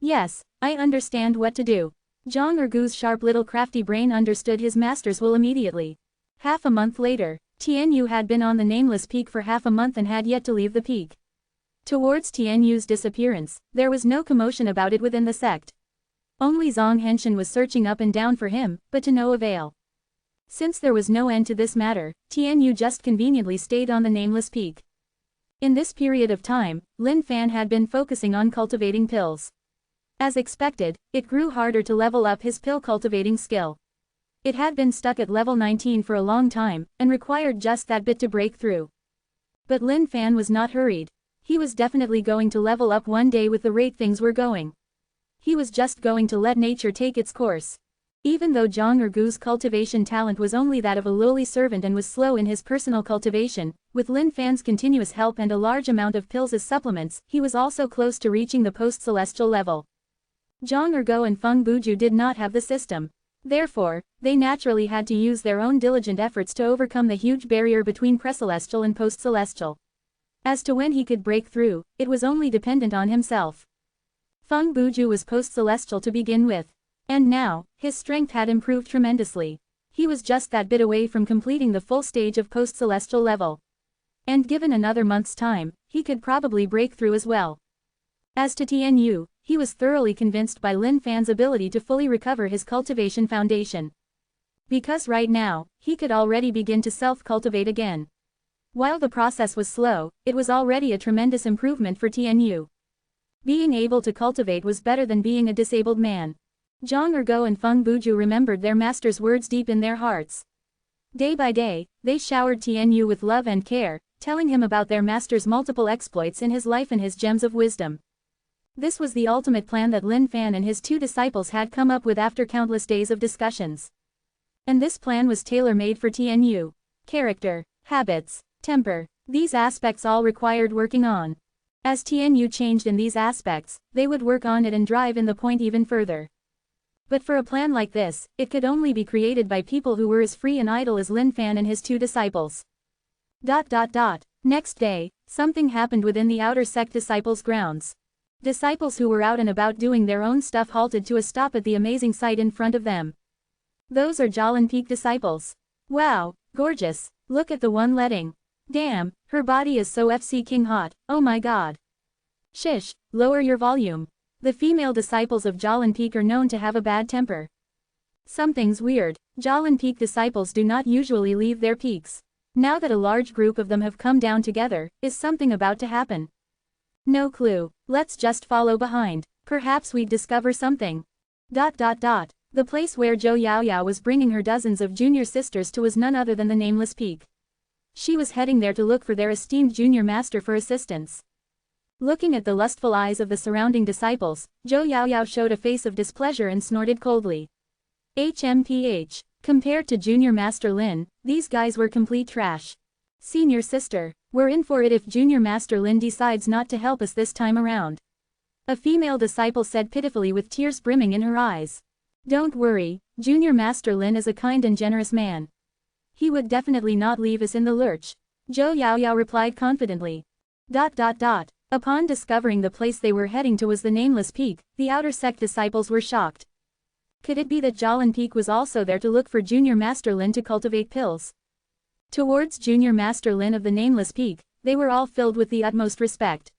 Yes, I understand what to do. Zhang Ergu's sharp little crafty brain understood his master's will immediately. Half a month later, Tianyu had been on the Nameless Peak for half a month and had yet to leave the peak. Towards Tianyu's disappearance, there was no commotion about it within the sect. Only Zhang Henshin was searching up and down for him, but to no avail. Since there was no end to this matter, Tianyu just conveniently stayed on the Nameless Peak. In this period of time, Lin Fan had been focusing on cultivating pills. As expected, it grew harder to level up his pill cultivating skill. It had been stuck at level 19 for a long time, and required just that bit to break through. But Lin Fan was not hurried. He was definitely going to level up one day with the rate things were going. He was just going to let nature take its course. Even though Zhang Ergu's cultivation talent was only that of a lowly servant and was slow in his personal cultivation, with Lin Fan's continuous help and a large amount of pills as supplements, he was also close to reaching the post-celestial level. Zhang Ergu and Feng Buju did not have the system. Therefore, they naturally had to use their own diligent efforts to overcome the huge barrier between pre-celestial and post-celestial. As to when he could break through, it was only dependent on himself. Feng Buju was post-celestial to begin with. And now, his strength had improved tremendously. He was just that bit away from completing the full stage of post-celestial level. And given another month's time, he could probably break through as well. As to Tian Yu, he was thoroughly convinced by Lin Fan's ability to fully recover his cultivation foundation. Because right now, he could already begin to self-cultivate again. While the process was slow, it was already a tremendous improvement for Tian Yu. Being able to cultivate was better than being a disabled man. Zhang Ergu and Feng Buju remembered their master's words deep in their hearts. Day by day, they showered Tian Yu with love and care, telling him about their master's multiple exploits in his life and his gems of wisdom. This was the ultimate plan that Lin Fan and his two disciples had come up with after countless days of discussions. And this plan was tailor-made for Tian Yu. Character, habits, temper, these aspects all required working on. As Tian Yu changed in these aspects, they would work on it and drive in the point even further. But for a plan like this, it could only be created by people who were as free and idle as Lin Fan and his two disciples. Next day, something happened within the outer sect disciples' grounds. Disciples who were out and about doing their own stuff halted to a stop at the amazing sight in front of them. Those are Jalan Peak disciples. Wow, gorgeous, look at the one letting. Damn, her body is so FC King hot, oh my god. Shish, lower your volume. The female disciples of Jalan Peak are known to have a bad temper. Something's weird. Jalan Peak disciples do not usually leave their peaks. Now that a large group of them have come down together, is something about to happen? No clue. Let's just follow behind. Perhaps we'd discover something. The place where Zhou Yaoyao was bringing her dozens of junior sisters to was none other than the nameless peak. She was heading there to look for their esteemed junior master for assistance. Looking at the lustful eyes of the surrounding disciples, Zhou Yaoyao showed a face of displeasure and snorted coldly. HMPH. Compared to Junior Master Lin, these guys were complete trash. Senior sister, we're in for it if Junior Master Lin decides not to help us this time around. A female disciple said pitifully with tears brimming in her eyes. Don't worry, Junior Master Lin is a kind and generous man. He would definitely not leave us in the lurch. Zhou Yaoyao replied confidently. Upon discovering the place they were heading to was the nameless peak, the outer sect disciples were shocked. Could it be that Jalan Peak was also there to look for Junior Master Lin to cultivate pills? Towards Junior Master Lin of the nameless peak, they were all filled with the utmost respect.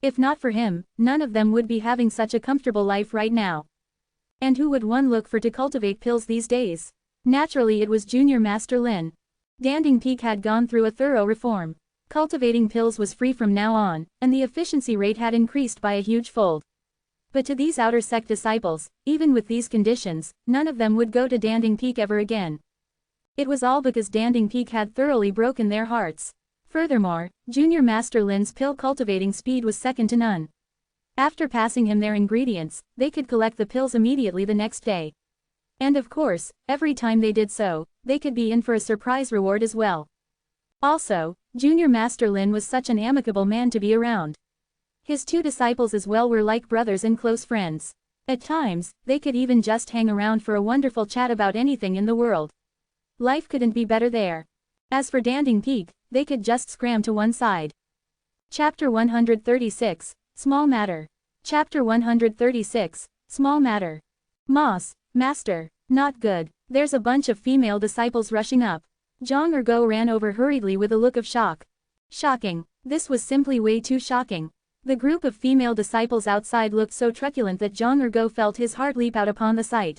If not for him, none of them would be having such a comfortable life right now. And who would one look for to cultivate pills these days? Naturally it was Junior Master Lin. Danding Peak had gone through a thorough reform. Cultivating pills was free from now on, and the efficiency rate had increased by a huge fold. But to these outer sect disciples, even with these conditions, none of them would go to Danding Peak ever again. It was all because Danding Peak had thoroughly broken their hearts. Furthermore, Junior Master Lin's pill cultivating speed was second to none. After passing him their ingredients, they could collect the pills immediately the next day. And of course, every time they did so, they could be in for a surprise reward as well. Also, Junior Master Lin was such an amicable man to be around. His two disciples as well were like brothers and close friends. At times, they could even just hang around for a wonderful chat about anything in the world. Life couldn't be better there. As for Danding Peak, they could just scram to one side. Chapter 136, Small Matter. Chapter 136, Small Matter. Moss, Master, not good. There's a bunch of female disciples rushing up. Zhang Ergu ran over hurriedly with a look of shock. Shocking. This was simply way too shocking. The group of female disciples outside looked so truculent that Zhang Ergu felt his heart leap out upon the sight.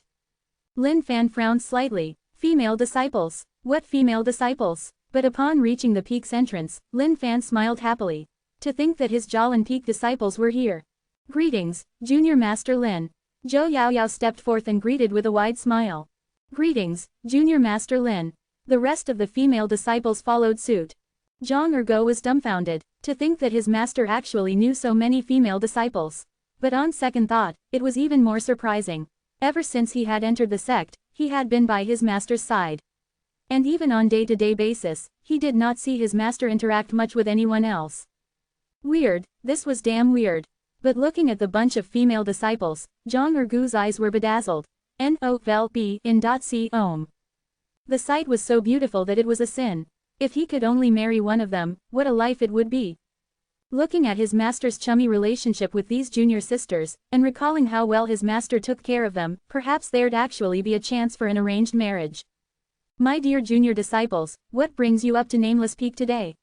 Lin Fan frowned slightly. Female disciples? What female disciples? But upon reaching the peak's entrance, Lin Fan smiled happily. To think that his Jalan Peak disciples were here. Greetings, Junior Master Lin. Zhou Yaoyao stepped forth and greeted with a wide smile. Greetings, Junior Master Lin. The rest of the female disciples followed suit. Zhang Ergo was dumbfounded, to think that his master actually knew so many female disciples. But on second thought, it was even more surprising. Ever since he had entered the sect, he had been by his master's side. And even on day-to-day basis, he did not see his master interact much with anyone else. Weird, this was damn weird. But looking at the bunch of female disciples, Zhang Ergu's eyes were bedazzled. N-O-V-E in .c ohm. The sight was so beautiful that it was a sin. If he could only marry one of them, what a life it would be. Looking at his master's chummy relationship with these junior sisters, and recalling how well his master took care of them, perhaps there'd actually be a chance for an arranged marriage. My dear junior disciples, what brings you up to Nameless Peak today?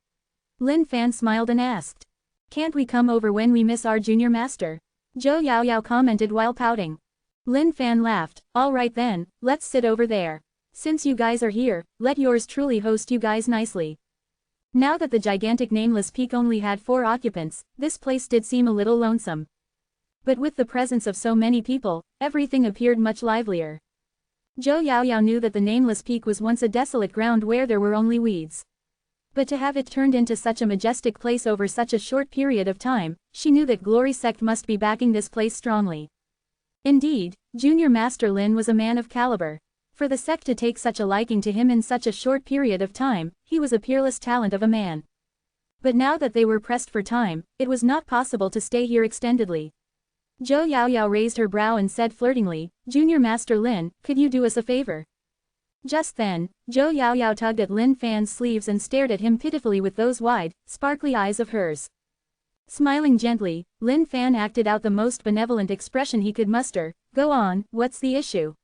Lin Fan smiled and asked. Can't we come over when we miss our junior master? Zhou Yaoyao commented while pouting. Lin Fan laughed. All right then, let's sit over there. Since you guys are here, let yours truly host you guys nicely. Now that the gigantic Nameless Peak only had 4 occupants, this place did seem a little lonesome. But with the presence of so many people, everything appeared much livelier. Zhou Yaoyao knew that the Nameless Peak was once a desolate ground where there were only weeds. But to have it turned into such a majestic place over such a short period of time, she knew that Glory Sect must be backing this place strongly. Indeed, Junior Master Lin was a man of caliber. For the sect to take such a liking to him in such a short period of time, he was a peerless talent of a man. But now that they were pressed for time, it was not possible to stay here extendedly. Zhou Yaoyao raised her brow and said flirtingly, Junior Master Lin, could you do us a favor? Just then, Zhou Yaoyao tugged at Lin Fan's sleeves and stared at him pitifully with those wide, sparkly eyes of hers. Smiling gently, Lin Fan acted out the most benevolent expression he could muster. Go on, what's the issue?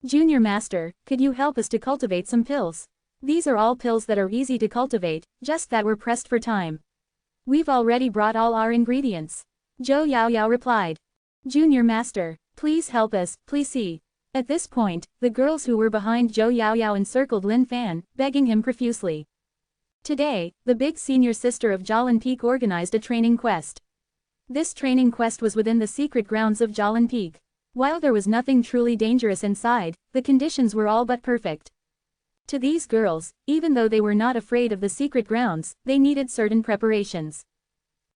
Junior Master, could you help us to cultivate some pills? These are all pills that are easy to cultivate, just that we're pressed for time. We've already brought all our ingredients. Zhou Yaoyao replied. Junior Master, please help us, please see. At this point, the girls who were behind Zhou Yaoyao encircled Lin Fan, begging him profusely. Today, the big senior sister of Jialan Peak organized a training quest. This training quest was within the secret grounds of Jialan Peak. While there was nothing truly dangerous inside, the conditions were all but perfect. To these girls, even though they were not afraid of the secret grounds, they needed certain preparations.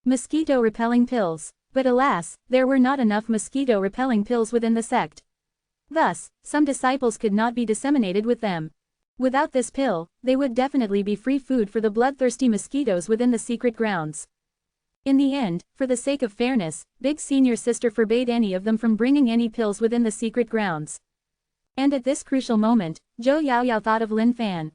Mosquito-repelling pills. But alas, there were not enough mosquito-repelling pills within the sect. Thus, some disciples could not be disseminated with them. Without this pill, they would definitely be free food for the bloodthirsty mosquitoes within the secret grounds. In the end, for the sake of fairness, Big Senior Sister forbade any of them from bringing any pills within the secret grounds. And at this crucial moment, Zhou Yaoyao thought of Lin Fan.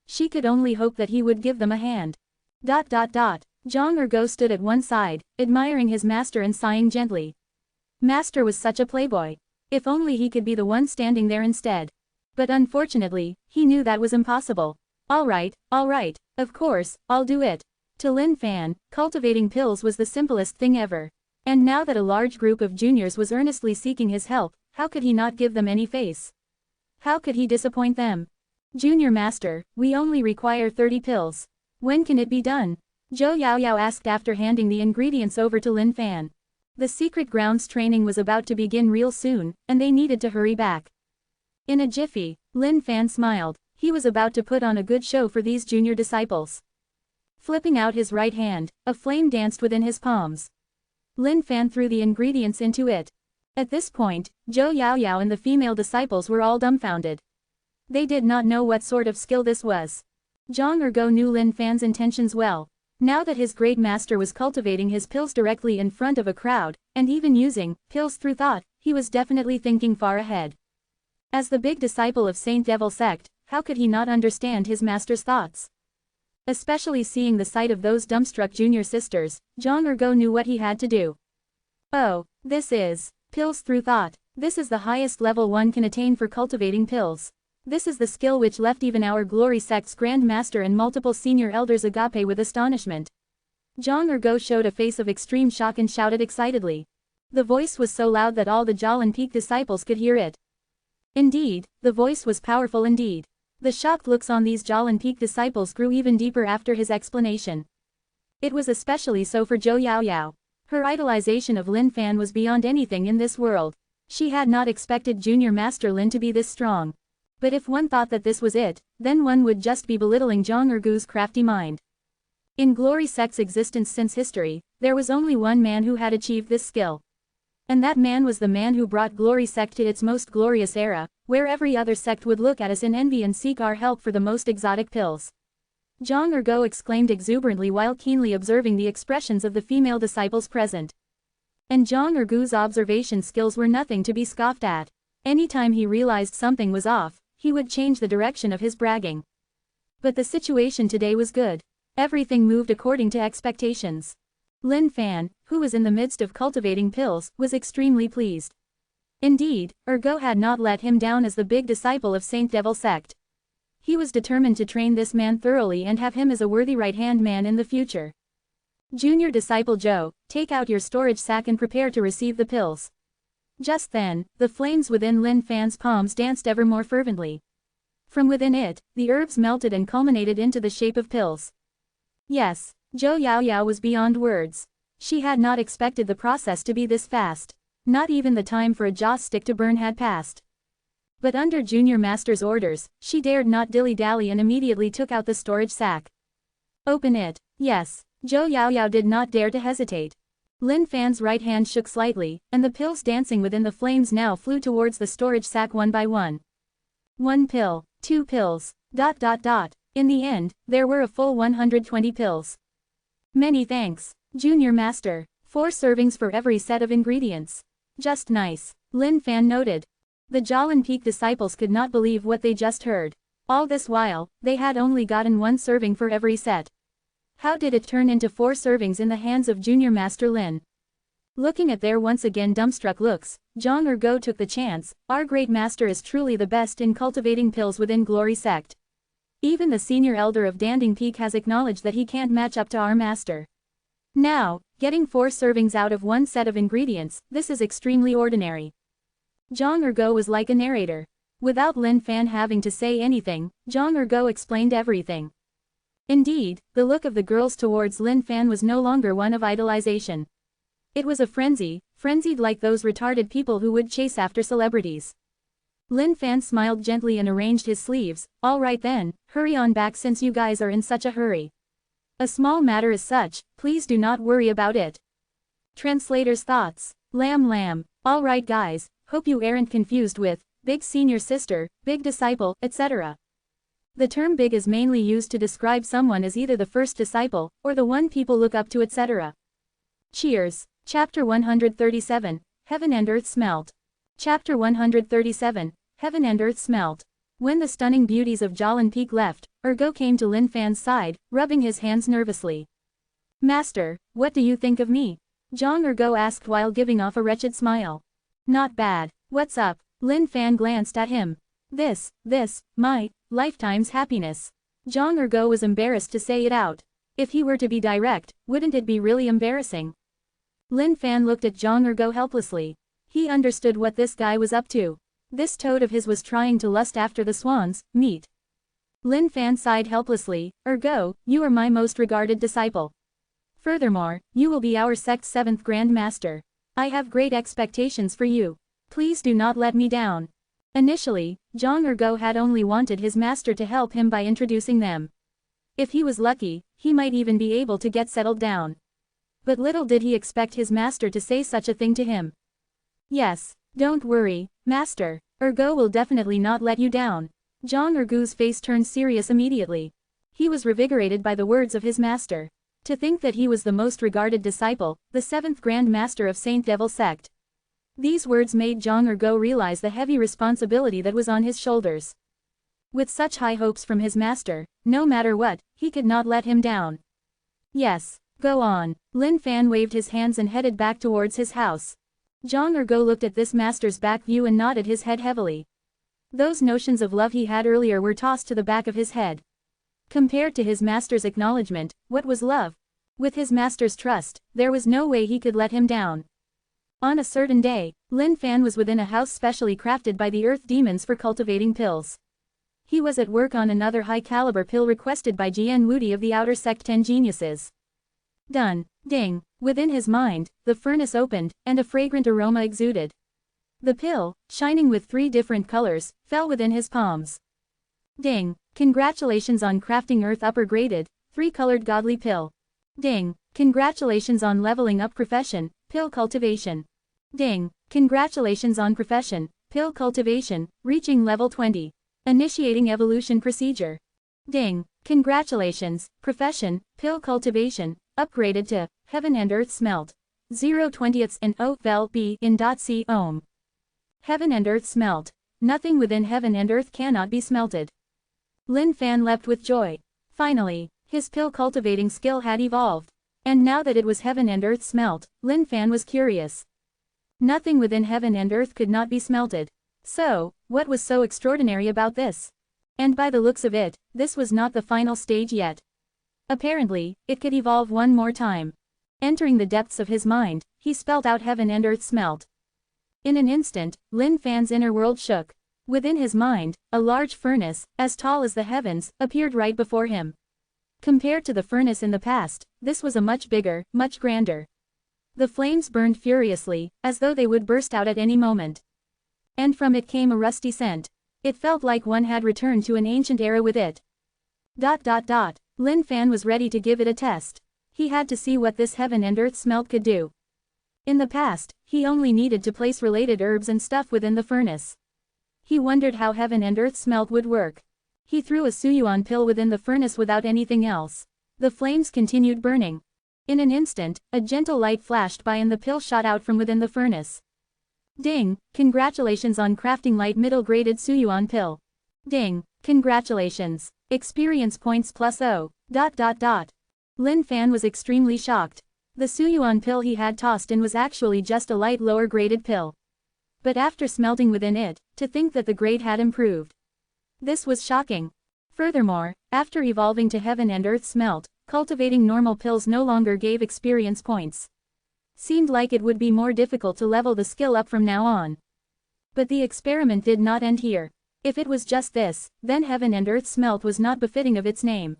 She could only hope that he would give them a hand. Zhang Ergo stood at one side, admiring his master and sighing gently. Master was such a playboy. If only he could be the one standing there instead. But unfortunately, he knew that was impossible. All right, of course, I'll do it. To Lin Fan, cultivating pills was the simplest thing ever. And now that a large group of juniors was earnestly seeking his help, how could he not give them any face? How could he disappoint them? Junior Master, we only require 30 pills. When can it be done? Zhou Yaoyao asked after handing the ingredients over to Lin Fan. The secret grounds training was about to begin real soon, and they needed to hurry back. In a jiffy, Lin Fan smiled. He was about to put on a good show for these junior disciples. Flipping out his right hand, a flame danced within his palms. Lin Fan threw the ingredients into it. At this point, Zhou Yaoyao and the female disciples were all dumbfounded. They did not know what sort of skill this was. Zhang Ergo knew Lin Fan's intentions well. Now that his great master was cultivating his pills directly in front of a crowd, and even using pills through thought, he was definitely thinking far ahead. As the big disciple of Saint Devil sect, how could he not understand his master's thoughts? Especially seeing the sight of those dumbstruck junior sisters, Zhang Ergo knew what he had to do. Oh, this is pills through thought. This is the highest level one can attain for cultivating pills. This is the skill which left even our Glory Sect's Grand Master and multiple senior elders agape with astonishment. Zhang Ergo showed a face of extreme shock and shouted excitedly. The voice was so loud that all the Jialan Peak disciples could hear it. Indeed, the voice was powerful indeed. The shocked looks on these Jialan Peak disciples grew even deeper after his explanation. It was especially so for Zhou Yaoyao. Her idolization of Lin Fan was beyond anything in this world. She had not expected Junior Master Lin to be this strong. But if one thought that this was it, then one would just be belittling Zhang Ergu's crafty mind. In Glory Sect's existence since history, there was only one man who had achieved this skill. And that man was the man who brought Glory Sect to its most glorious era, where every other sect would look at us in envy and seek our help for the most exotic pills. Zhang Ergo exclaimed exuberantly while keenly observing the expressions of the female disciples present. And Zhang Ergu's observation skills were nothing to be scoffed at. Anytime he realized something was off, he would change the direction of his bragging. But the situation today was good. Everything moved according to expectations. Lin Fan, who was in the midst of cultivating pills, was extremely pleased. Indeed, Ergo had not let him down as the big disciple of Saint Devil Sect. He was determined to train this man thoroughly and have him as a worthy right-hand man in the future. Junior disciple Joe, take out your storage sack and prepare to receive the pills. Just then, the flames within Lin Fan's palms danced ever more fervently. From within it, the herbs melted and culminated into the shape of pills. Yes, Zhou Yaoyao was beyond words. She had not expected the process to be this fast. Not even the time for a joss stick to burn had passed. But under Junior Master's orders, she dared not dilly-dally and immediately took out the storage sack. Open it. Yes, Zhou Yaoyao did not dare to hesitate. Lin Fan's right hand shook slightly, and the pills dancing within the flames now flew towards the storage sack one by one. 1 pill, 2 pills, ... In the end, there were a full 120 pills. Many thanks, Junior Master. 4 servings for every set of ingredients. Just nice, Lin Fan noted. The Jolin Peak disciples could not believe what they just heard. All this while, they had only gotten 1 serving for every set. How did it turn into 4 servings in the hands of Junior Master Lin? Looking at their once again dumbstruck looks, Zhang Ergo took the chance. Our great master is truly the best in cultivating pills within Glory Sect. Even the senior elder of Danding Peak has acknowledged that he can't match up to our master. Now, getting 4 servings out of 1 set of ingredients, this is extremely ordinary. Zhang Ergo was like a narrator. Without Lin Fan having to say anything, Zhang Ergo explained everything. Indeed, the look of the girls towards Lin Fan was no longer one of idolization. It was a frenzy, frenzied like those retarded people who would chase after celebrities. Lin Fan smiled gently and arranged his sleeves. All right then, hurry on back since you guys are in such a hurry. A small matter as such, please do not worry about it. Translator's thoughts. Lamb. All right guys, hope you aren't confused with big senior sister, big disciple, etc. The term big is mainly used to describe someone as either the first disciple, or the one people look up to, etc. Cheers. Chapter 137, Heaven and Earth Smelt. Chapter 137, Heaven and Earth Smelt. When the stunning beauties of Jolin Peak left, Ergo came to Lin Fan's side, rubbing his hands nervously. Master, what do you think of me? Zhang Ergo asked while giving off a wretched smile. Not bad. What's up? Lin Fan glanced at him. This, my lifetime's happiness. Zhang Ergo was embarrassed to say it out. If he were to be direct, wouldn't it be really embarrassing? Lin Fan looked at Zhang Ergo helplessly. He understood what this guy was up to. This toad of his was trying to lust after the swan's meat. Lin Fan sighed helplessly. Ergo, you are my most regarded disciple. Furthermore, you will be our sect's 7th Grand Master. I have great expectations for you. Please do not let me down. Initially, Zhang Ergo had only wanted his master to help him by introducing them. If he was lucky, he might even be able to get settled down. But little did he expect his master to say such a thing to him. Yes, don't worry, master. Ergo will definitely not let you down. Zhang Ergo's face turned serious immediately. He was revigorated by the words of his master. To think that he was the most regarded disciple, the 7th Grand Master of Saint Devil Sect. These words made Zhang Ergo realize the heavy responsibility that was on his shoulders. With such high hopes from his master, no matter what, he could not let him down. Yes, go on. Lin Fan waved his hands and headed back towards his house. Zhang Ergo looked at this master's back view and nodded his head heavily. Those notions of love he had earlier were tossed to the back of his head. Compared to his master's acknowledgement, what was love? With his master's trust, there was no way he could let him down. On a certain day, Lin Fan was within a house specially crafted by the earth demons for cultivating pills. He was at work on another high-caliber pill requested by Jian Wudi of the Outer Sect 10 Geniuses. Done. Ding. Within his mind, the furnace opened, and a fragrant aroma exuded. The pill, shining with 3 different colors, fell within his palms. Ding. Congratulations on crafting Earth Upper Graded, 3-colored godly pill. Ding. Congratulations on leveling up profession, pill cultivation. Ding. Congratulations on profession, pill cultivation, reaching level 20. Initiating evolution procedure. Ding. Congratulations, profession, pill cultivation, upgraded to Heaven and Earth Smelt. 0/20ths and O vel B in .c ohm. Heaven and Earth Smelt. Nothing within heaven and earth cannot be smelted. Lin Fan leapt with joy. Finally, his pill cultivating skill had evolved. And now that it was heaven and earth smelt, Lin Fan was curious. Nothing within heaven and earth could not be smelted. So, what was so extraordinary about this? And by the looks of it, this was not the final stage yet. Apparently, it could evolve one more time. Entering the depths of his mind, he spelt out heaven and earth smelt. In an instant, Lin Fan's inner world shook. Within his mind, a large furnace, as tall as the heavens, appeared right before him. Compared to the furnace in the past, this was a much bigger, much grander. The flames burned furiously, as though they would burst out at any moment. And from it came a rusty scent. It felt like one had returned to an ancient era with it. Lin Fan was ready to give it a test. He had to see what this heaven and earth smelt could do. In the past, he only needed to place related herbs and stuff within the furnace. He wondered how heaven and earth smelt would work. He threw a Suyuan pill within the furnace without anything else. The flames continued burning. In an instant, a gentle light flashed by and the pill shot out from within the furnace. Ding, congratulations on crafting light middle graded Suyuan pill. Ding, congratulations. Experience points plus O. Lin Fan was extremely shocked. The Suyuan pill he had tossed in was actually just a light lower graded pill. But after smelting within it, to think that the grade had improved. This was shocking. Furthermore, after evolving to heaven and earth smelt, cultivating normal pills no longer gave experience points. Seemed like it would be more difficult to level the skill up from now on. But the experiment did not end here. If it was just this, then heaven and earth smelt was not befitting of its name.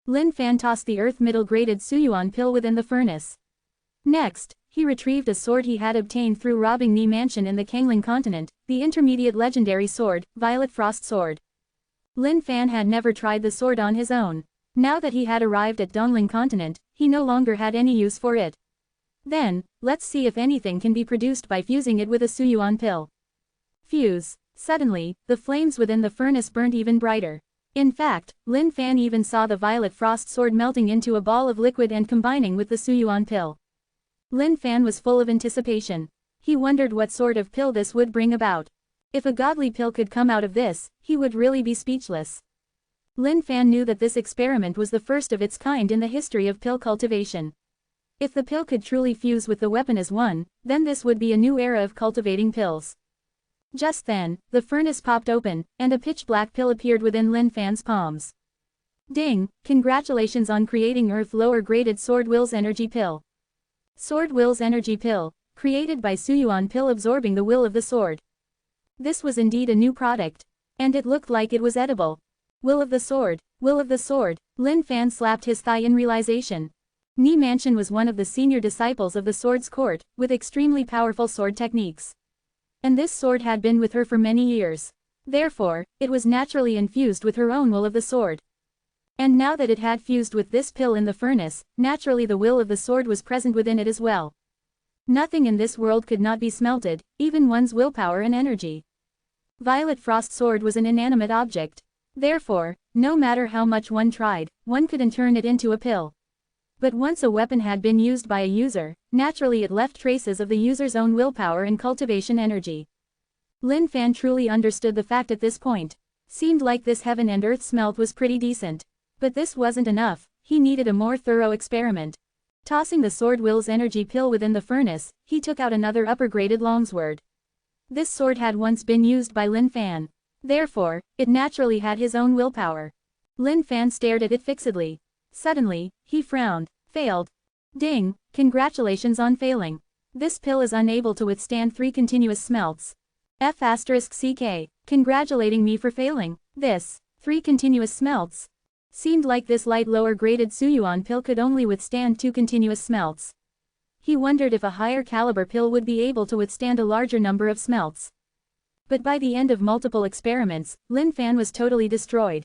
Lin Fan tossed the earth middle graded Suyuan pill within the furnace. Next, he retrieved a sword he had obtained through robbing Ni Mansion in the Kangling continent, the intermediate legendary sword, Violet Frost Sword. Lin Fan had never tried the sword on his own. Now that he had arrived at Dongling continent, he no longer had any use for it. Then, let's see if anything can be produced by fusing it with a Suyuan pill. Fuse. Suddenly, the flames within the furnace burned even brighter. In fact, Lin Fan even saw the Violet Frost Sword melting into a ball of liquid and combining with the Suyuan pill. Lin Fan was full of anticipation. He wondered what sort of pill this would bring about. If a godly pill could come out of this, he would really be speechless. Lin Fan knew that this experiment was the first of its kind in the history of pill cultivation. If the pill could truly fuse with the weapon as one, then this would be a new era of cultivating pills. Just then, the furnace popped open, and a pitch-black pill appeared within Lin Fan's palms. Ding, congratulations on creating Earth Lower Graded Sword Will's Energy Pill. Sword Will's Energy Pill, created by Suyuan pill absorbing the will of the sword. This was indeed a new product. And it looked like it was edible. Will of the sword, will of the sword, Lin Fan slapped his thigh in realization. Ni Mansion was one of the senior disciples of the sword's court, with extremely powerful sword techniques. And this sword had been with her for many years. Therefore, it was naturally infused with her own will of the sword. And now that it had fused with this pill in the furnace, naturally the will of the sword was present within it as well. Nothing in this world could not be smelted, even one's willpower and energy. Violet Frost Sword was an inanimate object. Therefore, no matter how much one tried, one couldn't turn it into a pill. But once a weapon had been used by a user, naturally it left traces of the user's own willpower and cultivation energy. Lin Fan truly understood the fact at this point. Seemed like this heaven and earth smelt was pretty decent. But this wasn't enough, he needed a more thorough experiment. Tossing the sword Will's energy pill within the furnace, he took out another upper-graded longsword. This sword had once been used by Lin Fan. Therefore, it naturally had his own willpower. Lin Fan stared at it fixedly. Suddenly, he frowned. Failed. Ding, congratulations on failing. This pill is unable to withstand 3 continuous smelts. F***CK, congratulating me for failing. This, 3 continuous smelts. Seemed like this light lower-graded Suyuan pill could only withstand 2 continuous smelts. He wondered if a higher caliber pill would be able to withstand a larger number of smelts. But by the end of multiple experiments, Lin Fan was totally destroyed.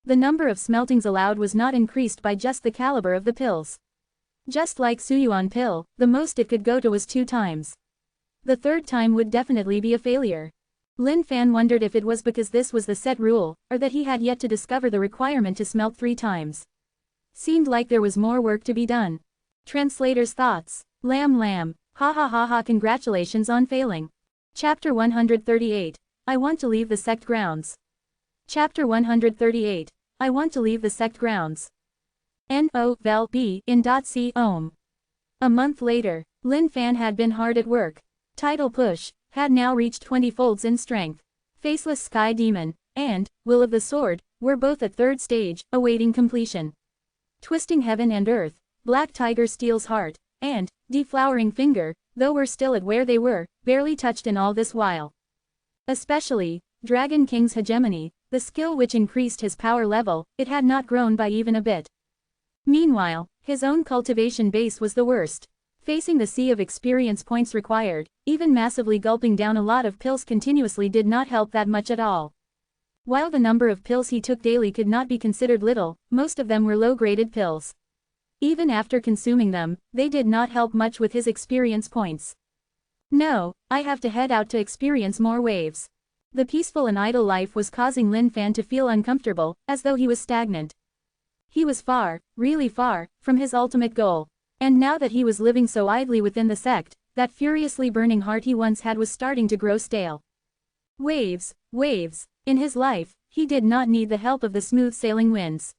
The number of smeltings allowed was not increased by just the caliber of the pills. Just like Suyuan pill, the most it could go to was 2 times. The 3rd time would definitely be a failure. Lin Fan wondered if it was because this was the set rule, or that he had yet to discover the requirement to smelt 3 times. Seemed like there was more work to be done. Translator's thoughts. Lam lam. Ha ha ha ha, congratulations on failing. Chapter 138. I want to leave the sect grounds. Chapter 138. I want to leave the sect grounds. No vel b in .c ohm. A month later, Lin Fan had been hard at work. Tidal Push had now reached 20 folds in strength. Faceless Sky Demon and Will of the Sword were both at 3rd stage, awaiting completion. Twisting Heaven and Earth, Black Tiger Steel's Heart, and Deflowering Finger, though were still at where they were, barely touched in all this while. Especially Dragon King's Hegemony, the skill which increased his power level, it had not grown by even a bit. Meanwhile, his own cultivation base was the worst. Facing the sea of experience points required, even massively gulping down a lot of pills continuously did not help that much at all. While the number of pills he took daily could not be considered little, most of them were low-graded pills. Even after consuming them, they did not help much with his experience points. No, I have to head out to experience more waves. The peaceful and idle life was causing Lin Fan to feel uncomfortable, as though he was stagnant. He was far, really far, from his ultimate goal. And now that he was living so idly within the sect, that furiously burning heart he once had was starting to grow stale. Waves, waves. In his life, he did not need the help of the smooth-sailing winds.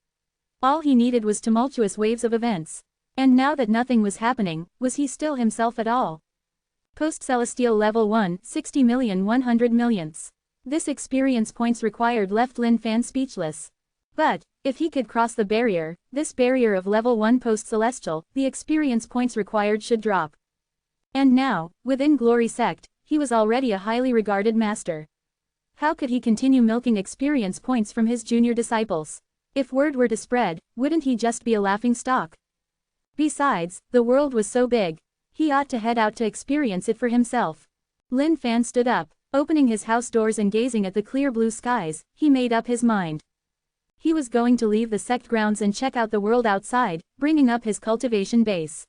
All he needed was tumultuous waves of events. And now that nothing was happening, was he still himself at all? Post-Celestial Level 1, 60,100,000,000. This experience points required left Lin Fan speechless. But, if he could cross the barrier, this barrier of Level 1 Post-Celestial, the experience points required should drop. And now, within Glory Sect, he was already a highly regarded master. How could he continue milking experience points from his junior disciples? If word were to spread, wouldn't he just be a laughing stock? Besides, the world was so big. He ought to head out to experience it for himself. Lin Fan stood up, opening his house doors and gazing at the clear blue skies. He made up his mind. He was going to leave the sect grounds and check out the world outside, bringing up his cultivation base.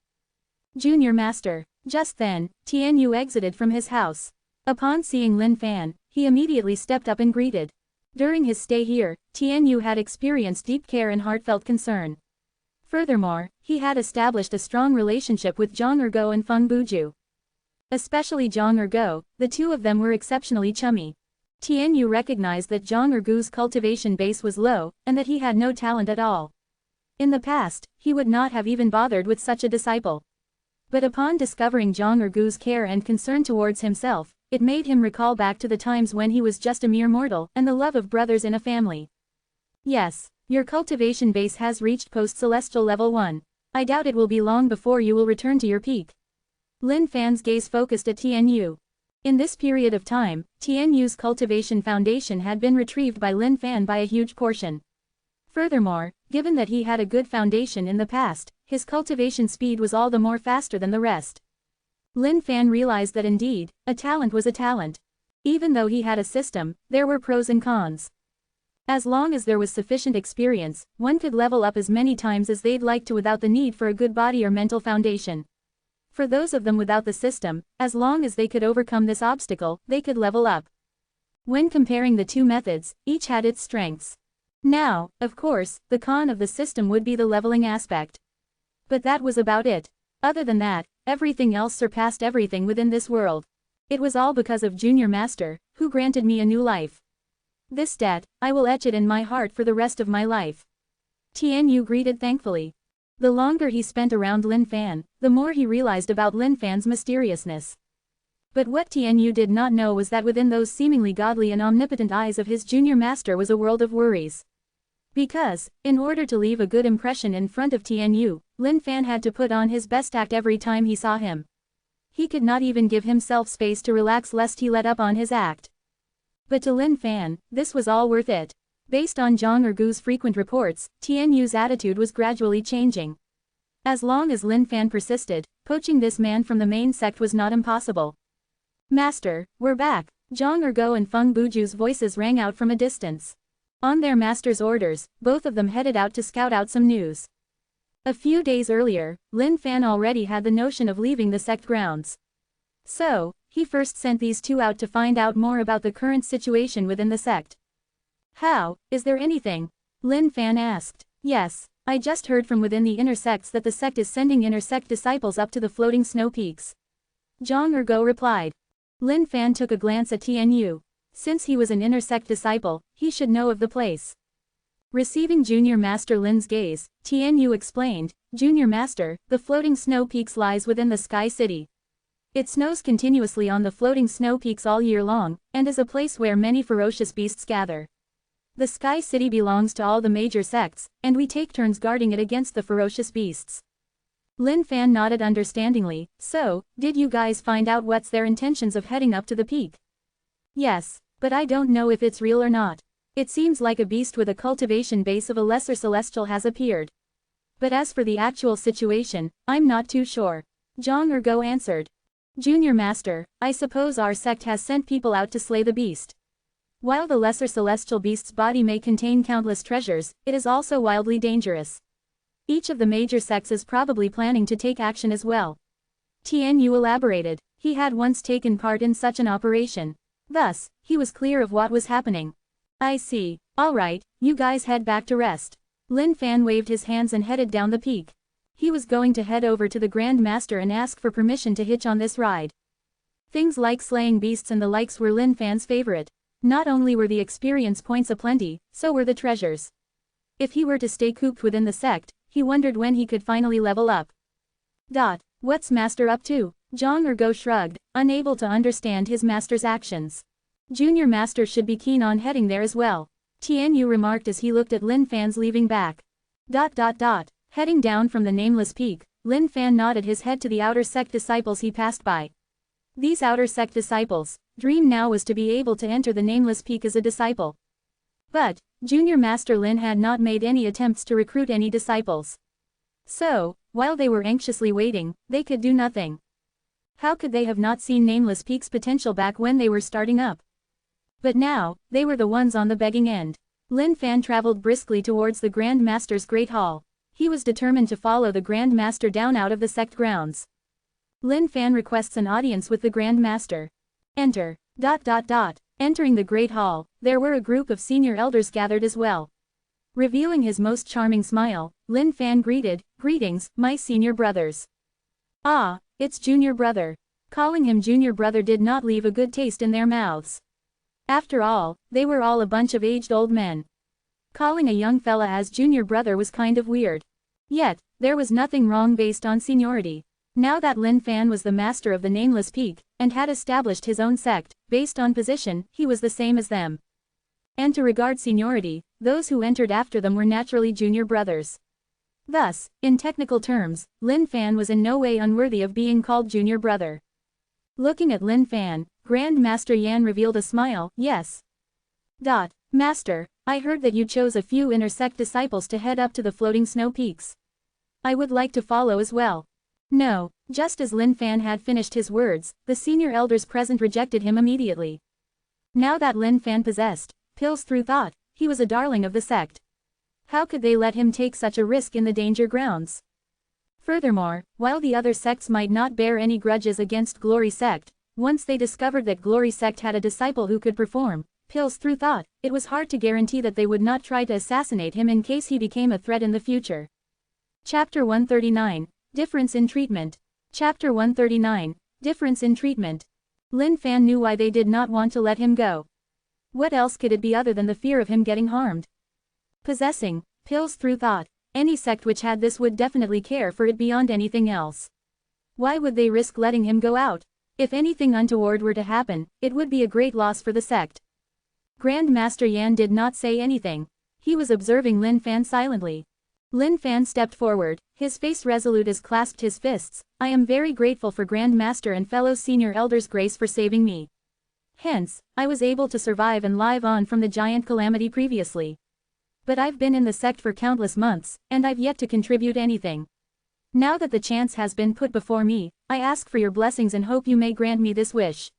Junior Master. Just then, Tianyu exited from his house. Upon seeing Lin Fan, he immediately stepped up and greeted. During his stay here, Tianyu had experienced deep care and heartfelt concern. Furthermore, he had established a strong relationship with Zhang Ergo and Feng Buju. Especially Zhang Ergo, the two of them were exceptionally chummy. Tianyu recognized that Zhang Ergo's cultivation base was low, and that he had no talent at all. In the past, he would not have even bothered with such a disciple. But upon discovering Zhang Ergo's care and concern towards himself, it made him recall back to the times when he was just a mere mortal and the love of brothers in a family. Yes, your cultivation base has reached post-celestial level 1. I doubt it will be long before you will return to your peak. Lin Fan's gaze focused at Tianyu. In this period of time, Tianyu's cultivation foundation had been retrieved by Lin Fan by a huge portion. Furthermore, given that he had a good foundation in the past, his cultivation speed was all the more faster than the rest. Lin Fan realized that indeed, a talent was a talent. Even though he had a system, there were pros and cons. As long as there was sufficient experience, one could level up as many times as they'd like to without the need for a good body or mental foundation. For those of them without the system, as long as they could overcome this obstacle, they could level up. When comparing the two methods, each had its strengths. Now, of course, the con of the system would be the leveling aspect. But that was about it. Other than that, everything else surpassed everything within this world. It was all because of Junior Master, who granted me a new life. This debt, I will etch it in my heart for the rest of my life. Tianyu greeted thankfully. The longer he spent around Lin Fan, the more he realized about Lin Fan's mysteriousness. But what Tianyu did not know was that within those seemingly godly and omnipotent eyes of his junior master was a world of worries. Because, in order to leave a good impression in front of Tianyu, Lin Fan had to put on his best act every time he saw him. He could not even give himself space to relax lest he let up on his act. But to Lin Fan, this was all worth it. Based on Zhang Ergu's frequent reports, Tian Yu's attitude was gradually changing. As long as Lin Fan persisted, poaching this man from the main sect was not impossible. Master, we're back. Zhang Ergo and Feng Buju's voices rang out from a distance. On their master's orders, both of them headed out to scout out some news. A few days earlier, Lin Fan already had the notion of leaving the sect grounds. So, he first sent these two out to find out more about the current situation within the sect. How, is there anything? Lin Fan asked. Yes, I just heard from within the inner sects that the sect is sending inner sect disciples up to the floating snow peaks. Zhang Ergo replied. Lin Fan took a glance at Tian Yu. Since he was an inner sect disciple, he should know of the place. Receiving Junior Master Lin's gaze, Tian Yu explained, Junior Master, the floating snow peaks lies within the Sky City. It snows continuously on the floating snow peaks all year long, and is a place where many ferocious beasts gather. The Sky City belongs to all the major sects, and we take turns guarding it against the ferocious beasts. Lin Fan nodded understandingly. So, did you guys find out what's their intentions of heading up to the peak? Yes, but I don't know if it's real or not. It seems like a beast with a cultivation base of a lesser celestial has appeared. But as for the actual situation, I'm not too sure. Zhang Ergo answered. Junior Master, I suppose our sect has sent people out to slay the beast. While the lesser celestial beast's body may contain countless treasures, it is also wildly dangerous. Each of the major sects is probably planning to take action as well. Tian Yu elaborated. He had once taken part in such an operation. Thus, he was clear of what was happening. I see. Alright, you guys head back to rest. Lin Fan waved his hands and headed down the peak. He was going to head over to the Grand Master and ask for permission to hitch on this ride. Things like slaying beasts and the likes were Lin Fan's favorite. Not only were the experience points aplenty, so were the treasures. If he were to stay cooped within the sect, he wondered when he could finally level up. What's Master up to? Zhang Ergo shrugged, unable to understand his master's actions. Junior Master should be keen on heading there as well. Tian Yu remarked as he looked at Lin Fan's leaving back. Heading down from the nameless peak, Lin Fan nodded his head to the outer sect disciples he passed by. These outer sect disciples' dream now was to be able to enter the nameless peak as a disciple. But, Junior Master Lin had not made any attempts to recruit any disciples. So, while they were anxiously waiting, they could do nothing. How could they have not seen Nameless Peak's potential back when they were starting up? But now, they were the ones on the begging end. Lin Fan traveled briskly towards the Grand Master's Great Hall. He was determined to follow the Grand Master down out of the sect grounds. Lin Fan requests an audience with the Grand Master. Enter. Entering the Great Hall, there were a group of senior elders gathered as well. Revealing his most charming smile, Lin Fan greeted, Greetings, my senior brothers. Ah, it's Junior Brother. Calling him Junior Brother did not leave a good taste in their mouths. After all, they were all a bunch of aged old men. Calling a young fella as Junior Brother was kind of weird. Yet, there was nothing wrong based on seniority. Now that Lin Fan was the master of the Nameless Peak, and had established his own sect, based on position, he was the same as them. And to regard seniority, those who entered after them were naturally junior brothers. Thus, in technical terms, Lin Fan was in no way unworthy of being called Junior Brother. Looking at Lin Fan, Grand Master Yan revealed a smile. Yes. Master, I heard that you chose a few inner sect disciples to head up to the floating snow peaks. I would like to follow as well. No, just as Lin Fan had finished his words, the senior elders present rejected him immediately. Now that Lin Fan possessed pills through thought, he was a darling of the sect. How could they let him take such a risk in the danger grounds? Furthermore, while the other sects might not bear any grudges against Glory Sect, once they discovered that Glory Sect had a disciple who could perform pills through thought, it was hard to guarantee that they would not try to assassinate him in case he became a threat in the future. Chapter 139. Difference in Treatment. Chapter 139. Difference in Treatment. Lin Fan knew why they did not want to let him go. What else could it be other than the fear of him getting harmed? Possessing pills through thought. Any sect which had this would definitely care for it beyond anything else. Why would they risk letting him go out? If anything untoward were to happen, it would be a great loss for the sect. Grand Master Yan did not say anything. He was observing Lin Fan silently. Lin Fan stepped forward, his face resolute as clasped his fists. I am very grateful for Grand Master and fellow senior elders' grace for saving me. Hence, I was able to survive and live on from the giant calamity previously. But I've been in the sect for countless months, and I've yet to contribute anything. Now that the chance has been put before me, I ask for your blessings and hope you may grant me this wish.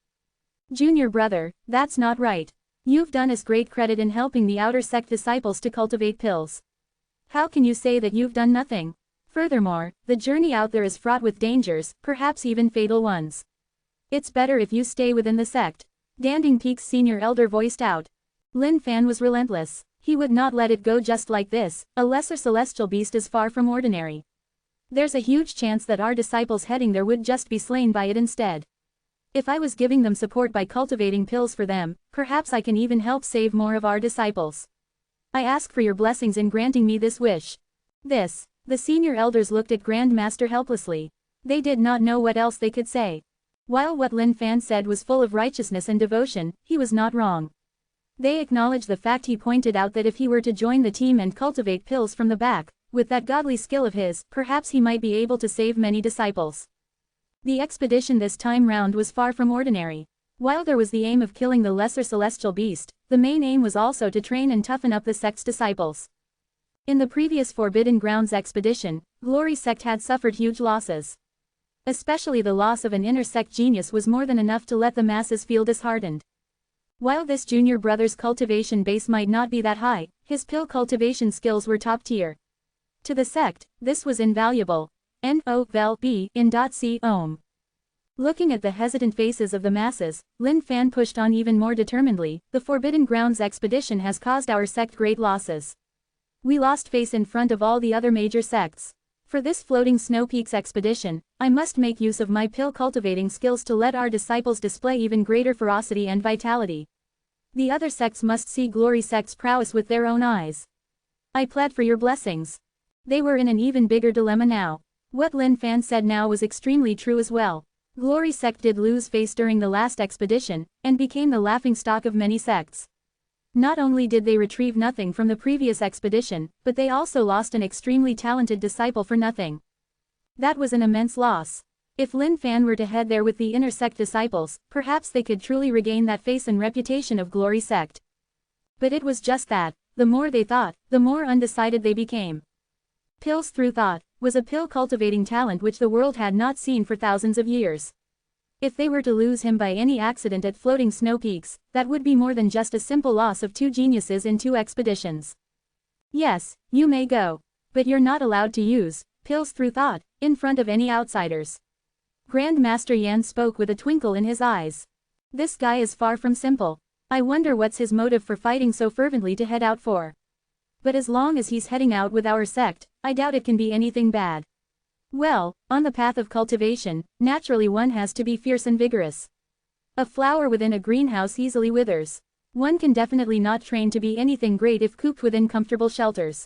Junior brother, that's not right. You've done us great credit in helping the outer sect disciples to cultivate pills. How can you say that you've done nothing? Furthermore, the journey out there is fraught with dangers, perhaps even fatal ones. It's better if you stay within the sect. Danding Peak's senior elder voiced out. Lin Fan was relentless. He would not let it go just like this. A lesser celestial beast is far from ordinary. There's a huge chance that our disciples heading there would just be slain by it instead. If I was giving them support by cultivating pills for them, perhaps I can even help save more of our disciples. I ask for your blessings in granting me this wish. The senior elders looked at Grand Master helplessly. They did not know what else they could say. While what Lin Fan said was full of righteousness and devotion, he was not wrong. They acknowledged the fact he pointed out that if he were to join the team and cultivate pills from the back, with that godly skill of his, perhaps he might be able to save many disciples. The expedition this time round was far from ordinary. While there was the aim of killing the lesser celestial beast, the main aim was also to train and toughen up the sect's disciples. In the previous Forbidden Grounds expedition, Glory Sect had suffered huge losses. Especially the loss of an inner sect genius was more than enough to let the masses feel disheartened. While this junior brother's cultivation base might not be that high, his pill cultivation skills were top tier. To the sect, this was invaluable. N-O-V-E in .C ohm. Looking at the hesitant faces of the masses, Lin Fan pushed on even more determinedly. The Forbidden Grounds expedition has caused our sect great losses. We lost face in front of all the other major sects. For this floating snow peaks expedition, I must make use of my pill cultivating skills to let our disciples display even greater ferocity and vitality. The other sects must see Glory Sect's prowess with their own eyes. I plead for your blessings. They were in an even bigger dilemma now. What Lin Fan said now was extremely true as well. Glory Sect did lose face during the last expedition, and became the laughingstock of many sects. Not only did they retrieve nothing from the previous expedition, but they also lost an extremely talented disciple for nothing. That was an immense loss. If Lin Fan were to head there with the inner sect disciples, perhaps they could truly regain that face and reputation of Glory Sect. But it was just that, the more they thought, the more undecided they became. Pills through thought was a pill cultivating talent which the world had not seen for thousands of years. If they were to lose him by any accident at floating snow peaks, that would be more than just a simple loss of 2 geniuses in 2 expeditions. Yes, you may go. But you're not allowed to use pills through thought in front of any outsiders. Grand Master Yan spoke with a twinkle in his eyes. This guy is far from simple. I wonder what's his motive for fighting so fervently to head out for. But as long as he's heading out with our sect, I doubt it can be anything bad. Well, on the path of cultivation, naturally one has to be fierce and vigorous. A flower within a greenhouse easily withers. One can definitely not train to be anything great if cooped within comfortable shelters.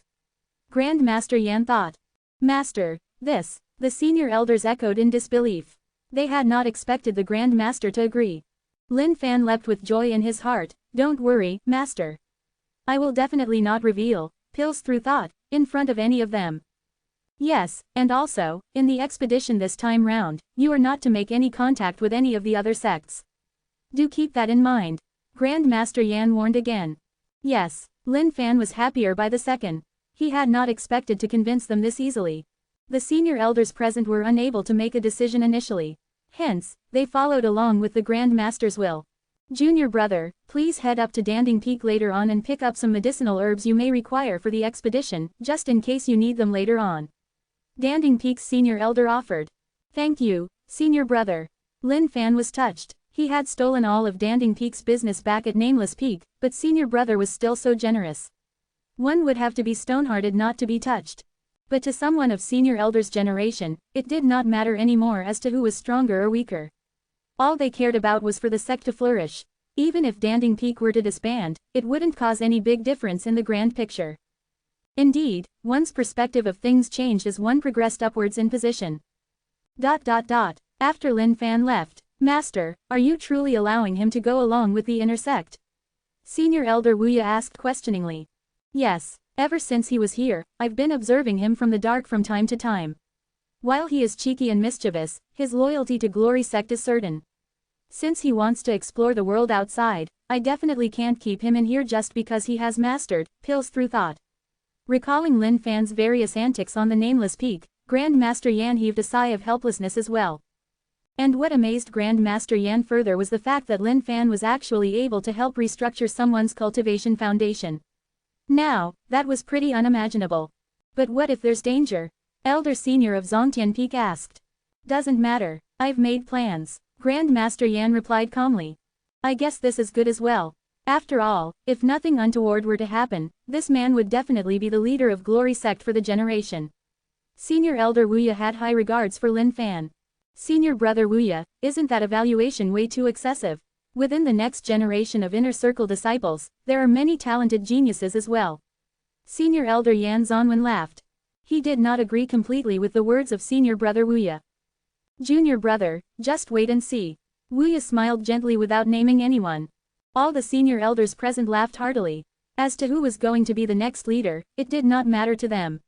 Grand Master Yan thought. Master, the senior elders echoed in disbelief. They had not expected the Grand Master to agree. Lin Fan leapt with joy in his heart. Don't worry, Master. I will definitely not reveal pills through thought in front of any of them. Yes, and also, in the expedition this time round, you are not to make any contact with any of the other sects. Do keep that in mind. Grand Master Yan warned again. Yes, Lin Fan was happier by the second. He had not expected to convince them this easily. The senior elders present were unable to make a decision initially. Hence, they followed along with the Grand Master's will. Junior brother, please head up to Danding Peak later on and pick up some medicinal herbs you may require for the expedition, just in case you need them later on. Danding Peak's senior elder offered. Thank you, senior brother. Lin Fan was touched. He had stolen all of Danding Peak's business back at Nameless Peak, but senior brother was still so generous. One would have to be stone-hearted not to be touched. But to someone of senior elder's generation, it did not matter anymore as to who was stronger or weaker. All they cared about was for the sect to flourish. Even if Danding Peak were to disband, it wouldn't cause any big difference in the grand picture. Indeed, one's perspective of things changed as one progressed upwards in position. After Lin Fan left, Master, are you truly allowing him to go along with the inner sect? Senior Elder Wuya asked questioningly. Yes, ever since he was here, I've been observing him from the dark from time to time. While he is cheeky and mischievous, his loyalty to Glory Sect is certain. Since he wants to explore the world outside, I definitely can't keep him in here just because he has mastered pills through thought. Recalling Lin Fan's various antics on the nameless peak, Grand Master Yan heaved a sigh of helplessness as well. And what amazed Grand Master Yan further was the fact that Lin Fan was actually able to help restructure someone's cultivation foundation. Now, that was pretty unimaginable. But what if there's danger? Elder Senior of Zongtian Peak asked. Doesn't matter, I've made plans. Grand Master Yan replied calmly. I guess this is good as well. After all, if nothing untoward were to happen, this man would definitely be the leader of Glory Sect for the generation. Senior Elder Wuya had high regards for Lin Fan. Senior Brother Wuya, isn't that evaluation way too excessive? Within the next generation of Inner Circle disciples, there are many talented geniuses as well. Senior Elder Yan Zonwen laughed. He did not agree completely with the words of Senior Brother Wuya. Junior brother, just wait and see. Wuya smiled gently without naming anyone. All the senior elders present laughed heartily. As to who was going to be the next leader, it did not matter to them.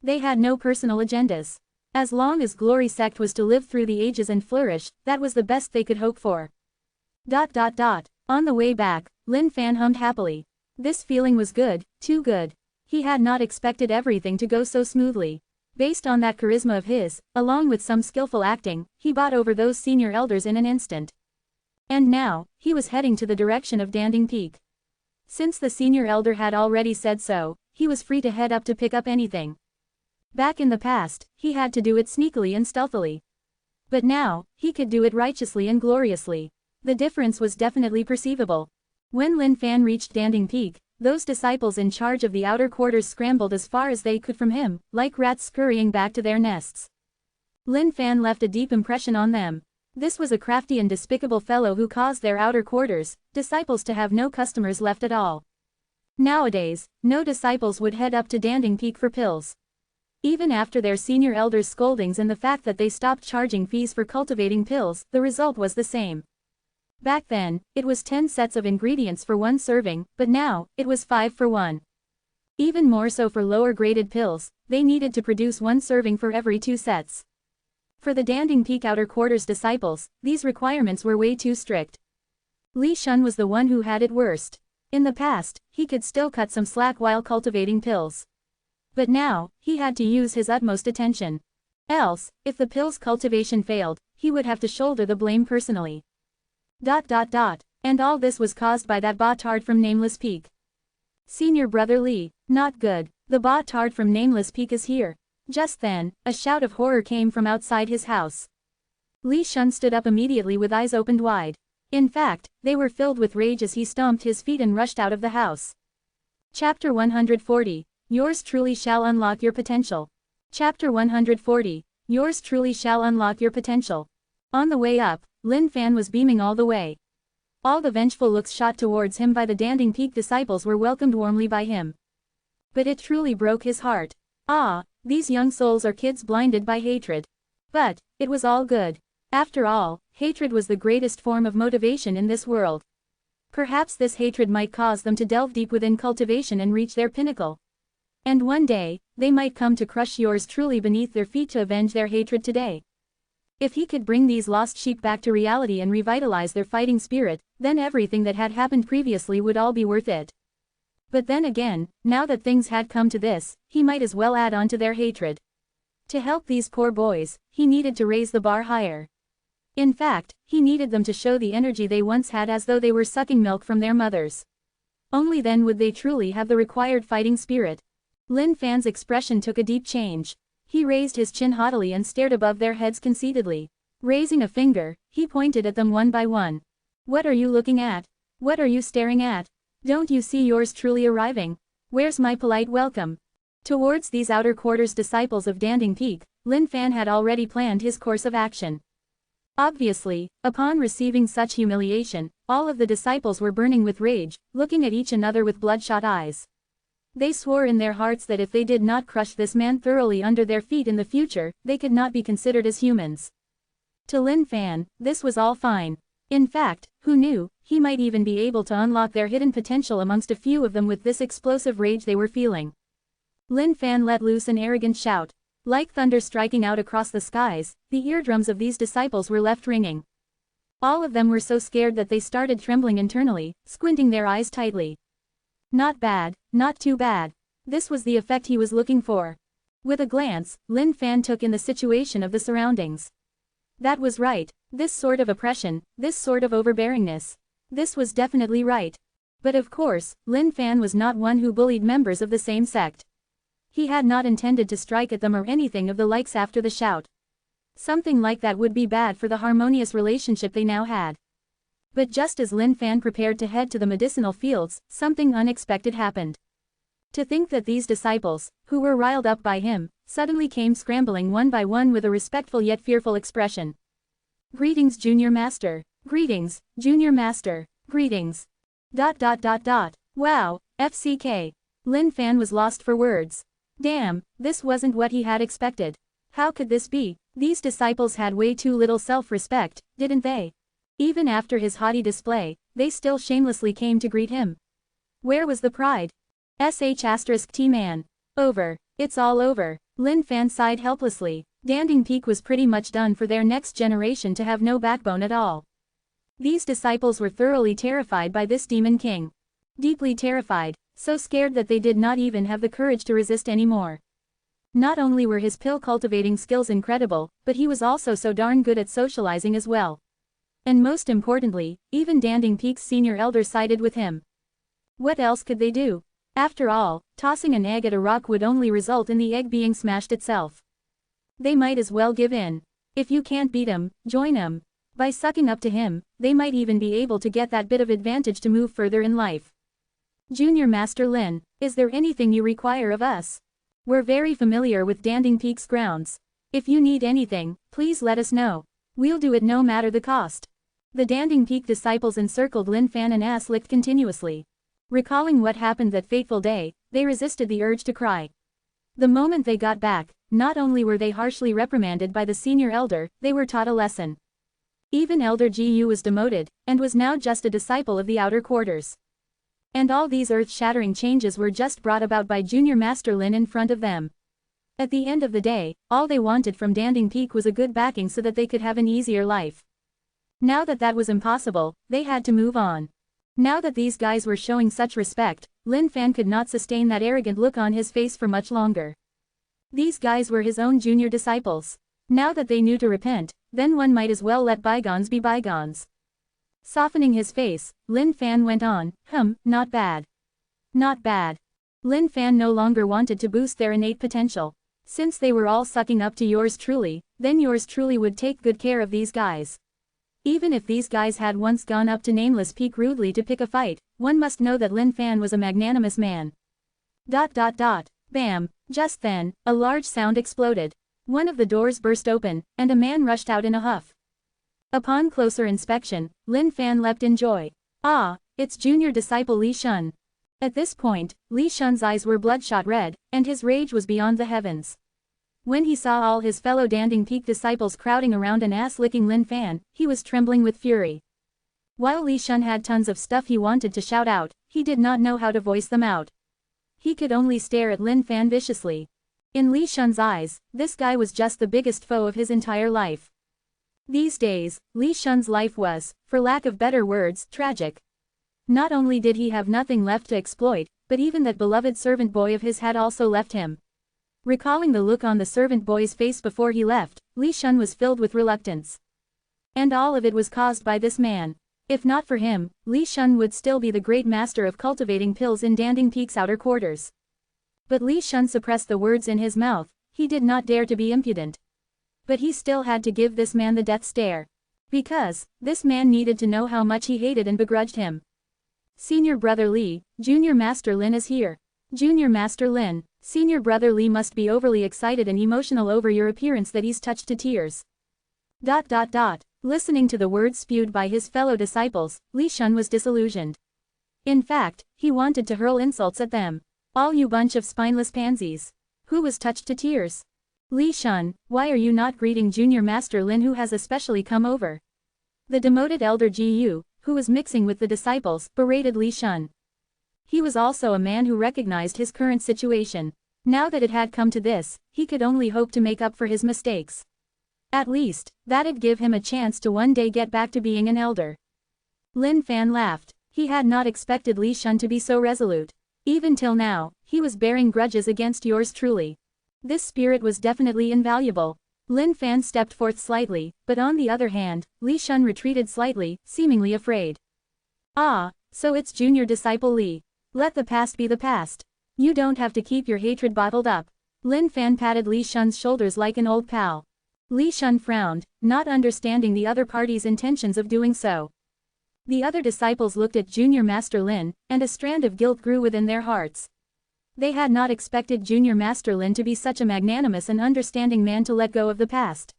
They had no personal agendas. As long as Glory Sect was to live through the ages and flourish, that was the best they could hope for. On the way back, Lin Fan hummed happily. This feeling was good, too good. He had not expected everything to go so smoothly. Based on that charisma of his, along with some skillful acting, he bought over those senior elders in an instant. And now, he was heading to the direction of Danding Peak. Since the senior elder had already said so, he was free to head up to pick up anything. Back in the past, he had to do it sneakily and stealthily. But now, he could do it righteously and gloriously. The difference was definitely perceivable. When Lin Fan reached Danding Peak, those disciples in charge of the outer quarters scrambled as far as they could from him, like rats scurrying back to their nests. Lin Fan left a deep impression on them. This was a crafty and despicable fellow who caused their outer quarters, disciples to have no customers left at all. Nowadays, no disciples would head up to Danding Peak for pills. Even after their senior elders' scoldings and the fact that they stopped charging fees for cultivating pills, the result was the same. Back then, it was 10 sets of ingredients for one serving, but now, it was 5 for 1. Even more so for lower-graded pills, they needed to produce 1 serving for every 2 sets. For the Danding Peak outer quarters disciples, these requirements were way too strict. Li Shun was the one who had it worst. In the past, he could still cut some slack while cultivating pills. But now, he had to use his utmost attention. Else, if the pills cultivation failed, he would have to shoulder the blame personally. And all this was caused by that bâtard from Nameless Peak. Senior Brother Li, not good, the bâtard from Nameless Peak is here. Just then, a shout of horror came from outside his house. Li Shun stood up immediately with eyes opened wide. In fact, they were filled with rage as he stomped his feet and rushed out of the house. Chapter 140. Yours truly shall unlock your potential. Chapter 140. Yours truly shall unlock your potential. On the way up, Lin Fan was beaming all the way. All the vengeful looks shot towards him by the Danding Peak disciples were welcomed warmly by him. But it truly broke his heart. Ah, these young souls are kids blinded by hatred. But, it was all good. After all, hatred was the greatest form of motivation in this world. Perhaps this hatred might cause them to delve deep within cultivation and reach their pinnacle. And one day, they might come to crush yours truly beneath their feet to avenge their hatred today. If he could bring these lost sheep back to reality and revitalize their fighting spirit, then everything that had happened previously would all be worth it. But then again, now that things had come to this, he might as well add on to their hatred. To help these poor boys, he needed to raise the bar higher. In fact, he needed them to show the energy they once had as though they were sucking milk from their mothers. Only then would they truly have the required fighting spirit. Lin Fan's expression took a deep change. He raised his chin haughtily and stared above their heads conceitedly. Raising a finger, he pointed at them one by one. What are you looking at? What are you staring at? Don't you see yours truly arriving? Where's my polite welcome? Towards these outer quarters disciples of Danding Peak, Lin Fan had already planned his course of action. Obviously, upon receiving such humiliation, all of the disciples were burning with rage, looking at each another with bloodshot eyes. They swore in their hearts that if they did not crush this man thoroughly under their feet in the future, they could not be considered as humans. To Lin Fan, this was all fine. In fact, who knew, he might even be able to unlock their hidden potential amongst a few of them with this explosive rage they were feeling. Lin Fan let loose an arrogant shout. Like thunder striking out across the skies, the eardrums of these disciples were left ringing. All of them were so scared that they started trembling internally, squinting their eyes tightly. Not bad, not too bad. This was the effect he was looking for. With a glance, Lin Fan took in the situation of the surroundings. That was right. This sort of oppression, this sort of overbearingness. This was definitely right. But of course, Lin Fan was not one who bullied members of the same sect. He had not intended to strike at them or anything of the likes after the shout. Something like that would be bad for the harmonious relationship they now had. But just as Lin Fan prepared to head to the medicinal fields, something unexpected happened. To think that these disciples, who were riled up by him, suddenly came scrambling one by one with a respectful yet fearful expression. Greetings, Junior Master. Greetings, Junior Master. Greetings. ... Wow, FCK. Lin Fan was lost for words. Damn, this wasn't what he had expected. How could this be? These disciples had way too little self-respect, didn't they? Even after his haughty display, they still shamelessly came to greet him. Where was the pride? T-man. Over. It's all over. Lin Fan sighed helplessly. Danding Peak was pretty much done for their next generation to have no backbone at all. These disciples were thoroughly terrified by this demon king. Deeply terrified, so scared that they did not even have the courage to resist anymore. Not only were his pill-cultivating skills incredible, but he was also so darn good at socializing as well. And most importantly, even Danding Peak's senior elder sided with him. What else could they do? After all, tossing an egg at a rock would only result in the egg being smashed itself. They might as well give in. If you can't beat him, join him. By sucking up to him, they might even be able to get that bit of advantage to move further in life. Junior Master Lin, is there anything you require of us? We're very familiar with Danding Peak's grounds. If you need anything, please let us know. We'll do it no matter the cost. The Danding Peak disciples encircled Lin Fan and ass-licked continuously. Recalling what happened that fateful day, they resisted the urge to cry. The moment they got back, not only were they harshly reprimanded by the senior elder, they were taught a lesson. Even Elder Gu was demoted, and was now just a disciple of the outer quarters. And all these earth-shattering changes were just brought about by Junior Master Lin in front of them. At the end of the day, all they wanted from Danding Peak was a good backing so that they could have an easier life. Now that that was impossible, they had to move on. Now that these guys were showing such respect, Lin Fan could not sustain that arrogant look on his face for much longer. These guys were his own junior disciples. Now that they knew to repent, then one might as well let bygones be bygones. Softening his face, Lin Fan went on, not bad. Not bad. Lin Fan no longer wanted to boost their innate potential. Since they were all sucking up to yours truly, then yours truly would take good care of these guys. Even if these guys had once gone up to Nameless Peak rudely to pick a fight, one must know that Lin Fan was a magnanimous man. Bam, just then, a large sound exploded. One of the doors burst open, and a man rushed out in a huff. Upon closer inspection, Lin Fan leapt in joy. Ah, it's junior disciple Li Shun. At this point, Li Shun's eyes were bloodshot red, and his rage was beyond the heavens. When he saw all his fellow Danding Peak disciples crowding around and ass-licking Lin Fan, he was trembling with fury. While Li Shun had tons of stuff he wanted to shout out, he did not know how to voice them out. He could only stare at Lin Fan viciously. In Li Shun's eyes, this guy was just the biggest foe of his entire life. These days, Li Shun's life was, for lack of better words, tragic. Not only did he have nothing left to exploit, but even that beloved servant boy of his had also left him. Recalling the look on the servant boy's face before he left, Li Shun was filled with reluctance. And all of it was caused by this man. If not for him, Li Shun would still be the great master of cultivating pills in Danding Peak's outer quarters. But Li Shun suppressed the words in his mouth. He did not dare to be impudent. But he still had to give this man the death stare. Because, this man needed to know how much he hated and begrudged him. Senior Brother Li, Junior Master Lin is here. Junior Master Lin, Senior Brother Li must be overly excited and emotional over your appearance that he's touched to tears. Listening to the words spewed by his fellow disciples, Li Shun was disillusioned. In fact, he wanted to hurl insults at them. All you bunch of spineless pansies. Who was touched to tears? Li Shun, why are you not greeting Junior Master Lin who has especially come over? The demoted Elder Gu, who was mixing with the disciples, berated Li Shun. He was also a man who recognized his current situation. Now that it had come to this, he could only hope to make up for his mistakes. At least, that'd give him a chance to one day get back to being an elder. Lin Fan laughed. He had not expected Li Shun to be so resolute. Even till now, he was bearing grudges against yours truly. This spirit was definitely invaluable. Lin Fan stepped forth slightly, but on the other hand, Li Shun retreated slightly, seemingly afraid. Ah, so it's junior disciple Li. Let the past be the past. You don't have to keep your hatred bottled up. Lin Fan patted Li Shun's shoulders like an old pal. Li Shun frowned, not understanding the other party's intentions of doing so. The other disciples looked at Junior Master Lin, and a strand of guilt grew within their hearts. They had not expected Junior Master Lin to be such a magnanimous and understanding man to let go of the past.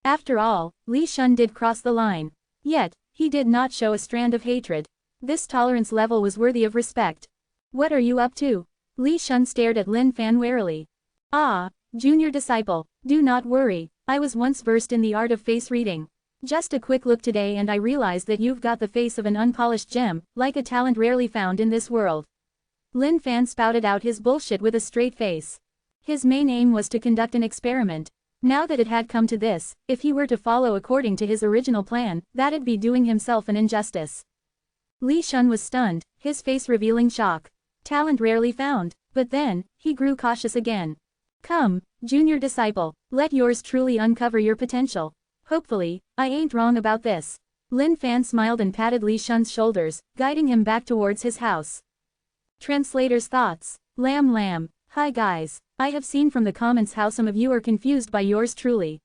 After all, Li Shun did cross the line. Yet, he did not show a strand of hatred. This tolerance level was worthy of respect. What are you up to? Li Shun stared at Lin Fan warily. Ah, junior disciple, do not worry, I was once versed in the art of face reading. Just a quick look today and I realized that you've got the face of an unpolished gem, like a talent rarely found in this world. Lin Fan spouted out his bullshit with a straight face. His main aim was to conduct an experiment. Now that it had come to this, if he were to follow according to his original plan, that'd be doing himself an injustice. Li Shun was stunned, his face revealing shock. Talent rarely found, but then, he grew cautious again. Come, junior disciple, let yours truly uncover your potential. Hopefully, I ain't wrong about this. Lin Fan smiled and patted Li Shun's shoulders, guiding him back towards his house. Translator's thoughts. Lamb. Hi guys, I have seen from the comments how some of you are confused by yours truly.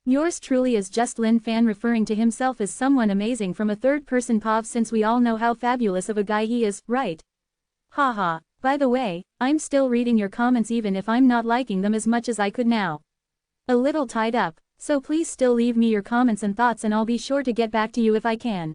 Yours truly is just Lin Fan referring to himself as someone amazing from a third-person POV since we all know how fabulous of a guy he is, right? Haha, by the way, I'm still reading your comments even if I'm not liking them as much as I could now. A little tied up. So please still leave me your comments and thoughts and I'll be sure to get back to you if I can.